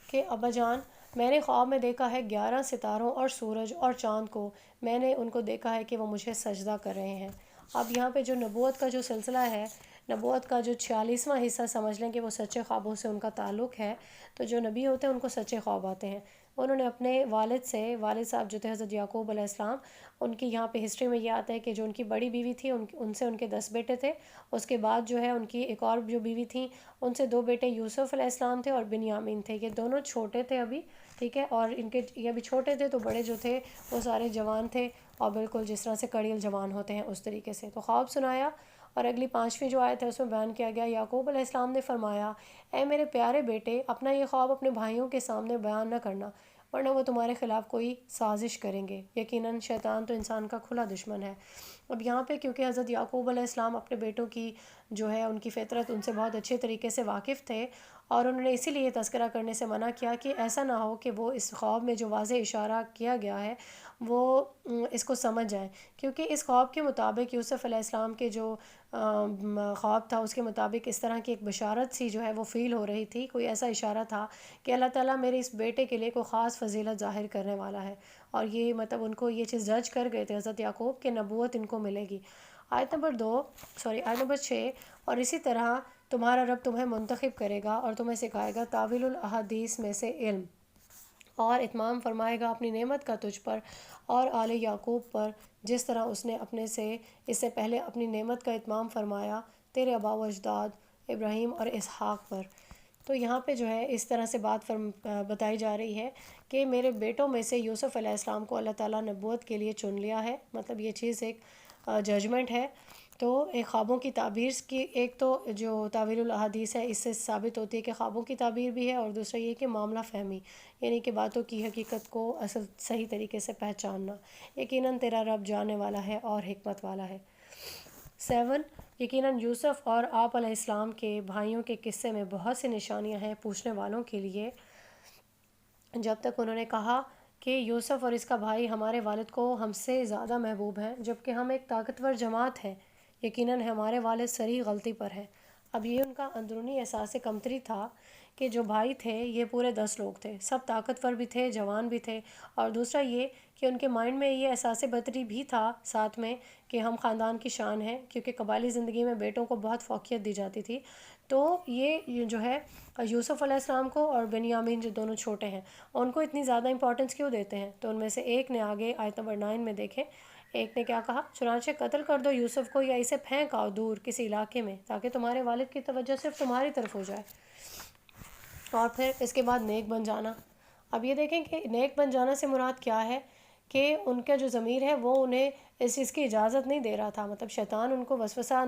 کہ ابا جان، میں نے خواب میں دیکھا ہے 11 ستاروں اور سورج اور چاند کو، میں نے ان کو دیکھا ہے کہ وہ مجھے سجدہ کر رہے ہیں. اب یہاں پہ جو نبوت کا جو سلسلہ ہے، نبوت کا جو 46واں حصہ سمجھ لیں کہ وہ سچے خوابوں سے ان کا تعلق ہے. تو جو نبی ہوتے ہیں ان کو سچے خواب آتے ہیں. انہوں نے اپنے والد صاحب جو تھے حضرت یعقوب علیہ السلام، ان کی یہاں پہ ہسٹری میں یہ آتا ہے کہ جو ان کی بڑی بیوی تھی ان سے ان کے 10 بیٹے تھے. اس کے بعد جو ہے ان کی ایک اور جو بیوی تھیں ان سے 2 بیٹے یوسف علیہ السلام تھے اور بنیامین تھے. یہ دونوں چھوٹے تھے ابھی، ٹھیک ہے، اور ان کے یہ ابھی چھوٹے تھے، تو بڑے جو تھے وہ سارے جوان تھے، اور بالکل جس طرح سے کڑیل جوان ہوتے ہیں اس طریقے سے. تو خواب سنایا اور اگلی 5ویں جو آیت ہے اس میں بیان کیا گیا، یعقوب علیہ السلام نے فرمایا، اے میرے پیارے بیٹے، اپنا یہ خواب اپنے بھائیوں کے سامنے بیان نہ کرنا، ورنہ وہ تمہارے خلاف کوئی سازش کریں گے، یقیناً شیطان تو انسان کا کھلا دشمن ہے۔ اب یہاں پہ کیونکہ حضرت یعقوب علیہ السلام اپنے بیٹوں کی جو ہے ان کی فطرت ان سے بہت اچھے طریقے سے واقف تھے، اور انہوں نے اسی لیے تذکرہ کرنے سے منع کیا کہ ایسا نہ ہو کہ وہ اس خواب میں جو واضح اشارہ کیا گیا ہے وہ اس کو سمجھ جائیں، کیونکہ اس خواب کے مطابق یوسف علیہ السلام کے جو خواب تھا اس کے مطابق اس طرح کی ایک بشارت سی جو ہے وہ فیل ہو رہی تھی، کوئی ایسا اشارہ تھا کہ اللہ تعالیٰ میرے اس بیٹے کے لیے کوئی خاص فضیلت ظاہر کرنے والا ہے، اور یہ مطلب ان کو یہ چیز جج کر گئے تھے حضرت یعقوب کہ نبوت ان کو ملے گی۔ آیت نمبر 6، اور اسی طرح تمہارا رب تمہیں منتخب کرے گا اور تمہیں سکھائے گا تعویل الاحادیث میں سے علم، اور اتمام فرمائے گا اپنی نعمت کا تجھ پر اور آل یعقوب پر، جس طرح اس نے اس سے پہلے اپنی نعمت کا اتمام فرمایا تیرے آباء و اجداد ابراہیم اور اسحاق پر۔ تو یہاں پہ جو ہے اس طرح سے بات بتائی جا رہی ہے کہ میرے بیٹوں میں سے یوسف علیہ السلام کو اللہ تعالیٰ نبوت کے لیے چن لیا ہے، مطلب یہ چیز ایک ججمنٹ ہے۔ تو ایک خوابوں کی تعبیر کی، ایک تو جو تعویل الاحادیث ہے اس سے ثابت ہوتی ہے کہ خوابوں کی تعبیر بھی ہے، اور دوسرا یہ کہ معاملہ فہمی، یعنی کہ باتوں کی حقیقت کو اصل صحیح طریقے سے پہچاننا۔ یقیناً تیرا رب جاننے والا ہے اور حکمت والا ہے۔ 7، یقیناً یوسف اور آپ علیہ السلام کے بھائیوں کے قصے میں بہت سی نشانیاں ہیں پوچھنے والوں کے لیے، جب تک انہوں نے کہا کہ یوسف اور اس کا بھائی ہمارے والد کو ہم سے زیادہ محبوب ہیں، جبکہ ہم ایک طاقتور جماعت ہیں، یقیناً ہمارے والد صریح غلطی پر ہے۔ اب یہ ان کا اندرونی احساس کمتری تھا کہ جو بھائی تھے یہ پورے 10 لوگ تھے، سب طاقتور بھی تھے، جوان بھی تھے، اور دوسرا یہ کہ ان کے مائنڈ میں یہ احساس برتری بھی تھا ساتھ میں کہ ہم خاندان کی شان ہیں، کیونکہ قبائلی زندگی میں بیٹوں کو بہت فوقیت دی جاتی تھی۔ تو یہ جو ہے یوسف علیہ السلام کو اور بنیامین جو دونوں چھوٹے ہیں ان کو اتنی زیادہ امپورٹنس کیوں دیتے ہیں؟ تو ان میں سے ایک نے آگے آیت نمبر 9 میں دیکھیں، ایک نے کیا کہا، چنانچہ قتل کر دو یوسف کو یا اسے پھینک آؤ دور کسی علاقے میں تاکہ تمہارے والد کی توجہ صرف تمہاری طرف ہو جائے، اور پھر اس کے بعد نیک بن جانا۔ اب یہ دیکھیں کہ نیک بن جانا سے مراد کیا ہے کہ ان کا جو ضمیر ہے وہ انہیں اس چیز کی اجازت نہیں دے رہا تھا، مطلب شیطان ان کو وسوسہ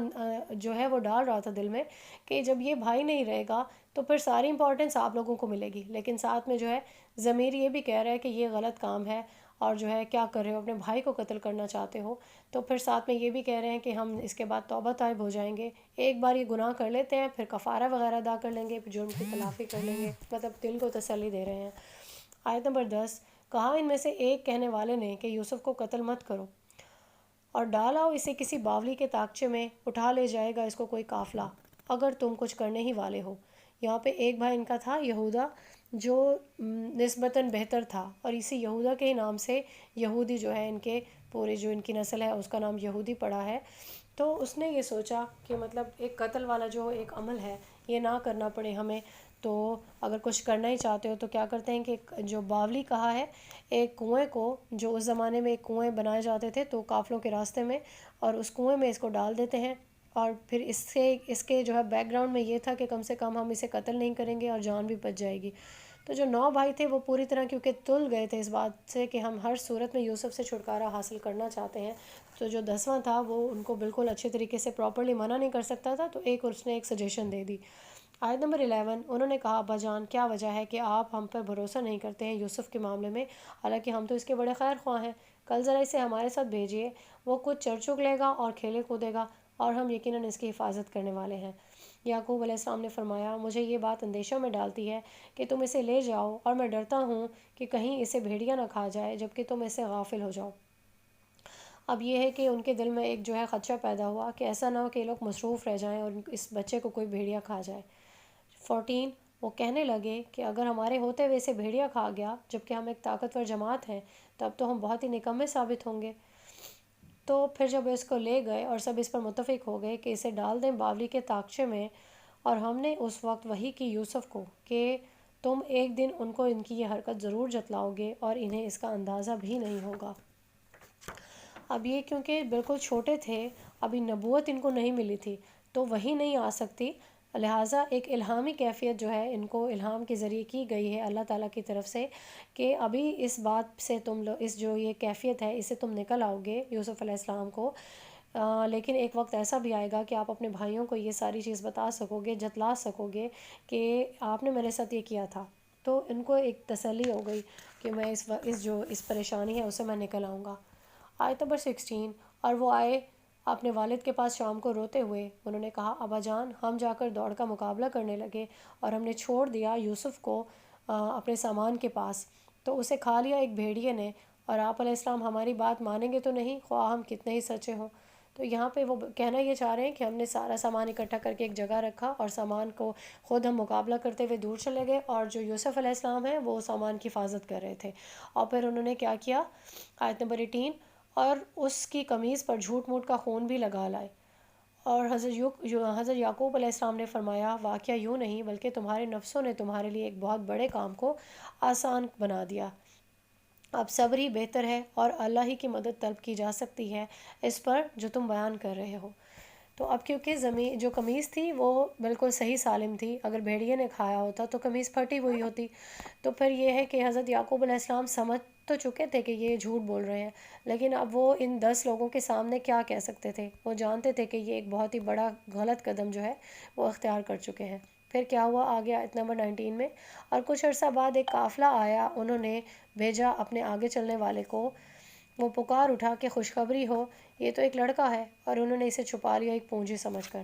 جو ہے وہ ڈال رہا تھا دل میں کہ جب یہ بھائی نہیں رہے گا تو پھر ساری امپورٹنس آپ لوگوں کو ملے گی، لیکن ساتھ میں جو ہے ضمیر یہ بھی کہہ رہا ہے کہ یہ غلط کام ہے، اور جو ہے کیا کر رہے ہو، اپنے بھائی کو قتل کرنا چاہتے ہو۔ تو پھر ساتھ میں یہ بھی کہہ رہے ہیں کہ ہم اس کے بعد توبہ طائب ہو جائیں گے، ایک بار یہ گناہ کر لیتے ہیں پھر کفارہ وغیرہ ادا کر لیں گے، پھر جرم کی تلافی کر لیں گے، مطلب دل کو تسلی دے رہے ہیں۔ آیت نمبر 10، کہا ان میں سے ایک کہنے والے نے کہ یوسف کو قتل مت کرو اور ڈال آؤ اسے کسی باولی کے طاقچے میں، اٹھا لے جائے گا اس کو کوئی قافلہ اگر تم کچھ کرنے ہی والے ہو۔ یہاں پہ ایک بھائی ان کا تھا یہودا جو نسبتاً بہتر تھا، اور اسی یہودا کے ہی نام سے یہودی جو ہے ان کے پورے جو ان کی نسل ہے اس کا نام یہودی پڑا ہے۔ تو اس نے یہ سوچا کہ مطلب ایک قتل والا جو ایک عمل ہے یہ نہ کرنا پڑے ہمیں، تو اگر کچھ کرنا ہی چاہتے ہو تو کیا کرتے ہیں کہ جو باولی کہا ہے ایک کنویں کو، جو اس زمانے میں ایک کنویں بنائے جاتے تھے تو قافلوں کے راستے میں، اور اس کنویں میں اس کو ڈال دیتے ہیں، اور پھر اس کے جو ہے بیک گراؤنڈ میں یہ تھا کہ کم سے کم ہم اسے قتل نہیں کریں گے اور جان بھی بچ جائے گی۔ تو جو 9 بھائی تھے وہ پوری طرح کیونکہ تل گئے تھے اس بات سے کہ ہم ہر صورت میں یوسف سے چھٹکارا حاصل کرنا چاہتے ہیں، تو جو 10واں تھا وہ ان کو بالکل اچھے طریقے سے پراپرلی منع نہیں کر سکتا تھا، تو اس نے ایک سجیشن دے دی۔ آیت نمبر 11، انہوں نے کہا، ابا جان کیا وجہ ہے کہ آپ ہم پر بھروسہ نہیں کرتے ہیں یوسف کے معاملے میں، حالانکہ ہم تو اس کے بڑے خیر خواہ ہیں، کل ذرا اسے ہمارے ساتھ بھیجیے، وہ کچھ چر چگ لے گا اور کھیلے کودے گا، اور ہم یقیناً اس کی حفاظت کرنے والے ہیں۔ یعقوب علیہ السلام نے فرمایا، مجھے یہ بات اندیشہ میں ڈالتی ہے کہ تم اسے لے جاؤ، اور میں ڈرتا ہوں کہ کہیں اسے بھیڑیا نہ کھا جائے جبکہ تم اس سے غافل ہو جاؤ۔ اب یہ ہے کہ ان کے دل میں ایک جو ہے خدشہ پیدا ہوا کہ ایسا نہ ہو کہ یہ لوگ مصروف رہ جائیں اور اس بچے کو کوئی بھیڑیا کھا جائے۔ 14، وہ کہنے لگے کہ اگر ہمارے ہوتے ہوئے اسے بھیڑیا کھا گیا جبکہ ہم ایک طاقتور جماعت ہیں تو اب تو ہم بہت ہی نکمے ثابت ہوں گے۔ تو پھر جب اس کو لے گئے اور سب اس پر متفق ہو گئے کہ اسے ڈال دیں باولی کے طاقچے میں، اور ہم نے اس وقت وحی کی یوسف کو کہ تم ایک دن ان کو ان کی یہ حرکت ضرور جتلاؤ گے اور انہیں اس کا اندازہ بھی نہیں ہوگا۔ اب یہ کیونکہ بالکل چھوٹے تھے، ابھی نبوت ان کو نہیں ملی تھی تو وحی نہیں آ سکتی، لہٰذا ایک الہامی کیفیت جو ہے ان کو الہام کے ذریعے کی گئی ہے اللہ تعالیٰ کی طرف سے کہ ابھی اس بات سے تم لوگ اس جو یہ کیفیت ہے اس سے تم نکل آؤ گے یوسف علیہ السلام کو لیکن ایک وقت ایسا بھی آئے گا کہ آپ اپنے بھائیوں کو یہ ساری چیز بتا سکو گے، جتلا سکو گے کہ آپ نے میرے ساتھ یہ کیا تھا۔ تو ان کو ایک تسلی ہو گئی کہ میں اس پریشانی ہے اسے میں نکل آؤں گا۔ آیت نمبر 16، اور وہ آئے اپنے والد کے پاس شام کو روتے ہوئے، انہوں نے کہا ابا جان، ہم جا کر دوڑ کا مقابلہ کرنے لگے اور ہم نے چھوڑ دیا یوسف کو اپنے سامان کے پاس، تو اسے کھا لیا ایک بھیڑیے نے، اور آپ علیہ السلام ہماری بات مانیں گے تو نہیں، خواہ ہم کتنے ہی سچے ہوں۔ تو یہاں پہ وہ کہنا یہ چاہ رہے ہیں کہ ہم نے سارا سامان اکٹھا کر کے ایک جگہ رکھا اور سامان کو خود ہم مقابلہ کرتے ہوئے دور چلے گئے، اور جو یوسف علیہ السلام ہیں وہ سامان کی حفاظت کر رہے تھے۔ اور پھر انہوں نے کیا کیا، آیت نمبر 18، اور اس کی قمیص پر جھوٹ موٹ کا خون بھی لگا لائے۔ اور حضرت یعقوب علیہ السلام نے فرمایا واقعہ یوں نہیں بلکہ تمہارے نفسوں نے تمہارے لیے ایک بہت بڑے کام کو آسان بنا دیا، اب صبر ہی بہتر ہے اور اللہ ہی کی مدد طلب کی جا سکتی ہے اس پر جو تم بیان کر رہے ہو۔ تو اب کیونکہ جو قمیص تھی وہ بالکل صحیح سالم تھی، اگر بھیڑیے نے کھایا ہوتا تو قمیص پھٹی ہوئی ہوتی۔ تو پھر یہ ہے کہ حضرت یعقوب علیہ السلام سمجھ تو چکے تھے کہ یہ جھوٹ بول رہے ہیں، لیکن اب وہ ان 10 لوگوں کے سامنے کیا کہہ سکتے تھے؟ وہ جانتے تھے کہ یہ ایک بہت ہی بڑا غلط قدم جو ہے وہ اختیار کر چکے ہیں۔ پھر کیا ہوا آگے آیت نمبر 19 میں، اور کچھ عرصہ بعد ایک قافلہ آیا، انہوں نے بھیجا اپنے آگے چلنے والے کو، وہ پکار اٹھا کہ خوشخبری ہو، یہ تو ایک لڑکا ہے، اور انہوں نے اسے چھپا لیا ایک پونجی سمجھ کر،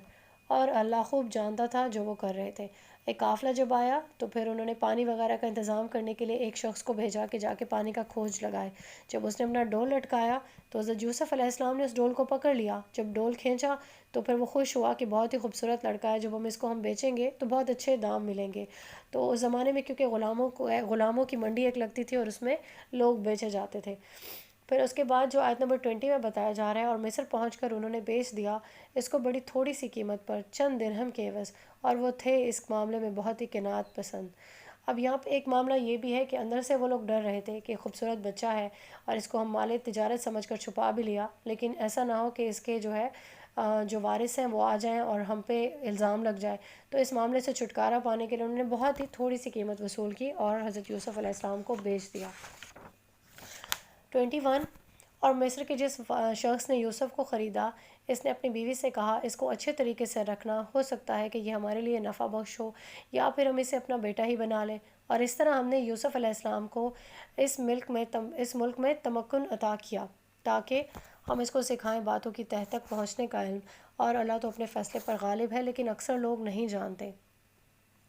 اور اللہ خوب جانتا تھا جو وہ کر رہے تھے۔ ایک قافلہ جب آیا تو پھر انہوں نے پانی وغیرہ کا انتظام کرنے کے لیے ایک شخص کو بھیجا کہ جا کے پانی کا کھوج لگائے۔ جب اس نے اپنا ڈول لٹکایا تو حضرت یوسف علیہ السلام نے اس ڈول کو پکڑ لیا۔ جب ڈول کھینچا تو پھر وہ خوش ہوا کہ بہت ہی خوبصورت لڑکا ہے، جب اس کو ہم بیچیں گے تو بہت اچھے دام ملیں گے۔ تو اس زمانے میں کیونکہ غلاموں کی منڈی ایک لگتی تھی اور اس میں لوگ بیچے جاتے تھے۔ پھر اس کے بعد جو آیت نمبر 20 میں بتایا جا رہا ہے، اور مصر پہنچ کر انہوں نے بیچ دیا اس کو بڑی تھوڑی سی قیمت پر، چند درہم کے عوض، اور وہ تھے اس معاملے میں بہت ہی قناعت پسند۔ اب یہاں پہ ایک معاملہ یہ بھی ہے کہ اندر سے وہ لوگ ڈر رہے تھے کہ خوبصورت بچہ ہے اور اس کو ہم مال تجارت سمجھ کر چھپا بھی لیا، لیکن ایسا نہ ہو کہ اس کے جو ہے جو وارث ہیں وہ آ جائیں اور ہم پہ الزام لگ جائے۔ تو اس معاملے سے چھٹکارا پانے کے لیے انہوں نے بہت ہی تھوڑی سی قیمت وصول کی اور حضرت یوسف علیہ السلام کو بیچ دیا۔ 21، اور مصر کے جس شخص نے یوسف کو خریدا، اس نے اپنی بیوی سے کہا اس کو اچھے طریقے سے رکھنا، ہو سکتا ہے کہ یہ ہمارے لیے نفع بخش ہو، یا پھر ہم اسے اپنا بیٹا ہی بنا لیں۔ اور اس طرح ہم نے یوسف علیہ السلام کو اس ملک میں تمکن عطا کیا تاکہ ہم اس کو سکھائیں باتوں کی تہ تک پہنچنے کا علم، اور اللہ تو اپنے فیصلے پر غالب ہے لیکن اکثر لوگ نہیں جانتے۔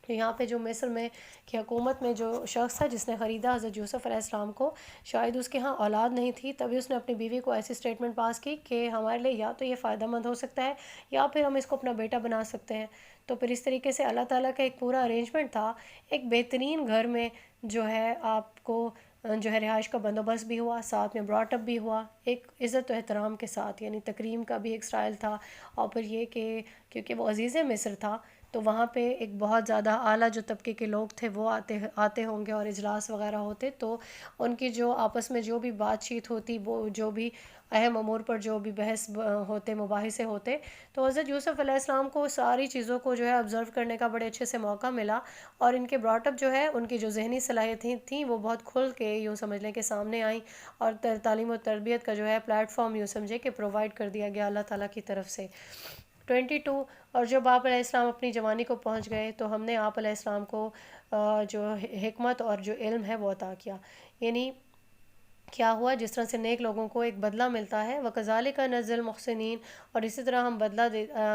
تو یہاں پہ جو مصر میں کی حکومت میں جو شخص تھا جس نے خریدا حضرت یوسف علیہ السلام کو، شاید اس کے ہاں اولاد نہیں تھی، تبھی اس نے اپنی بیوی کو ایسی سٹیٹمنٹ پاس کی کہ ہمارے لیے یا تو یہ فائدہ مند ہو سکتا ہے یا پھر ہم اس کو اپنا بیٹا بنا سکتے ہیں۔ تو پھر اس طریقے سے اللہ تعالیٰ کا ایک پورا ارینجمنٹ تھا، ایک بہترین گھر میں جو ہے آپ کو جو ہے رہائش کا بندوبست بھی ہوا، ساتھ میں براٹ اپ بھی ہوا ایک عزت و احترام کے ساتھ، یعنی تکریم کا بھی ایک سٹائل تھا، اور پھر یہ کہ کیونکہ وہ عزیز مصر تھا تو وہاں پہ ایک بہت زیادہ اعلیٰ جو طبقے کے لوگ تھے وہ آتے ہوں گے اور اجلاس وغیرہ ہوتے، تو ان کی جو آپس میں جو بھی بات چیت ہوتی، وہ جو بھی اہم امور پر جو بھی بحث ہوتے، مباحثے ہوتے، تو حضرت یوسف علیہ السلام کو ساری چیزوں کو جو ہے آبزرو کرنے کا بڑے اچھے سے موقع ملا، اور ان کے براٹ اپ جو ہے ان کی جو ذہنی صلاحیتیں تھیں وہ بہت کھل کے یوں سمجھ لیں کہ سامنے آئیں، اور تعلیم و تربیت کا جو ہے پلیٹ فارم یوں سمجھے کہ پرووائڈ کر دیا گیا اللہ تعالیٰ کی طرف سے۔ 22، اور جب آپ علیہ السلام اپنی جوانی کو پہنچ گئے تو ہم نے آپ علیہ السلام کو جو حکمت اور جو علم ہے وہ عطا کیا۔ یعنی کیا ہوا، جس طرح سے نیک لوگوں کو ایک بدلہ ملتا ہے، وَكَذَلِكَ نَجْزِي الْمُحْسِنِينَ، اور اسی طرح ہم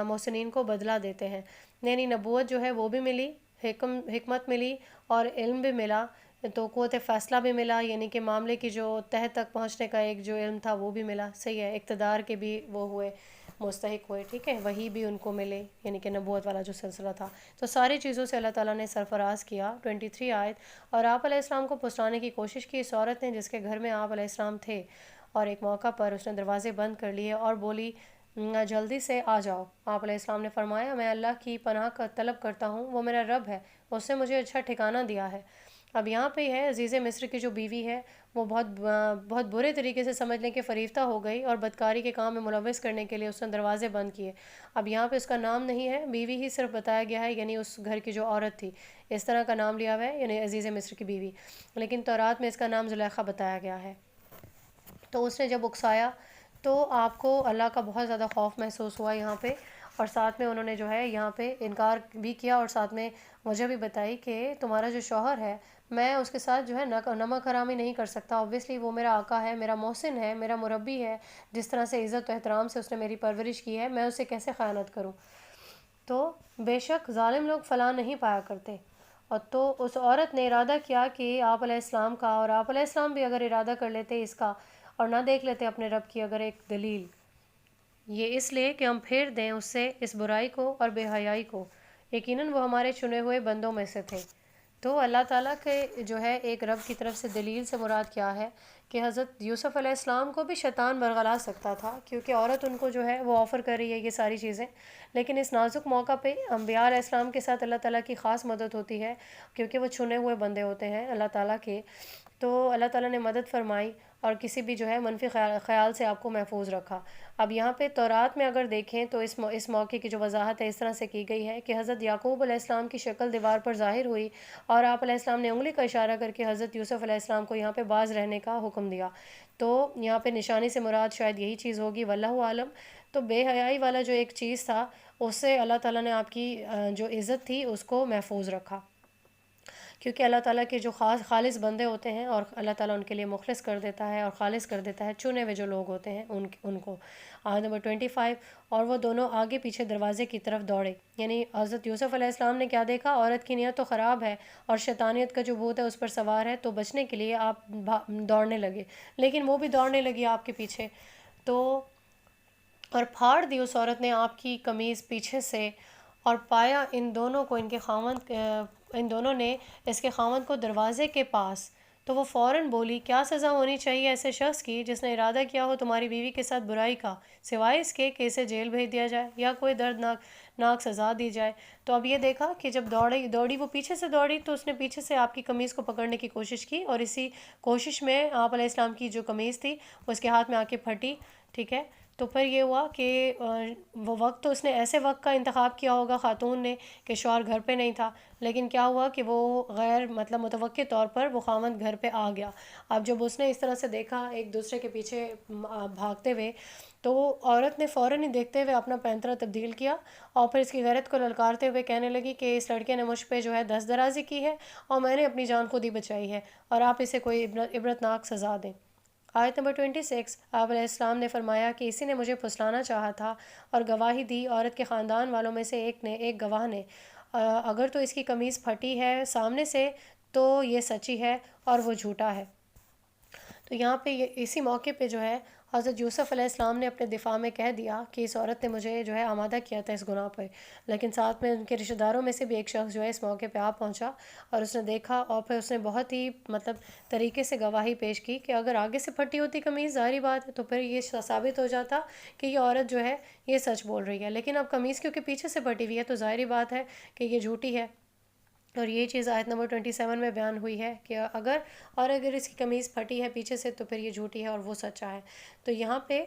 محسنین کو بدلہ دیتے ہیں۔ یعنی نبوت جو ہے وہ بھی ملی، حکمت ملی اور علم بھی ملا، تو قوت فیصلہ بھی ملا، یعنی کہ معاملے کی جو تہ تک پہنچنے کا ایک جو علم تھا وہ بھی ملا، صحیح ہے، اقتدار کے بھی وہ ہوئے، مستحق ہوئے، ٹھیک ہے، وہی بھی ان کو ملے، یعنی کہ نبوت والا جو سلسلہ تھا، تو ساری چیزوں سے اللہ تعالیٰ نے سرفراز کیا۔ 23 آیت، اور آپ علیہ السلام کو پھسلانے کی کوشش کی اس عورت نے جس کے گھر میں آپ علیہ السلام تھے، اور ایک موقع پر اس نے دروازے بند کر لیے اور بولی جلدی سے آ جاؤ۔ آپ علیہ السلام نے فرمایا میں اللہ کی پناہ کا طلب کرتا ہوں، وہ میرا رب ہے، اس نے مجھے اچھا ٹھکانہ دیا ہے۔ اب یہاں پہ ہے عزیز مصر کی جو بیوی ہے وہ بہت برے طریقے سے سمجھ لیں کہ فریفتہ ہو گئی اور بدکاری کے کام میں ملوث کرنے کے لیے اس نے دروازے بند کیے۔ اب یہاں پہ اس کا نام نہیں ہے، بیوی ہی صرف بتایا گیا ہے، یعنی اس گھر کی جو عورت تھی اس طرح کا نام لیا ہوا ہے، یعنی عزیز مصر کی بیوی، لیکن تورات میں اس کا نام زلیخا بتایا گیا ہے۔ تو اس نے جب اکسایا تو آپ کو اللہ کا بہت زیادہ خوف محسوس ہوا یہاں پہ، اور ساتھ میں انہوں نے جو ہے یہاں پہ انکار بھی کیا، اور ساتھ میں وجہ بھی بتائی کہ تمہارا جو شوہر ہے میں اس کے ساتھ جو ہے نمک حرامی نہیں کر سکتا، اوبویسلی وہ میرا آقا ہے، میرا محسن ہے، میرا مربی ہے، جس طرح سے عزت و احترام سے اس نے میری پرورش کی ہے، میں اسے کیسے خیانت کروں۔ تو بے شک ظالم لوگ فلاح نہیں پایا کرتے۔ اور تو اس عورت نے ارادہ کیا کہ آپ علیہ السلام کا، اور آپ علیہ السلام بھی اگر ارادہ کر لیتے اس کا اور نہ دیکھ لیتے اپنے رب کی اگر ایک دلیل، یہ اس لیے کہ ہم پھیر دیں اس سے اس برائی کو اور بے حیائی کو، یقیناً وہ ہمارے چنے ہوئے بندوں میں سے تھے۔ تو اللہ تعالیٰ کے جو ہے ایک رب کی طرف سے دلیل سے مراد کیا ہے کہ حضرت یوسف علیہ السلام کو بھی شیطان برگلا سکتا تھا، کیونکہ عورت ان کو جو ہے وہ آفر کر رہی ہے یہ ساری چیزیں، لیکن اس نازک موقع پہ انبیاء علیہ السلام کے ساتھ اللہ تعالیٰ کی خاص مدد ہوتی ہے، کیونکہ وہ چنے ہوئے بندے ہوتے ہیں اللہ تعالیٰ کے۔ تو اللہ تعالیٰ نے مدد فرمائی اور کسی بھی جو ہے منفی خیال سے آپ کو محفوظ رکھا۔ اب یہاں پہ تورات میں اگر دیکھیں تو اس موقع کی جو وضاحت ہے اس طرح سے کی گئی ہے کہ حضرت یعقوب علیہ السلام کی شکل دیوار پر ظاہر ہوئی، اور آپ علیہ السلام نے انگلی کا اشارہ کر کے حضرت یوسف علیہ السلام کو یہاں پہ باز رہنے کا حکم دیا۔ تو یہاں پہ نشانی سے مراد شاید یہی چیز ہوگی، واللہ عالم۔ تو بے حیائی والا جو ایک چیز تھا اس سے اللہ تعالیٰ نے آپ کی جو عزت تھی اس کو محفوظ رکھا، کیونکہ اللہ تعالیٰ کے جو خالص بندے ہوتے ہیں اور اللہ تعالیٰ ان کے لیے مخلص کر دیتا ہے اور خالص کر دیتا ہے چنے ہوئے جو لوگ ہوتے ہیں ان کو۔ آیت نمبر 25، اور وہ دونوں آگے پیچھے دروازے کی طرف دوڑے، یعنی حضرت یوسف علیہ السلام نے کیا دیکھا، عورت کی نیت تو خراب ہے اور شیطانیت کا جو بھوت ہے اس پر سوار ہے، تو بچنے کے لیے آپ دوڑنے لگے، لیکن وہ بھی دوڑنے لگی آپ کے پیچھے۔ تو اور پھاڑ دی اس عورت نے آپ کی قمیض پیچھے سے، اور پایا ان دونوں نے اس کے خاوند کو دروازے کے پاس، تو وہ فوراً بولی، کیا سزا ہونی چاہیے ایسے شخص کی جس نے ارادہ کیا ہو تمہاری بیوی کے ساتھ برائی کا، سوائے اس کے کہ اسے جیل بھیج دیا جائے یا کوئی دردناک سزا دی جائے۔ تو اب یہ دیکھا کہ جب دوڑی وہ پیچھے سے دوڑی، تو اس نے پیچھے سے آپ کی قمیض کو پکڑنے کی کوشش کی، اور اسی کوشش میں آپ علیہ السلام کی جو قمیض تھی وہ اس کے ہاتھ میں آ کے پھٹی، ٹھیک ہے۔ تو پھر یہ ہوا کہ وہ وقت تو اس نے ایسے وقت کا انتخاب کیا ہوگا خاتون نے کہ شوہر گھر پہ نہیں تھا، لیکن کیا ہوا کہ وہ غیر متوقع طور پر وہ خاوند گھر پہ آ گیا۔ اب جب اس نے اس طرح سے دیکھا ایک دوسرے کے پیچھے بھاگتے ہوئے، تو عورت نے فوراً ہی دیکھتے ہوئے اپنا پینترا تبدیل کیا، اور پھر اس کی غیرت کو للکارتے ہوئے کہنے لگی کہ اس لڑکے نے مجھ پہ جو ہے دست درازی کی ہے اور میں نے اپنی جان خود ہی بچائی ہے، اور آپ اسے کوئی عبرتناک سزا دیں۔ آیت نمبر 26، آپ علیہ السلام نے فرمایا کہ اسی نے مجھے پھسلانا چاہا تھا اور گواہی دی، عورت کے خاندان والوں میں سے ایک گواہ نے، اگر تو اس کی قمیض پھٹی ہے سامنے سے تو یہ سچی ہے اور وہ جھوٹا ہے۔ تو یہاں پہ اسی موقع پہ جو ہے حضرت یوسف علیہ السلام نے اپنے دفاع میں کہہ دیا کہ اس عورت نے مجھے جو ہے آمادہ کیا تھا اس گناہ پہ، لیکن ساتھ میں ان کے رشتہ داروں میں سے بھی ایک شخص جو ہے اس موقع پہ آ پہنچا، اور اس نے دیکھا، اور پھر اس نے بہت ہی طریقے سے گواہی پیش کی کہ اگر آگے سے پھٹی ہوتی قمیض ظاہری بات ہے تو پھر یہ ثابت ہو جاتا کہ یہ عورت جو ہے یہ سچ بول رہی ہے، لیکن اب قمیض کیونکہ پیچھے سے پھٹی ہوئی ہے تو ظاہری بات ہے کہ یہ جھوٹی ہے۔ اور یہ چیز آیت نمبر 27 میں بیان ہوئی ہے کہ اگر اس کی قمیض پھٹی ہے پیچھے سے تو پھر یہ جھوٹی ہے اور وہ سچا ہے۔ تو یہاں پہ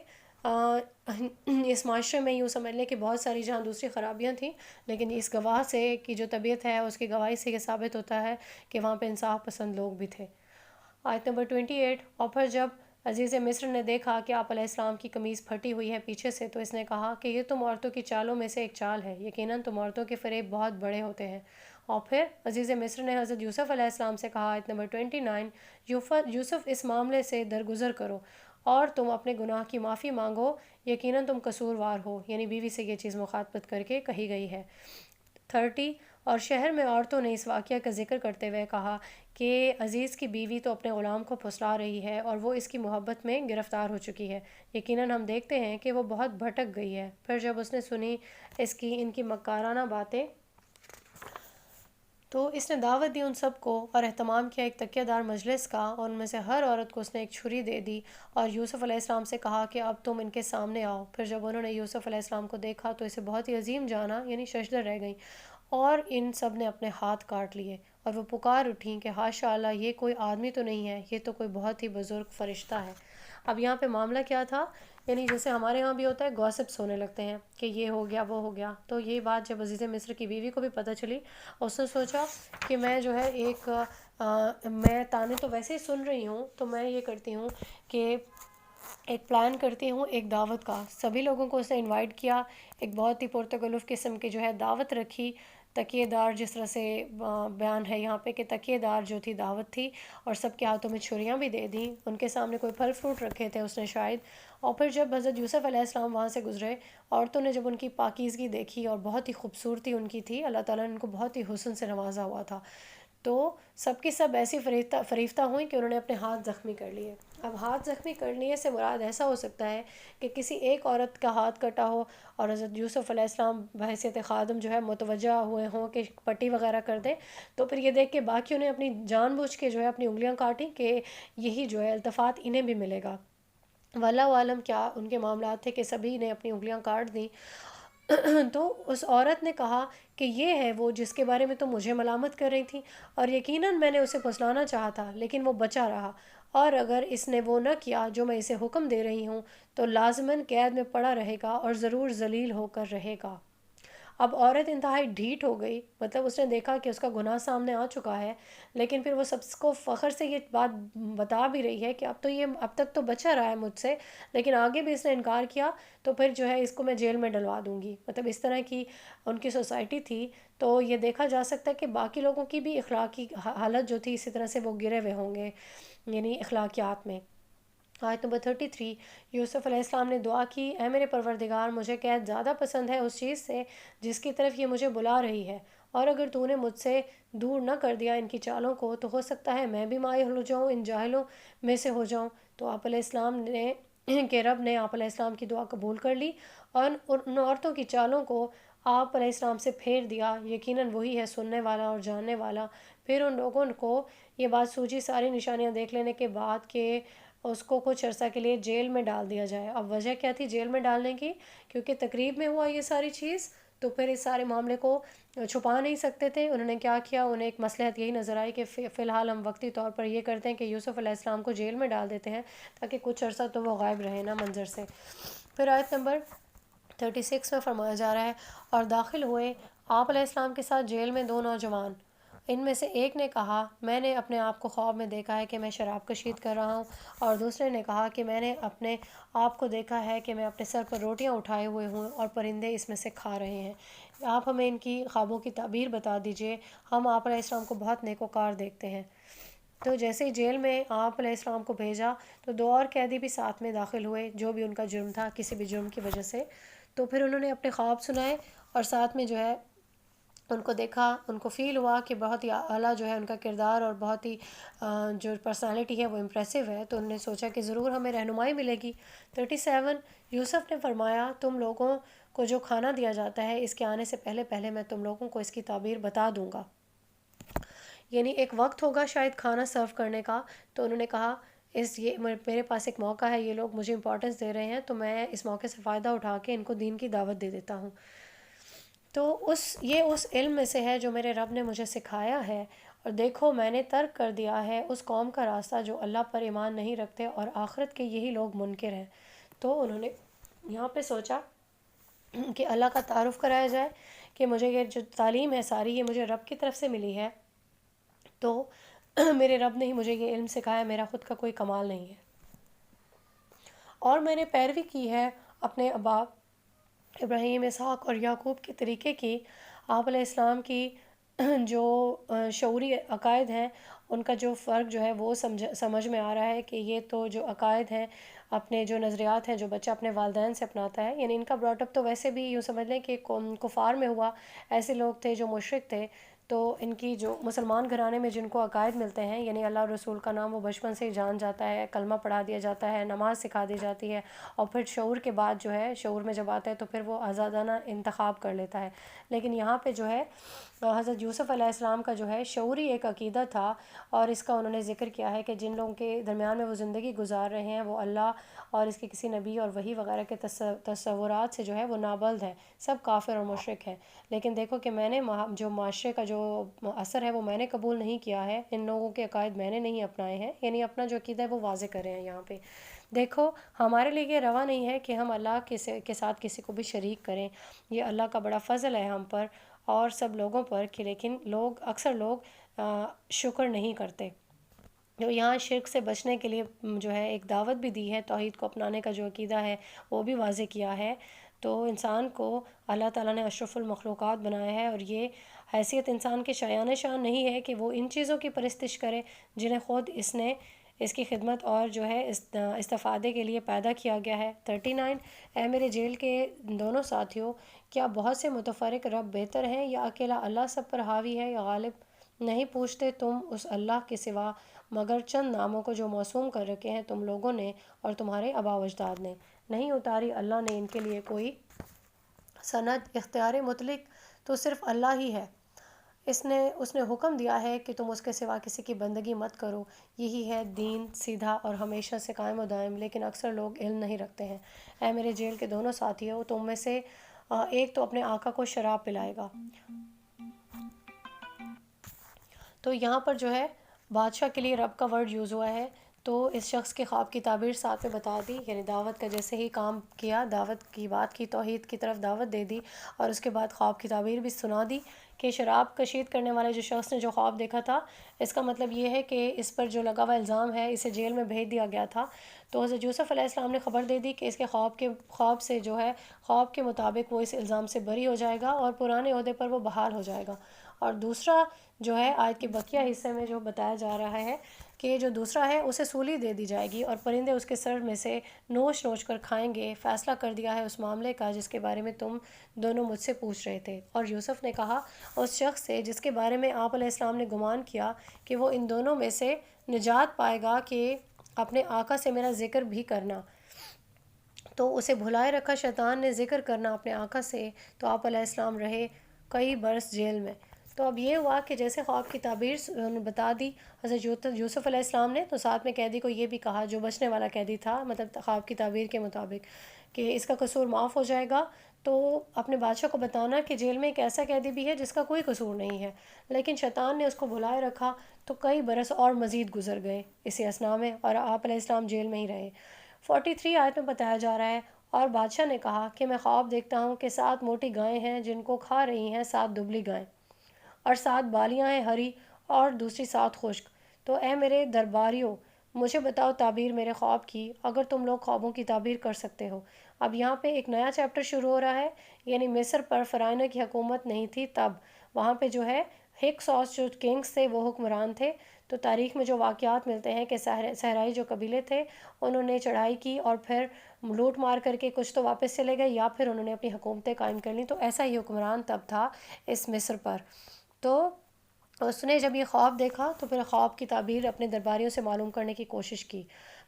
اس معاشرے میں یوں سمجھ لیں کہ بہت ساری جہاں دوسری خرابیاں تھیں، لیکن اس گواہ سے کی جو طبیعت ہے اس کی گواہی سے یہ ثابت ہوتا ہے کہ وہاں پہ انصاف پسند لوگ بھی تھے۔ آیت نمبر 28، اور پھر جب عزیز مصر نے دیکھا کہ آپ علیہ السلام کی قمیض پھٹی ہوئی ہے پیچھے سے، تو اس نے کہا کہ یہ تم عورتوں کی چالوں میں سے ایک چال ہے، یقیناً تم عورتوں کے فریب بہت بڑے ہوتے ہیں۔ اور پھر عزیز مصر نے حضرت یوسف علیہ السلام سے کہا، آیت نمبر 29، یوسف اس معاملے سے درگزر کرو اور تم اپنے گناہ کی معافی مانگو، یقیناً تم قصوروار ہو، یعنی بیوی سے یہ چیز مخاطبت کر کے کہی گئی ہے۔ 30، اور شہر میں عورتوں نے اس واقعہ کا ذکر کرتے ہوئے کہا کہ عزیز کی بیوی تو اپنے غلام کو پھسلا رہی ہے اور وہ اس کی محبت میں گرفتار ہو چکی ہے، یقیناً ہم دیکھتے ہیں کہ وہ بہت بھٹک گئی ہے۔ پھر جب اس نے سنی ان کی مکارانہ باتیں، تو اس نے دعوت دی ان سب کو اور اہتمام کیا ایک تکیہ دار مجلس کا، اور ان میں سے ہر عورت کو اس نے ایک چھری دے دی، اور یوسف علیہ السلام سے کہا کہ اب تم ان کے سامنے آؤ۔ پھر جب انہوں نے یوسف علیہ السلام کو دیکھا تو اسے بہت ہی عظیم جانا، یعنی ششدر رہ گئیں، اور ان سب نے اپنے ہاتھ کاٹ لیے، اور وہ پکار اٹھیں کہ حاشا اللہ، یہ کوئی آدمی تو نہیں ہے، یہ تو کوئی بہت ہی بزرگ فرشتہ ہے۔ اب یہاں پہ معاملہ کیا تھا، یعنی جیسے ہمارے ہاں بھی ہوتا ہے گوسپس ہونے لگتے ہیں کہ یہ ہو گیا وہ ہو گیا، تو یہ بات جب عزیز مصر کی بیوی کو بھی پتہ چلی، اس نے سوچا کہ میں جو ہے میں تانے تو ویسے ہی سن رہی ہوں، تو میں یہ کرتی ہوں کہ ایک پلان کرتی ہوں ایک دعوت کا. سبھی لوگوں کو اسے انوائٹ کیا. ایک بہت ہی پرتکلف قسم کی جو ہے دعوت رکھی. تکیے دار جس طرح سے بیان ہے یہاں پہ کہ تکیے دار جو تھی دعوت تھی، اور سب کے ہاتھوں میں چھریاں بھی دے دیں. ان کے سامنے کوئی پھل فروٹ رکھے تھے اس نے شاید. اور پھر جب حضرت یوسف علیہ السلام وہاں سے گزرے، عورتوں نے جب ان کی پاکیزگی دیکھی اور بہت ہی خوبصورتی ان کی تھی، اللہ تعالیٰ نے ان کو بہت ہی حسن سے نوازا ہوا تھا، تو سب کی سب ایسی فریفتہ ہوئیں کہ انہوں نے اپنے ہاتھ زخمی کر لیے. اب ہاتھ زخمی کرنے سے مراد ایسا ہو سکتا ہے کہ کسی ایک عورت کا ہاتھ کٹا ہو اور حضرت یوسف علیہ السلام بحیثیت خادم جو ہے متوجہ ہوئے ہوں کہ پٹی وغیرہ کر دیں، تو پھر یہ دیکھ کے باقیوں نے اپنی جان بوجھ کے جو ہے اپنی انگلیاں کاٹیں کہ یہی جو ہے التفات انہیں بھی ملے گا. واللہ عالم کیا ان کے معاملات تھے کہ سبھی نے اپنی انگلیاں کاٹ دیں. تو اس عورت نے کہا کہ یہ ہے وہ جس کے بارے میں تو مجھے ملامت کر رہی تھی، اور یقیناً میں نے اسے پھسلانا چاہا تھا لیکن وہ بچا رہا، اور اگر اس نے وہ نہ کیا جو میں اسے حکم دے رہی ہوں تو لازماً قید میں پڑا رہے گا اور ضرور ذلیل ہو کر رہے گا. اب عورت انتہائی ڈھیٹ ہو گئی، مطلب اس نے دیکھا کہ اس کا گناہ سامنے آ چکا ہے، لیکن پھر وہ سب کو فخر سے یہ بات بتا بھی رہی ہے کہ اب تک تو بچا رہا ہے مجھ سے، لیکن آگے بھی اس نے انکار کیا تو پھر جو ہے اس کو میں جیل میں ڈلوا دوں گی. مطلب اس طرح کی ان کی سوسائٹی تھی. تو یہ دیکھا جا سکتا ہے کہ باقی لوگوں کی بھی اخلاقی حالت جو تھی اسی طرح سے وہ گرے ہوئے ہوں گے، یعنی اخلاقیات میں. آیت نمبر 33. یوسف علیہ السلام نے دعا کی، اے میرے پروردگار، مجھے قید زیادہ پسند ہے اس چیز سے جس کی طرف یہ مجھے بلا رہی ہے، اور اگر تو نے مجھ سے دور نہ کر دیا ان کی چالوں کو تو ہو سکتا ہے میں بھی مائل ہو جاؤں، ان جاہلوں میں سے ہو جاؤں. تو آپ علیہ السلام نے کہ رب نے آپ علیہ السلام کی دعا قبول کر لی اور ان عورتوں کی چالوں کو آپ علیہ السلام سے پھیر دیا. یقیناً وہی ہے سننے والا اور جاننے والا. پھر ان لوگوں کو یہ بات سوچی ساری نشانیاں دیکھ لینے کے بعد کہ اس کو کچھ عرصہ کے لیے جیل میں ڈال دیا جائے. اب وجہ کیا تھی جیل میں ڈالنے کی؟ کیونکہ تقریب میں ہوا یہ ساری چیز، تو پھر اس سارے معاملے کو چھپا نہیں سکتے تھے. انہوں نے کیا کیا، انہیں ایک مصلحت یہی نظر آئی کہ فی الحال ہم وقتی طور پر یہ کرتے ہیں کہ یوسف علیہ السلام کو جیل میں ڈال دیتے ہیں تاکہ کچھ عرصہ تو وہ غائب رہے نا منظر سے. پھر آیت نمبر 36 میں فرمایا جا رہا ہے، اور داخل ہوئے آپ علیہ السلام کے ساتھ جیل میں 2 نوجوان. ان میں سے ایک نے کہا میں نے اپنے آپ کو خواب میں دیکھا ہے کہ میں شراب کشید کر رہا ہوں، اور دوسرے نے کہا کہ میں نے اپنے آپ کو دیکھا ہے کہ میں اپنے سر پر روٹیاں اٹھائے ہوئے ہوں اور پرندے اس میں سے کھا رہے ہیں. آپ ہمیں ان کی خوابوں کی تعبیر بتا دیجئے، ہم آپ علیہ السلام کو بہت نیکوکار دیکھتے ہیں. تو جیسے ہی جیل میں آپ علیہ السلام کو بھیجا تو 2 اور قیدی بھی ساتھ میں داخل ہوئے جو بھی ان کا جرم تھا کسی بھی جرم کی وجہ سے. تو پھر انہوں نے اپنے خواب سنائے اور ساتھ میں جو ہے ان کو دیکھا، ان کو فیل ہوا کہ بہت ہی اعلیٰ جو ہے ان کا کردار اور بہت ہی جو پرسنالٹی ہے وہ امپریسو ہے. تو انہوں نے سوچا کہ ضرور ہمیں رہنمائی ملے گی. 37. یوسف نے فرمایا تم لوگوں کو جو کھانا دیا جاتا ہے اس کے آنے سے پہلے پہلے میں تم لوگوں کو اس کی تعبیر بتا دوں گا. یعنی ایک وقت ہوگا شاید کھانا سرو کرنے کا. تو انہوں نے کہا یہ میرے پاس ایک موقع ہے، یہ لوگ مجھے امپورٹنس دے رہے ہیں تو میں اس موقع سے فائدہ اٹھا کے ان کو دین کی دعوت دے دیتا ہوں. تو یہ اس علم میں سے ہے جو میرے رب نے مجھے سکھایا ہے، اور دیکھو میں نے ترک کر دیا ہے اس قوم کا راستہ جو اللہ پر ایمان نہیں رکھتے اور آخرت کے یہی لوگ منکر ہیں. تو انہوں نے یہاں پہ سوچا کہ اللہ کا تعارف کرایا جائے کہ مجھے یہ جو تعلیم ہے ساری یہ مجھے رب کی طرف سے ملی ہے، تو میرے رب نے ہی مجھے یہ علم سکھایا، میرا خود کا کوئی کمال نہیں ہے. اور میں نے پیروی کی ہے اپنے ابا ابراہیم، اسحاق اور یعقوب کے طریقے کی. آپ علیہ السلام کی جو شعوری عقائد ہیں ان کا جو فرق جو ہے وہ سمجھ میں آ رہا ہے کہ یہ تو جو عقائد ہیں، اپنے جو نظریات ہیں جو بچہ اپنے والدین سے اپناتا ہے، یعنی ان کا براٹ اپ تو ویسے بھی یوں سمجھ لیں کہ کفار میں ہوا. ایسے لوگ تھے جو مشرک تھے، تو ان کی جو مسلمان گھرانے میں جن کو عقائد ملتے ہیں، یعنی اللہ رسول کا نام وہ بچپن سے ہی جان جاتا ہے، کلمہ پڑھا دیا جاتا ہے، نماز سکھا دی جاتی ہے، اور پھر شعور کے بعد جو ہے شعور میں جب آتا ہے تو پھر وہ آزادانہ انتخاب کر لیتا ہے. لیکن یہاں پہ جو ہے حضرت یوسف علیہ السلام کا جو ہے شعوری ایک عقیدہ تھا، اور اس کا انہوں نے ذکر کیا ہے کہ جن لوگوں کے درمیان میں وہ زندگی گزار رہے ہیں وہ اللہ اور اس کے کسی نبی اور وحی وغیرہ کے تصورات سے جو ہے وہ نابلد ہے، سب کافر اور مشرک ہیں. لیکن دیکھو کہ میں نے جو معاشرے کا جو اثر ہے وہ میں نے قبول نہیں کیا ہے، ان لوگوں کے عقائد میں نے نہیں اپنائے ہیں، یعنی اپنا جو عقیدہ ہے وہ واضح کر رہے ہیں یہاں پہ. دیکھو ہمارے لیے یہ روا نہیں ہے کہ ہم اللہ کے ساتھ کسی کو بھی شریک کریں. یہ اللہ کا بڑا فضل ہے ہم پر اور سب لوگوں پر کہ لیکن اکثر لوگ شکر نہیں کرتے. جو یہاں شرک سے بچنے کے لیے جو ہے ایک دعوت بھی دی ہے، توحید کو اپنانے کا جو عقیدہ ہے وہ بھی واضح کیا ہے۔ تو انسان کو اللہ تعالیٰ نے اشرف المخلوقات بنایا ہے، اور یہ حیثیت انسان کے شایان شان نہیں ہے کہ وہ ان چیزوں کی پرستش کرے جنہیں خود اس نے اس کی خدمت اور جو ہے استفادے کے لیے پیدا کیا گیا ہے۔ 39 اے میرے جیل کے دونوں ساتھیوں، کیا بہت سے متفرق رب بہتر ہیں یا اکیلا اللہ سب پر حاوی ہے یا غالب؟ نہیں پوچھتے تم اس اللہ کے سوا مگر چند ناموں کو جو موسوم کر رکھے ہیں تم لوگوں نے اور تمہارے آباء و اجداد نے۔ نہیں اتاری اللہ نے ان کے لیے کوئی سند، اختیار مطلق تو صرف اللہ ہی ہے۔ اس نے حکم دیا ہے کہ تم اس کے سوا کسی کی بندگی مت کرو، یہی ہے دین سیدھا اور ہمیشہ سے قائم و دائم، لیکن اکثر لوگ علم نہیں رکھتے ہیں۔ اے میرے جیل کے دونوں ساتھیوں، تم میں سے ایک تو اپنے آقا کو شراب پلائے گا۔ تو یہاں پر جو ہے بادشاہ کے لیے رب کا ورڈ یوز ہوا ہے، تو اس شخص کے خواب کی تعبیر ساتھ میں بتا دی، یعنی دعوت کا جیسے ہی کام کیا، دعوت کی بات کی، توحید کی طرف دعوت دے دی، اور اس کے بعد خواب کی تعبیر بھی سنا دی کہ شراب کشید کرنے والے جو شخص نے جو خواب دیکھا تھا، اس کا مطلب یہ ہے کہ اس پر جو لگا ہوا الزام ہے اسے جیل میں بھیج دیا گیا تھا۔ تو حضرت یوسف علیہ السلام نے خبر دے دی کہ اس کے خواب سے جو ہے خواب کے مطابق وہ اس الزام سے بری ہو جائے گا اور پرانے عہدے پر وہ بحال ہو جائے گا۔ اور دوسرا جو ہے آیت کے بقیہ حصے میں جو بتایا جا رہا ہے کہ جو دوسرا ہے اسے سولی دے دی جائے گی اور پرندے اس کے سر میں سے نوچ نوچ کر کھائیں گے۔ فیصلہ کر دیا ہے اس معاملے کا جس کے بارے میں تم دونوں مجھ سے پوچھ رہے تھے۔ اور یوسف نے کہا اس شخص سے جس کے بارے میں آپ علیہ السلام نے گمان کیا کہ وہ ان دونوں میں سے نجات پائے گا کہ اپنے آقا سے میرا ذکر بھی کرنا۔ تو اسے بھلائے رکھا شیطان نے ذکر کرنا اپنے آقا سے، تو آپ علیہ السلام رہے کئی برس جیل میں۔ تو اب یہ ہوا کہ جیسے خواب کی تعبیر بتا دی حضرت یوسف علیہ السلام نے، تو ساتھ میں قیدی کو یہ بھی کہا جو بچنے والا قیدی تھا، مطلب خواب کی تعبیر کے مطابق، کہ اس کا قصور معاف ہو جائے گا۔ تو اپنے بادشاہ کو بتانا کہ جیل میں ایک ایسا قیدی بھی ہے جس کا کوئی قصور نہیں ہے، لیکن شیطان نے اس کو بھلائے رکھا۔ تو کئی برس اور مزید گزر گئے اسی اثنا میں، اور آپ علیہ السلام جیل میں ہی رہے۔ 43 آیت میں بتایا جا رہا ہے، اور بادشاہ نے کہا کہ میں خواب دیکھتا ہوں کہ 7 موٹی گائیں ہیں جن کو کھا رہی ہیں 7 دبلی گائیں، اور 7 بالیاں ہیں ہری اور دوسری 7 خشک۔ تو اے میرے درباریوں، مجھے بتاؤ تعبیر میرے خواب کی، اگر تم لوگ خوابوں کی تعبیر کر سکتے ہو۔ اب یہاں پہ ایک نیا چیپٹر شروع ہو رہا ہے، یعنی مصر پر فرعونہ کی حکومت نہیں تھی تب، وہاں پہ جو ہے ہکسوس جو کنگز تھے وہ حکمران تھے۔ تو تاریخ میں جو واقعات ملتے ہیں کہ صحرائی جو قبیلے تھے انہوں نے چڑھائی کی اور پھر لوٹ مار کر کے کچھ تو واپس چلے گئے یا پھر انہوں نے اپنی حکومتیں قائم کر لیں، تو ایسا ہی حکمران تب تھا اس مصر پر۔ تو اس نے جب یہ خواب دیکھا تو پھر خواب کی تعبیر اپنے درباریوں سے معلوم کرنے کی کوشش کی۔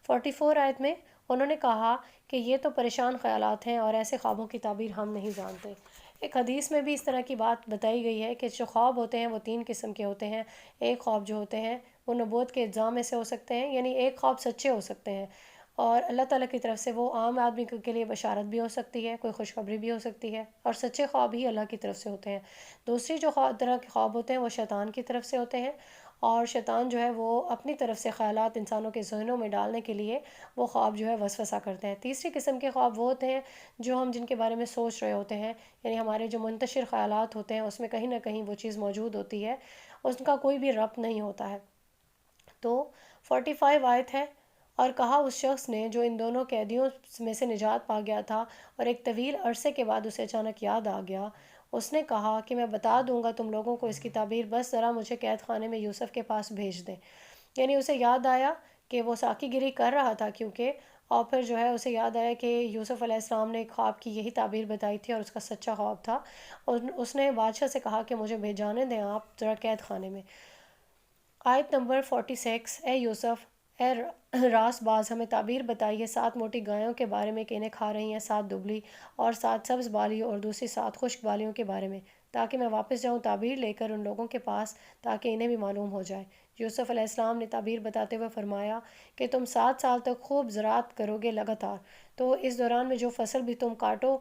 44 آیت میں انہوں نے کہا کہ یہ تو پریشان خیالات ہیں اور ایسے خوابوں کی تعبیر ہم نہیں جانتے۔ ایک حدیث میں بھی اس طرح کی بات بتائی گئی ہے کہ جو خواب ہوتے ہیں وہ 3 قسم کے ہوتے ہیں۔ ایک خواب جو ہوتے ہیں وہ نبوت کے اجزاء میں سے ہو سکتے ہیں، یعنی ایک خواب سچے ہو سکتے ہیں اور اللہ تعالیٰ کی طرف سے وہ عام آدمی کے لیے بشارت بھی ہو سکتی ہے، کوئی خوشخبری بھی ہو سکتی ہے، اور سچے خواب ہی اللہ کی طرف سے ہوتے ہیں۔ دوسری جو طرح کے خواب ہوتے ہیں وہ شیطان کی طرف سے ہوتے ہیں، اور شیطان جو ہے وہ اپنی طرف سے خیالات انسانوں کے ذہنوں میں ڈالنے کے لیے وہ خواب جو ہے وسوسہ کرتے ہیں۔ تیسری قسم کے خواب وہ ہوتے ہیں جو ہم جن کے بارے میں سوچ رہے ہوتے ہیں، یعنی ہمارے جو منتشر خیالات ہوتے ہیں اس میں کہیں نہ کہیں وہ چیز موجود ہوتی ہے، اس کا کوئی بھی ربط نہیں ہوتا ہے۔ تو 45 آیت ہے، اور کہا اس شخص نے جو ان دونوں قیدیوں میں سے نجات پا گیا تھا اور ایک طویل عرصے کے بعد اسے اچانک یاد آ گیا، اس نے کہا کہ میں بتا دوں گا تم لوگوں کو اس کی تعبیر، بس ذرا مجھے قید خانے میں یوسف کے پاس بھیج دیں۔ یعنی اسے یاد آیا کہ وہ ساقی گیری کر رہا تھا کیونکہ، اور پھر جو ہے اسے یاد آیا کہ یوسف علیہ السلام نے ایک خواب کی یہی تعبیر بتائی تھی اور اس کا سچا خواب تھا، اور اس نے بادشاہ سے کہا کہ مجھے بھیجانے دیں آپ ذرا قید خانے میں۔ آیت نمبر 46، اے یوسف، اے راست باز، ہمیں تعبیر بتائیے 7 موٹی گایوں کے بارے میں کہ انہیں کھا رہی ہیں 7 دبلی، اور 7 سبز بالیوں اور دوسری 7 خشک بالیوں کے بارے میں، تاکہ میں واپس جاؤں تعبیر لے کر ان لوگوں کے پاس تاکہ انہیں بھی معلوم ہو جائے۔ یوسف علیہ السلام نے تعبیر بتاتے ہوئے فرمایا کہ تم 7 سال تک خوب زراعت کرو گے لگاتار، تو اس دوران میں جو فصل بھی تم کاٹو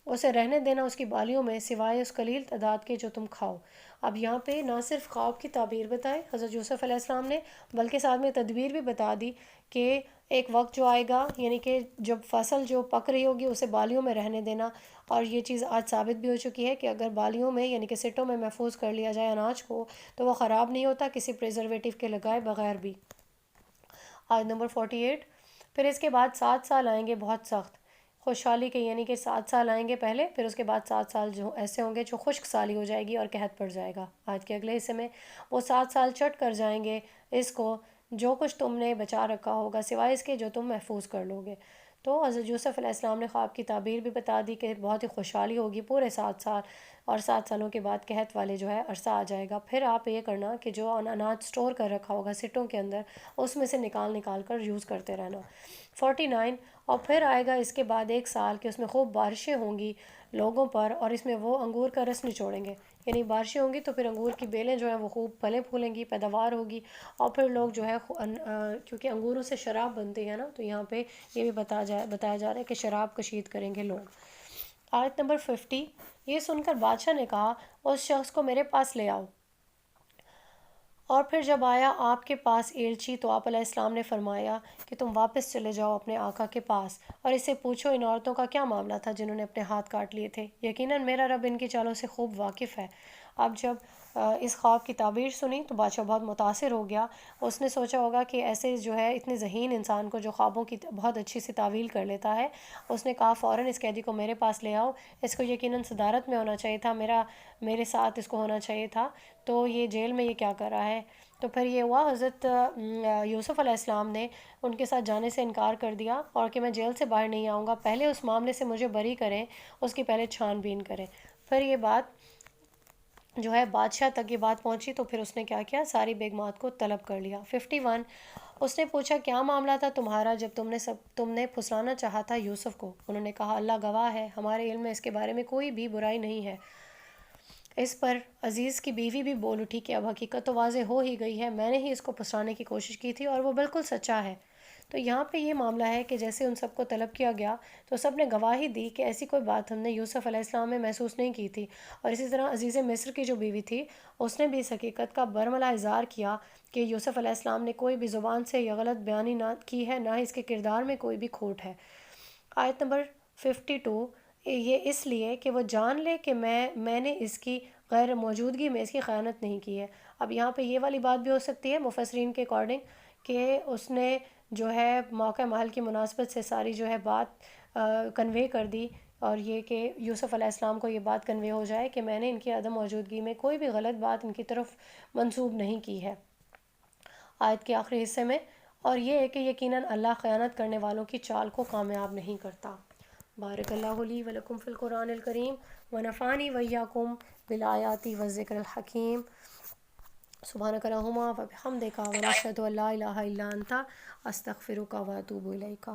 اسے رہنے دینا اس کی بالیوں میں سوائے اس قلیل تعداد کے جو تم کھاؤ۔ اب یہاں پہ نہ صرف خواب کی تعبیر بتائے حضرت یوسف علیہ السلام نے، بلکہ ساتھ میں تدبیر بھی بتا دی کہ ایک وقت جو آئے گا، یعنی کہ جب فصل جو پک رہی ہوگی اسے بالیوں میں رہنے دینا، اور یہ چیز آج ثابت بھی ہو چکی ہے کہ اگر بالیوں میں یعنی کہ سٹوں میں محفوظ کر لیا جائے اناج کو تو وہ خراب نہیں ہوتا کسی پریزرویٹو کے لگائے بغیر بھی۔ آیت نمبر 48، پھر اس کے بعد 7 سال آئیں گے بہت سخت خوشحالی کے، یعنی کہ 7 سال آئیں گے پہلے، پھر اس کے بعد 7 سال جو ایسے ہوں گے جو خشک سالی ہو جائے گی اور قحط پڑ جائے گا۔ آج کے اگلے حصے میں وہ 7 سال چٹ کر جائیں گے اس کو، جو کچھ تم نے بچا رکھا ہوگا سوائے اس کے جو تم محفوظ کر لو گے۔ تو حضرت یوسف علیہ السلام نے خواب کی تعبیر بھی بتا دی کہ بہت ہی خوشحالی ہوگی پورے 7 سال، اور 7 سالوں کے بعد قحط والے جو ہے عرصہ آ جائے گا۔ پھر آپ یہ کرنا کہ جو اناج سٹور کر رکھا ہوگا سٹوں کے اندر، اس میں سے نکال نکال کر یوز کرتے رہنا۔ 49، اور پھر آئے گا اس کے بعد 1 سال کہ اس میں خوب بارشیں ہوں گی لوگوں پر، اور اس میں وہ انگور کا رس نچوڑیں گے، یعنی بارشیں ہوں گی تو پھر انگور کی بیلیں جو ہیں وہ خوب پھلیں پھولیں گی، پیداوار ہوگی، اور پھر لوگ جو ہے کیونکہ انگوروں سے شراب بنتی ہے نا، تو یہاں پہ یہ بھی بتایا جا رہا ہے کہ شراب کشید کریں گے لوگ۔ آیت نمبر 50، یہ سن کر بادشاہ نے کہا اس شخص کو میرے پاس لے آؤ۔ اور پھر جب آیا آپ کے پاس ایلچی تو آپ علیہ السلام نے فرمایا کہ تم واپس چلے جاؤ اپنے آقا کے پاس اور اس سے پوچھو ان عورتوں کا کیا معاملہ تھا جنہوں نے اپنے ہاتھ کاٹ لیے تھے، یقیناً میرا رب ان کی چالوں سے خوب واقف ہے۔ اب جب اس خواب کی تعبیر سنی تو بادشاہ بہت متاثر ہو گیا۔ اس نے سوچا ہوگا کہ ایسے جو ہے اتنے ذہین انسان کو جو خوابوں کی بہت اچھی سی تعویل کر لیتا ہے، اس نے کہا فوراً اس قیدی کو میرے پاس لے آؤ، اس کو یقیناً صدارت میں ہونا چاہیے تھا، میرے ساتھ اس کو ہونا چاہیے تھا، تو یہ جیل میں یہ کیا کر رہا ہے؟ تو پھر یہ ہوا حضرت یوسف علیہ السلام نے ان کے ساتھ جانے سے انکار کر دیا، اور کہ میں جیل سے باہر نہیں آؤں گا، پہلے اس معاملے سے مجھے بری کریں، اس کی پہلے چھان بین کریں۔ پھر یہ بات جو ہے بادشاہ تک یہ بات پہنچی تو پھر اس نے کیا کیا، ساری بیگمات کو طلب کر لیا۔ 51، اس نے پوچھا کیا معاملہ تھا تمہارا جب تم نے پھسلانا چاہا تھا یوسف کو؟ انہوں نے کہا اللہ گواہ ہے ہمارے علم میں اس کے بارے میں کوئی بھی برائی نہیں ہے۔ اس پر عزیز کی بیوی بھی بول اٹھی کہ اب حقیقت تو واضح ہو ہی گئی ہے، میں نے ہی اس کو پھنسانے کی کوشش کی تھی اور وہ بالکل سچا ہے۔ تو یہاں پہ یہ معاملہ ہے کہ جیسے ان سب کو طلب کیا گیا تو سب نے گواہی دی کہ ایسی کوئی بات ہم نے یوسف علیہ السلام میں محسوس نہیں کی تھی، اور اسی طرح عزیز مصر کی جو بیوی تھی اس نے بھی اس حقیقت کا برملا اظہار کیا کہ یوسف علیہ السلام نے کوئی بھی زبان سے یہ غلط بیانی نہ کی ہے، نہ ہی اس کے کردار میں کوئی بھی کھوٹ ہے۔ آیت نمبر 52، یہ اس لیے کہ وہ جان لے کہ میں نے اس کی غیر موجودگی میں اس کی خیانت نہیں کی ہے۔ اب یہاں پہ یہ والی بات بھی ہو سکتی ہے مفسرین کے اکارڈنگ کہ اس نے جو ہے موقع محل کی مناسبت سے ساری جو ہے بات کنوے کر دی، اور یہ کہ یوسف علیہ السلام کو یہ بات کنوے ہو جائے کہ میں نے ان کی عدم موجودگی میں کوئی بھی غلط بات ان کی طرف منسوب نہیں کی ہے۔ آیت کے آخری حصے میں، اور یہ ہے کہ یقیناً اللہ خیانت کرنے والوں کی چال کو کامیاب نہیں کرتا۔ بارک اللہ لی و لکم فی القرآن الکریم ونفعنی وإیاکم بالآیات والذکر الحکیم۔ سبحانک اللہم و بحمدک ونشہد ان لا الہ الا انت استغفرک و اتوب الیک۔